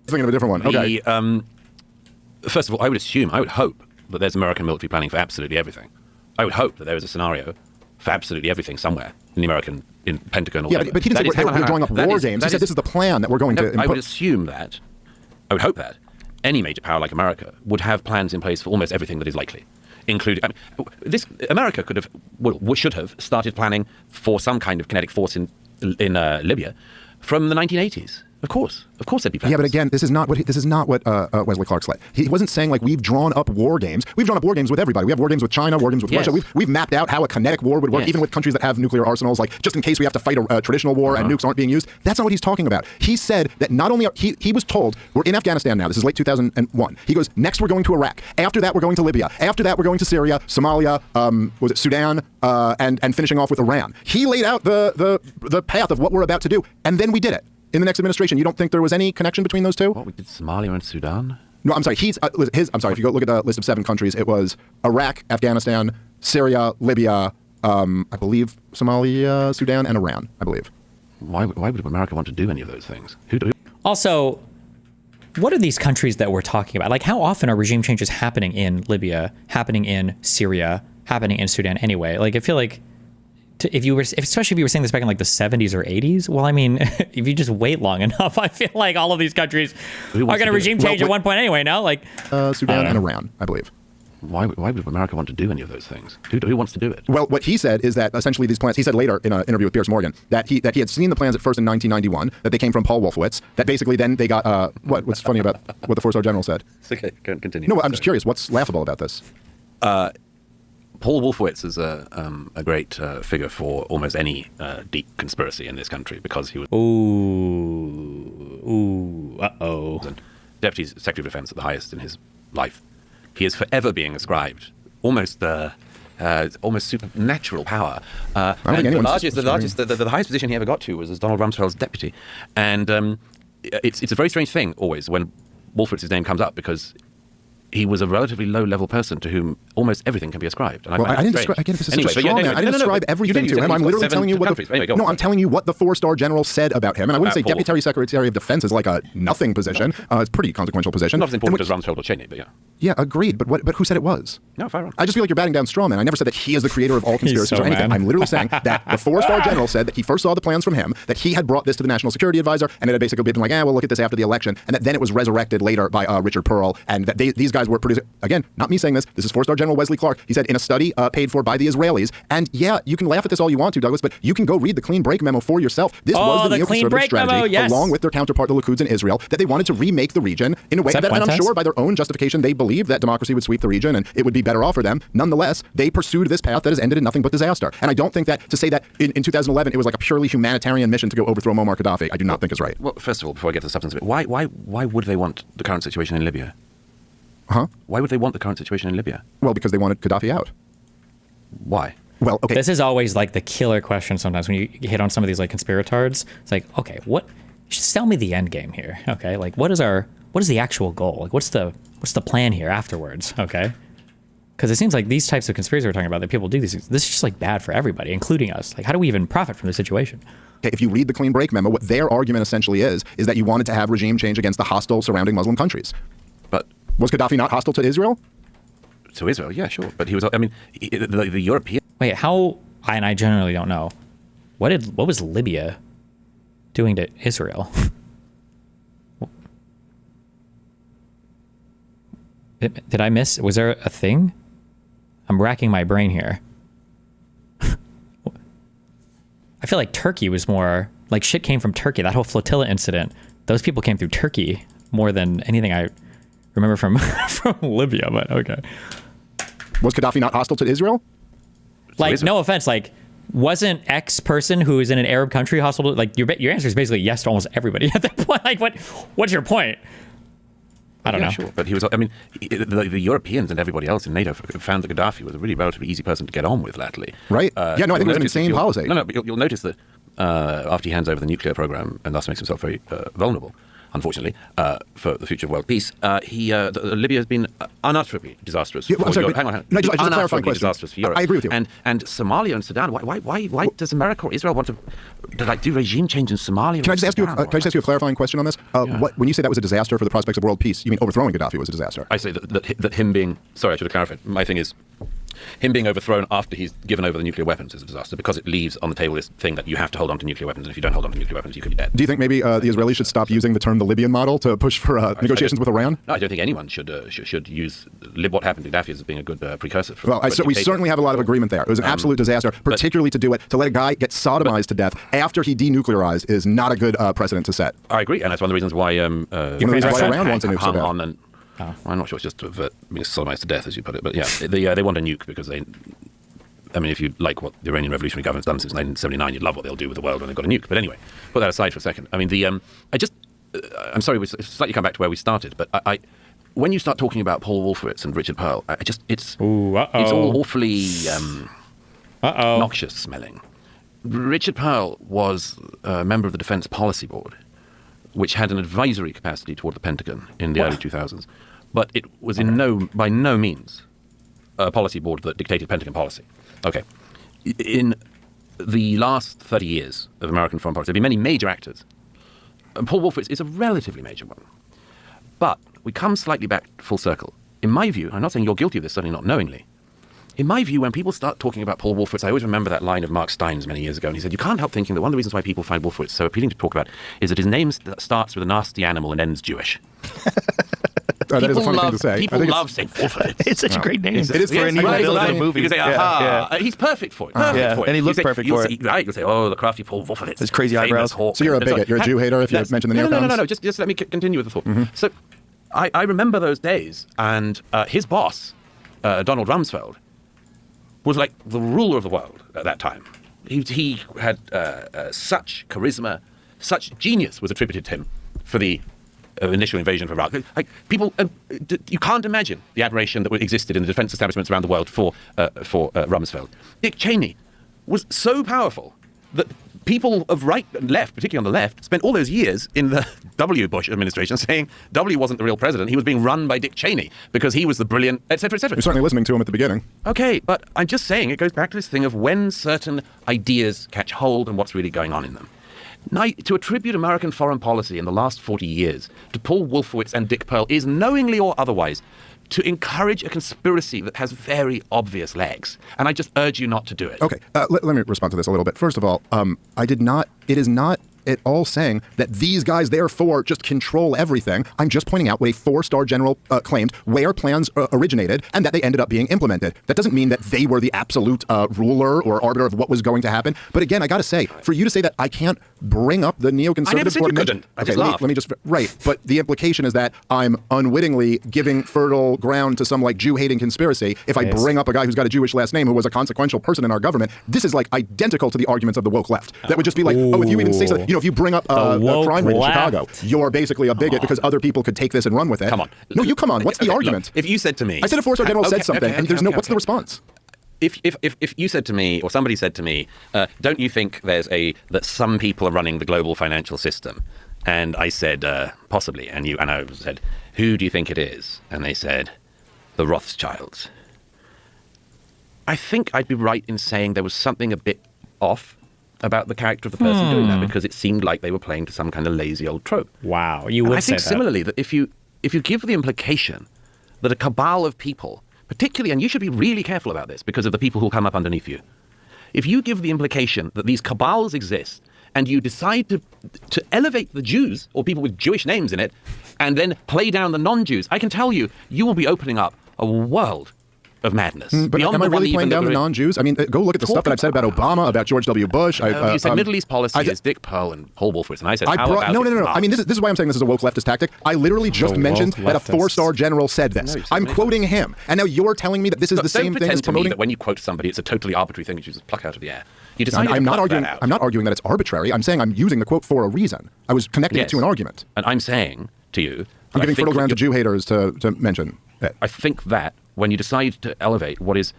Thinking of a different one. Okay. First of all, I would hope that there's American military planning for absolutely everything. I would hope that there is a scenario for absolutely everything somewhere in the American Pentagon. Or but he didn't say we're drawing up war games. He said this is the plan that we're going to input. I would assume that, I would hope that, any major power like America would have plans in place for almost everything that is likely, including America should have started planning for some kind of kinetic force in Libya from the 1980s. Of course there'd be plans. Yeah, but again, this is not what Wesley Clark said. He wasn't saying like we've drawn up war games. We've drawn up war games with everybody. We have war games with China, war games with Russia. We've mapped out how a kinetic war would work, even with countries that have nuclear arsenals, like just in case we have to fight a traditional war and nukes aren't being used. That's not what he's talking about. He said that not only he was told we're in Afghanistan now. This is late 2001. He goes, next we're going to Iraq. After that we're going to Libya. After that we're going to Syria, Somalia, was it Sudan, and finishing off with Iran. He laid out the path of what we're about to do, and then we did it. In the next administration, you don't think there was any connection between those two? What, we did Somalia and Sudan? No, I'm sorry. I'm sorry. If you go look at the list of 7 countries, it was Iraq, Afghanistan, Syria, Libya, I believe Somalia, Sudan, and Iran. I believe. Why would America want to do any of those things? Who? Also, what are these countries that we're talking about? Like, how often are regime changes happening in Libya, happening in Syria, happening in Sudan anyway? Like, I feel like. Especially if you were saying this back in like the 70s or 80s, well, I mean, if you just wait long enough, I feel like all of these countries are going to regime change at one point anyway. No, like Sudan and Iran, I believe. Why would America want to do any of those things? Who wants to do it? Well, what he said is that essentially these plans. He said later in an interview with Piers Morgan that he had seen the plans at first in 1991, that they came from Paul Wolfowitz. That basically then they got what's funny about what the 4-star general said. It's okay, continue. No, I'm just curious. What's laughable about this? Paul Wolfowitz is a great figure for almost any deep conspiracy in this country because he was Deputy Secretary of Defense at the highest in his life. He is forever being ascribed almost supernatural power. The highest position he ever got to was as Donald Rumsfeld's deputy, and it's a very strange thing always when Wolfowitz's name comes up because he was a relatively low-level person to whom almost everything can be ascribed. And I didn't describe. Again, this is such a straw man. I didn't describe everything to him. I'm literally telling you what. I'm telling you what the 4-star general said about him, and I wouldn't say Deputy Secretary of Defense is like a nothing position. It's a pretty consequential position. Not as important as Rumsfeld or Cheney, but yeah. Yeah, agreed. But who said it was? No, fire on. I just feel like you're batting down straw man. I never said that he is the creator of all conspiracies or anything. I'm literally saying that the 4-star general said that he first saw the plans from him, that he had brought this to the National Security Advisor, and it had basically been like, we'll look at this after the election, and that then it was resurrected later by Richard Pearl, and that these guys were producing. Again, not me saying this. This is 4-star General Wesley Clark. He said in a study paid for by the Israelis. And yeah, you can laugh at this all you want to, Douglas, but you can go read the clean break memo for yourself. This was the neoconservative strategy, along with their counterpart, the Likud in Israel, that they wanted to remake the region in a way that, and I'm sure by their own justification, they believed that democracy would sweep the region and it would be better off for them. Nonetheless, they pursued this path that has ended in nothing but disaster. And I don't think that to say that in 2011 it was like a purely humanitarian mission to go overthrow Muammar Gaddafi, I do not think is right. Well, first of all, before I get to the substance of it, why would they want the current situation in Libya? Huh? Why would they want the current situation in Libya? Well, because they wanted Gaddafi out. Why? Well, okay. This is always like the killer question sometimes when you hit on some of these like conspiratards. It's like, okay, just tell me the end game here. Okay, like what is the actual goal? Like what's the plan here afterwards? Okay. Because it seems like these types of conspiracies we're talking about, that people do these things, this is just like bad for everybody, including us. Like, how do we even profit from the situation? Okay, if you read the clean break memo, what their argument essentially is that you wanted to have regime change against the hostile surrounding Muslim countries. But was Gaddafi not hostile to Israel? To Israel, yeah, sure. But he was, I mean, the European... Wait, how, and I generally don't know, what was Libya doing to Israel? Did I miss, was there a thing? I'm racking my brain here. I feel like Turkey was more, like shit came from Turkey. That whole flotilla incident, those people came through Turkey more than anything I remember from Libya, but okay. Was Gaddafi not hostile to Israel? Like, no offense, like, wasn't X person who is in an Arab country hostile to, like, your answer is basically yes to almost everybody at that point. Like, what's your point? I don't know. Sure, but he was, I mean, the Europeans and everybody else in NATO found that Gaddafi was a really relatively easy person to get on with latterly. Right. I think it was an insane policy. No, but you'll notice that after he hands over the nuclear program and thus makes himself very vulnerable, unfortunately, for the future of world peace, Libya has been unutterably disastrous for Europe. Hang on. No, just a clarifying question. Disastrous for Europe. I agree with you. And Somalia and Sudan, why does America or Israel want to like do regime change in Somalia? Can I just ask you a clarifying question on this? When you say that was a disaster for the prospects of world peace, you mean overthrowing Gaddafi was a disaster? I say that him being... Sorry, I should have clarified. My thing is, Him being overthrown after he's given over the nuclear weapons is a disaster because it leaves on the table this thing that you have to hold on to nuclear weapons, and if you don't hold on to nuclear weapons, you could be dead. Do you think maybe the Israelis should stop using the term the Libyan model to push for negotiations with Iran? No, I don't think anyone should use what happened to Gaddafi as being a good precursor. Well, we certainly have a lot of agreement there. It was an absolute disaster, particularly to do it, to let a guy get sodomized to death after he denuclearized is not a good precedent to set. I agree, and that's one of the reasons why Iran wants a nuke so bad. Well, I'm not sure it's just to avert being sodomized to death, as you put it, but yeah, they want a nuke because if you like what the Iranian revolutionary government's done since 1979, you'd love what they'll do with the world when they've got a nuke. But anyway, put that aside for a second. I mean, I'm sorry, we slightly come back to where we started, but when you start talking about Paul Wolfowitz and Richard Pearl, it's all awfully noxious smelling. Richard Pearl was a member of the Defense Policy Board, which had an advisory capacity toward the Pentagon in the early 2000s. But it was by no means a policy board that dictated Pentagon policy. Okay. In the last 30 years of American foreign policy, there have been many major actors. And Paul Wolfowitz is a relatively major one. But we come slightly back full circle. In my view, I'm not saying you're guilty of this, certainly not knowingly. In my view, when people start talking about Paul Wolfowitz, I always remember that line of Mark Stein's many years ago, and he said, you can't help thinking that one of the reasons why people find Wolfowitz so appealing to talk about is that his name starts with a nasty animal and ends Jewish. That is a funny thing to say. People love saying Wolfowitz. It's such a great name. It is for any villain in a movie. Because he's perfect for it. Perfect for it. And he looks perfect for it. Right, you'll say, oh, the crafty Paul Wolfowitz. His crazy eyebrows. So you're a bigot. You're a Jew hater if you mention the neocons? No. Just let me continue with the thought. So I remember those days, and his boss, Donald Rumsfeld, was like the ruler of the world at that time. He had such charisma, such genius was attributed to him for the initial invasion of Iraq. Like people, you can't imagine the admiration that existed in the defense establishments around the world for Rumsfeld. Dick Cheney was so powerful that people of right and left, particularly on the left, spent all those years in the W. Bush administration saying W. wasn't the real president. He was being run by Dick Cheney because he was the brilliant, etc., etc. You're certainly listening to him at the beginning. Okay, but I'm just saying it goes back to this thing of when certain ideas catch hold and what's really going on in them. Now, to attribute American foreign policy in the last 40 years to Paul Wolfowitz and Dick Pearl is, knowingly or otherwise, to encourage a conspiracy that has very obvious legs. And I just urge you not to do it. Okay, let me respond to this a little bit. First of all, it is not at all saying that these guys, therefore, just control everything. I'm just pointing out what a 4-star general claimed, where plans originated, and that they ended up being implemented. That doesn't mean that they were the absolute ruler or arbiter of what was going to happen. But again, I got to say, for you to say that I can't bring up the neoconservative... I never said you couldn't. I just laughed. Let me just... Right, but the implication is that I'm unwittingly giving fertile ground to some, like, Jew-hating conspiracy if I bring up a guy who's got a Jewish last name who was a consequential person in our government. This is, like, identical to the arguments of the woke left. That would just be like, if you even say something... if you bring up a crime rate in Chicago, you're basically a bigot because other people could take this and run with it. Come on. No, you come on. What's the argument? Look, if you said to me... I said a 4-star general said something, and there's what's the response? If you said to me, or somebody said to me, don't you think that some people are running the global financial system? And I said, possibly. And I said, who do you think it is? And they said, the Rothschilds. I think I'd be right in saying there was something a bit off about the character of the person doing that, because it seemed like they were playing to some kind of lazy old trope. Wow, you would say that. I think similarly that if you give the implication that a cabal of people, particularly, and you should be really careful about this because of the people who come up underneath you, if you give the implication that these cabals exist and you decide to elevate the Jews or people with Jewish names in it and then play down the non-Jews, I can tell you, you will be opening up a world of madness. But am I really playing down the non-Jews? I mean, go look at the stuff that I've said about Obama, about George W. Bush. You said Middle East policy is Dick Pearl and Paul Wolfowitz, and I said, no. I mean, this is why I'm saying this is a woke leftist tactic. I literally just mentioned that a 4-star general said this. I'm quoting him, and now you're telling me that this is the same thing as promoting. That when you quote somebody, it's a totally arbiatory thing that you just pluck out of the air. You decided I'm not arguing that it's arbitrary. I'm saying I'm using the quote for a reason. I was connecting it to an argument. And I'm saying to you, I'm giving fertile ground to Jew haters to mention it. I think that when you decide to elevate what is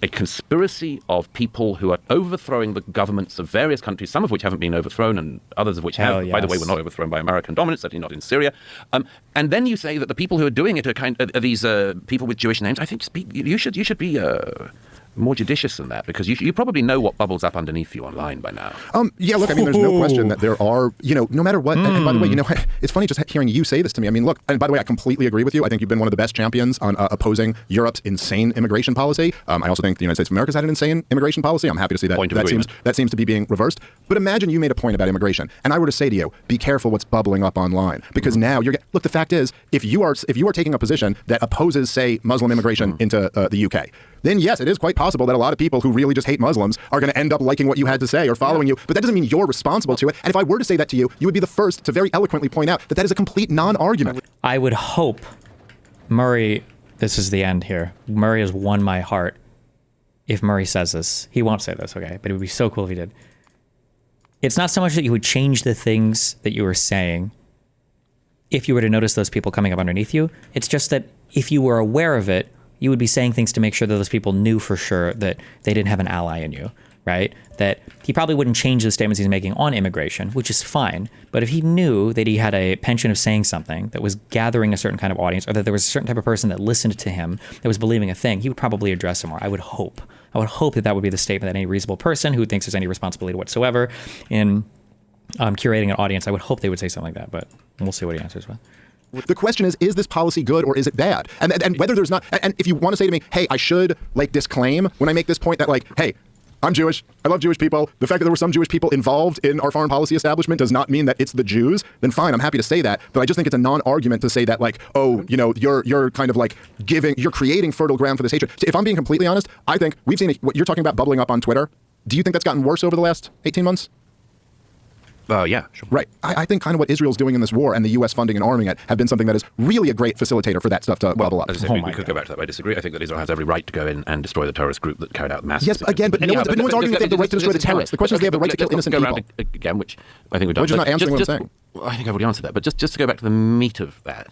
a conspiracy of people who are overthrowing the governments of various countries, some of which haven't been overthrown and others of which have, by the way, were not overthrown by American dominance, certainly not in Syria. And then you say that the people who are doing it are these people with Jewish names. I think you should be more judicious than that, because you probably know what bubbles up underneath you online by now. Yeah, look, I mean, there's no question that there are, no matter what, and by the way, it's funny just hearing you say this to me. I mean, look, and by the way, I completely agree with you. I think you've been one of the best champions on opposing Europe's insane immigration policy. I also think the United States of America's had an insane immigration policy. I'm happy to see that that seems to be being reversed. But imagine you made a point about immigration, and I were to say to you, be careful what's bubbling up online, because now look, the fact is, if you are taking a position that opposes, say, Muslim immigration into the UK, then yes, it is quite possible that a lot of people who really just hate Muslims are going to end up liking what you had to say or following you. But that doesn't mean you're responsible to it. And if I were to say that to you, you would be the first to very eloquently point out that that is a complete non-argument. I would hope Murray, this is the end here. Murray has won my heart. If Murray says this, he won't say this, okay? But it would be so cool if he did. It's not so much that you would change the things that you were saying if you were to notice those people coming up underneath you. It's just that if you were aware of it, you would be saying things to make sure that those people knew for sure that they didn't have an ally in you, right? That he probably wouldn't change the statements he's making on immigration, which is fine. But if he knew that he had a penchant of saying something that was gathering a certain kind of audience, or that there was a certain type of person that listened to him that was believing a thing, he would probably address it more. I would hope that that would be the statement that any reasonable person who thinks there's any responsibility whatsoever in curating an audience, I would hope they would say something like that, but we'll see what he answers with. The question is this policy good or is it bad? And whether there's not, and if you want to say to me, hey, I should disclaim when I make this point that hey, I'm Jewish, I love Jewish people, the fact that there were some Jewish people involved in our foreign policy establishment does not mean that it's the Jews, then fine, I'm happy to say that. But I just think it's a non-argument to say that you're kind of you're creating fertile ground for this hatred. If I'm being completely honest, I think we've seen what you're talking about bubbling up on Twitter. Do you think that's gotten worse over the last 18 months? Yeah, sure. Right. I think kind of what Israel's doing in this war and the U.S. funding and arming it have been something that is really a great facilitator for that stuff to bubble up. As I said, we could go back to that. I disagree. I think that Israel has every right to go in and destroy the terrorist group that carried out massive... Yes, again, but no one's arguing that they have the right to destroy the terrorists. The question is they have the right to kill innocent people. Again, which I think we've done. Which is not answering what I'm saying. I think I've already answered that. But just to go back to the meat of that,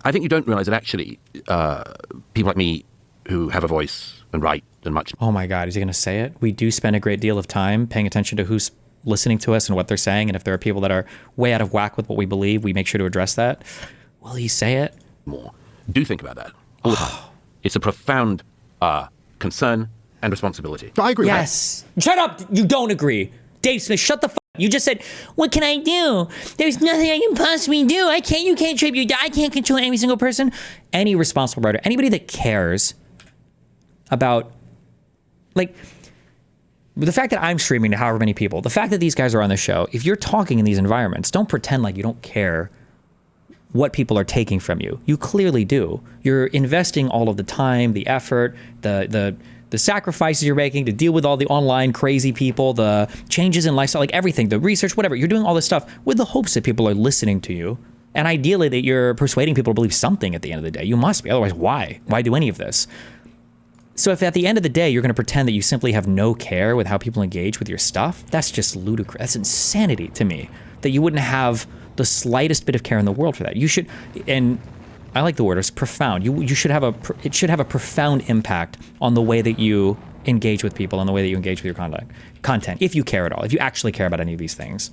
I think you don't realize that actually people like me who have a voice and write and much... Oh my God, is he going to say it? We do spend a great deal of time paying attention to who's listening to us and what they're saying, and if there are people that are way out of whack with what we believe, we make sure to address that. Will he say it? More. Do think about that all the time. It's a profound concern and responsibility. I agree. Yes. Shut up! You don't agree. Dave Smith, shut the f*** up. You just said, what can I do? There's nothing I can possibly do. You can't tribute. I can't control every single person. Any responsible writer, anybody that cares about, the fact that I'm streaming to however many people, the fact that these guys are on the show, if you're talking in these environments, don't pretend like you don't care what people are taking from you. You clearly do. You're investing all of the time, the effort, the sacrifices you're making to deal with all the online crazy people, the changes in lifestyle, everything, the research, whatever. You're doing all this stuff with the hopes that people are listening to you. And ideally that you're persuading people to believe something at the end of the day. You must be. Otherwise, why? Why do any of this? So if at the end of the day, you're going to pretend that you simply have no care with how people engage with your stuff, that's just ludicrous. That's insanity to me, that you wouldn't have the slightest bit of care in the world for that. You should, and I like the word, it's profound. You should have it should have a profound impact on the way that you engage with people, on the way that you engage with your content, if you care at all, if you actually care about any of these things.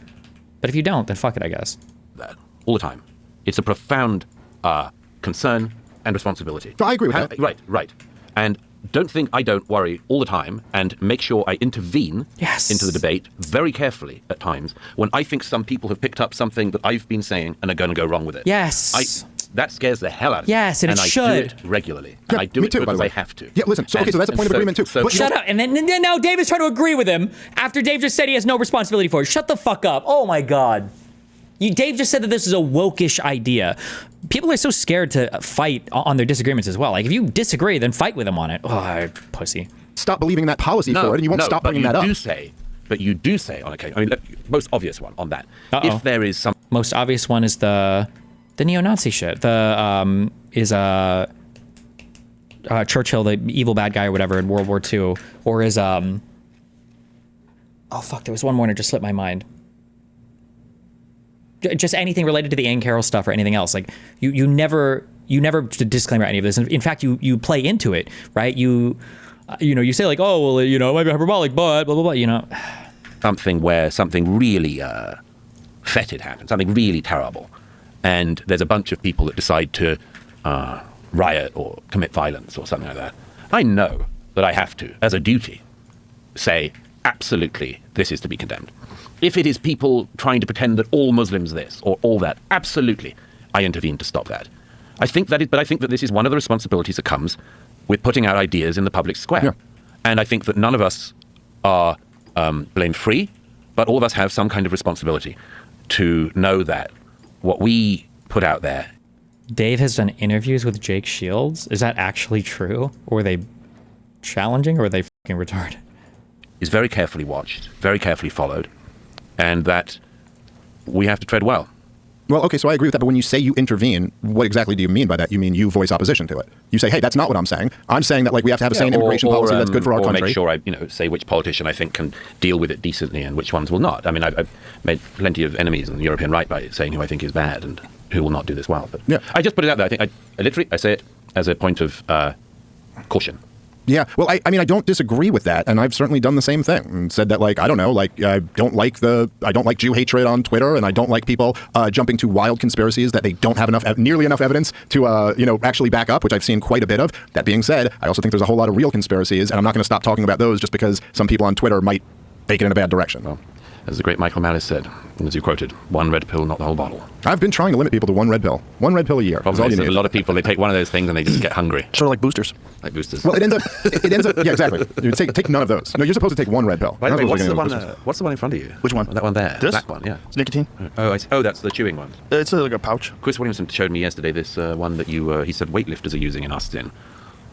But if you don't, then fuck it, I guess. That all the time. It's a profound concern and responsibility. I agree with that. Right. And don't think I don't worry all the time, and make sure I intervene into the debate very carefully at times when I think some people have picked up something that I've been saying and are going to go wrong with it. Yes. That scares the hell out of me. Yes, and it should. I do it regularly. Yeah, and I do me it too, because I have to. Yeah, listen, so that's a point of agreement too. So shut up. And then now Dave is trying to agree with him after Dave just said he has no responsibility for it. Shut the fuck up. Oh my God. Dave just said that this is a woke-ish idea. People are so scared to fight on their disagreements as well. If you disagree, then fight with them on it. Oh, pussy. Stop believing that policy for it, and you won't stop bringing that up. But you do say on occasion, most obvious one on that. If there is some... Most obvious one is the neo-Nazi shit. Is Churchill the evil bad guy or whatever in World War II? Or is... oh, fuck, there was one more and it just slipped my mind. Just anything related to the Anne Carroll stuff or anything else. You never disclaimer any of this. In fact, you play into it, right? You say oh, well, it might be hyperbolic, but blah, blah, blah, Something where something really fetid happens, something really terrible. And there's a bunch of people that decide to riot or commit violence or something like that. I know that I have to, as a duty, say, absolutely, this is to be condemned. If it is people trying to pretend that all Muslims this or all that, absolutely, I intervene to stop that. I think that this is one of the responsibilities that comes with putting out ideas in the public square. Yeah. And I think that none of us are blame-free, but all of us have some kind of responsibility to know that what we put out there. Dave has done interviews with Jake Shields. Is that actually true? Or are they challenging, or are they fucking retarded? Is very carefully watched, very carefully followed, and that we have to tread well. Well, okay, so I agree with that, but when you say you intervene, what exactly do you mean by that? You mean you voice opposition to it. You say, hey, that's not what I'm saying. I'm saying that, like, we have to have a sane immigration policy that's good for our country. Or make sure I, say which politician I think can deal with it decently and which ones will not. I mean, I've made plenty of enemies in the European right by saying who I think is bad and who will not do this well. But yeah. I just put it out there. I think I say it as a point of caution. Yeah, well, I mean, I don't disagree with that, and I've certainly done the same thing and said that, like, I don't know, like, I don't like Jew hatred on Twitter, and I don't like people jumping to wild conspiracies that they don't have nearly enough evidence to, actually back up, which I've seen quite a bit of. That being said, I also think there's a whole lot of real conspiracies, and I'm not going to stop talking about those just because some people on Twitter might take it in a bad direction. Well, as the great Michael Malice said, as you quoted, one red pill, not the whole bottle. I've been trying to limit people to one red pill. One red pill a year. Problem is that a lot of people, they take one of those things and they just get hungry. Sort of like boosters. Like boosters. Well, it ends up, yeah, exactly. You take none of those. No, you're supposed to take one red pill. By the way, what's the one in front of you? Which one? That one there. This? That one, yeah. It's nicotine. Oh, that's the chewing one. It's like a pouch. Chris Williamson showed me yesterday this one that he said weightlifters are using in Austin.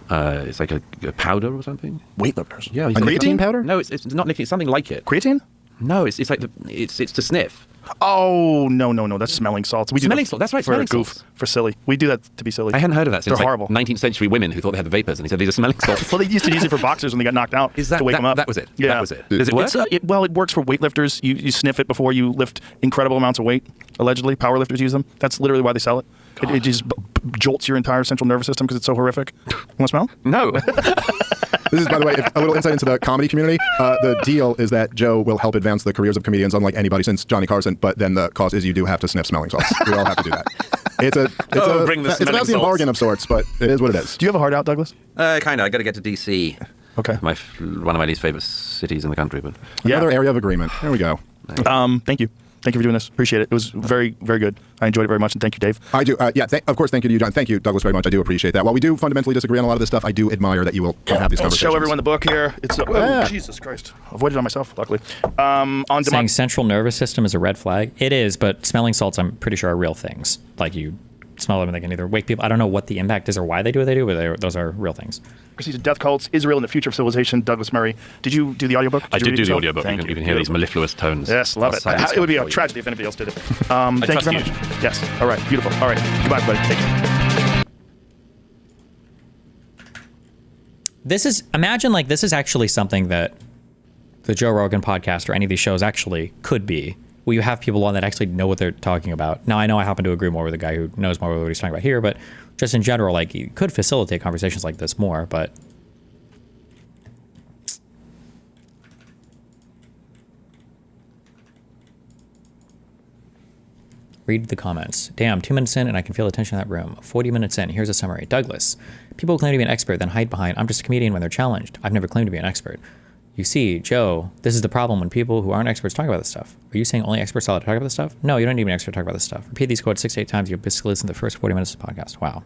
It's like a powder or something. Weightlifters? Yeah. A nicotine powder? No, it's not nicotine. It's something like it. Creatine? No, it's like it's to sniff. Oh, no. That's smelling salts. We smelling salt. That's right, smelling salts. For silly. We do that to be silly. I hadn't heard of that since They're horrible. 19th century women who thought they had the vapors, and he said these are smelling salts. Well, they used to use it for boxers when they got knocked out to wake them up. That was it. Yeah. That was it. Does it work? Well, it works for weightlifters. You sniff it before you lift incredible amounts of weight, allegedly. Powerlifters use them. That's literally why they sell it. It just jolts your entire central nervous system because it's so horrific. You want to smell? No. This is, by the way, a little insight into the comedy community. The deal is that Joe will help advance the careers of comedians, unlike anybody since Johnny Carson. But then the cost is you do have to sniff smelling salts. We all have to do that. It's a Faustian bargain of sorts, but it is what it is. Do you have a heart out, Douglas? Kind of. I got to get to D.C. Okay. One of my least favorite cities in the country, but another area of agreement. There we go. Thank you. Thank you for doing this. Appreciate it. It was very, very good. I enjoyed it very much, and thank you, Dave. I do. Of course, thank you to you, John. Thank you, Douglas, very much. I do appreciate that. While we do fundamentally disagree on a lot of this stuff, I do admire that you will have these conversations. Show everyone the book here. It's Jesus Christ. Avoided it on myself, luckily. Saying central nervous system is a red flag. It is, but smelling salts, I'm pretty sure, are real things. Like, you smell them and they can either wake people. I don't know what the impact is or why they do what they do, but those are real things. Proceeds of Death Cults, Israel and the Future of Civilization, Douglas Murray. Did you do the audiobook? I did do the audiobook. You can hear these mellifluous tones. Yes, love it. It would be a tragedy if anybody else did it. Thank you very much. Yes. All right. Beautiful. All right. Goodbye, everybody. Take care. Imagine this is actually something that the Joe Rogan podcast or any of these shows actually could be. Where you have people on that actually know what they're talking about. Now, I know I happen to agree more with the guy who knows more what he's talking about here, but just in general, you could facilitate conversations like this more, but... Read the comments. Damn, 2 minutes in and I can feel the tension in that room. 40 minutes in, here's a summary. Douglas, people claim to be an expert, then hide behind, I'm just a comedian when they're challenged. I've never claimed to be an expert. You see, Joe, this is the problem when people who aren't experts talk about this stuff. Are you saying only experts are allowed to talk about this stuff? No, you don't need an expert to talk about this stuff. Repeat these quotes 6 to 8 times. You'll basically listen to the first 40 minutes of the podcast. Wow.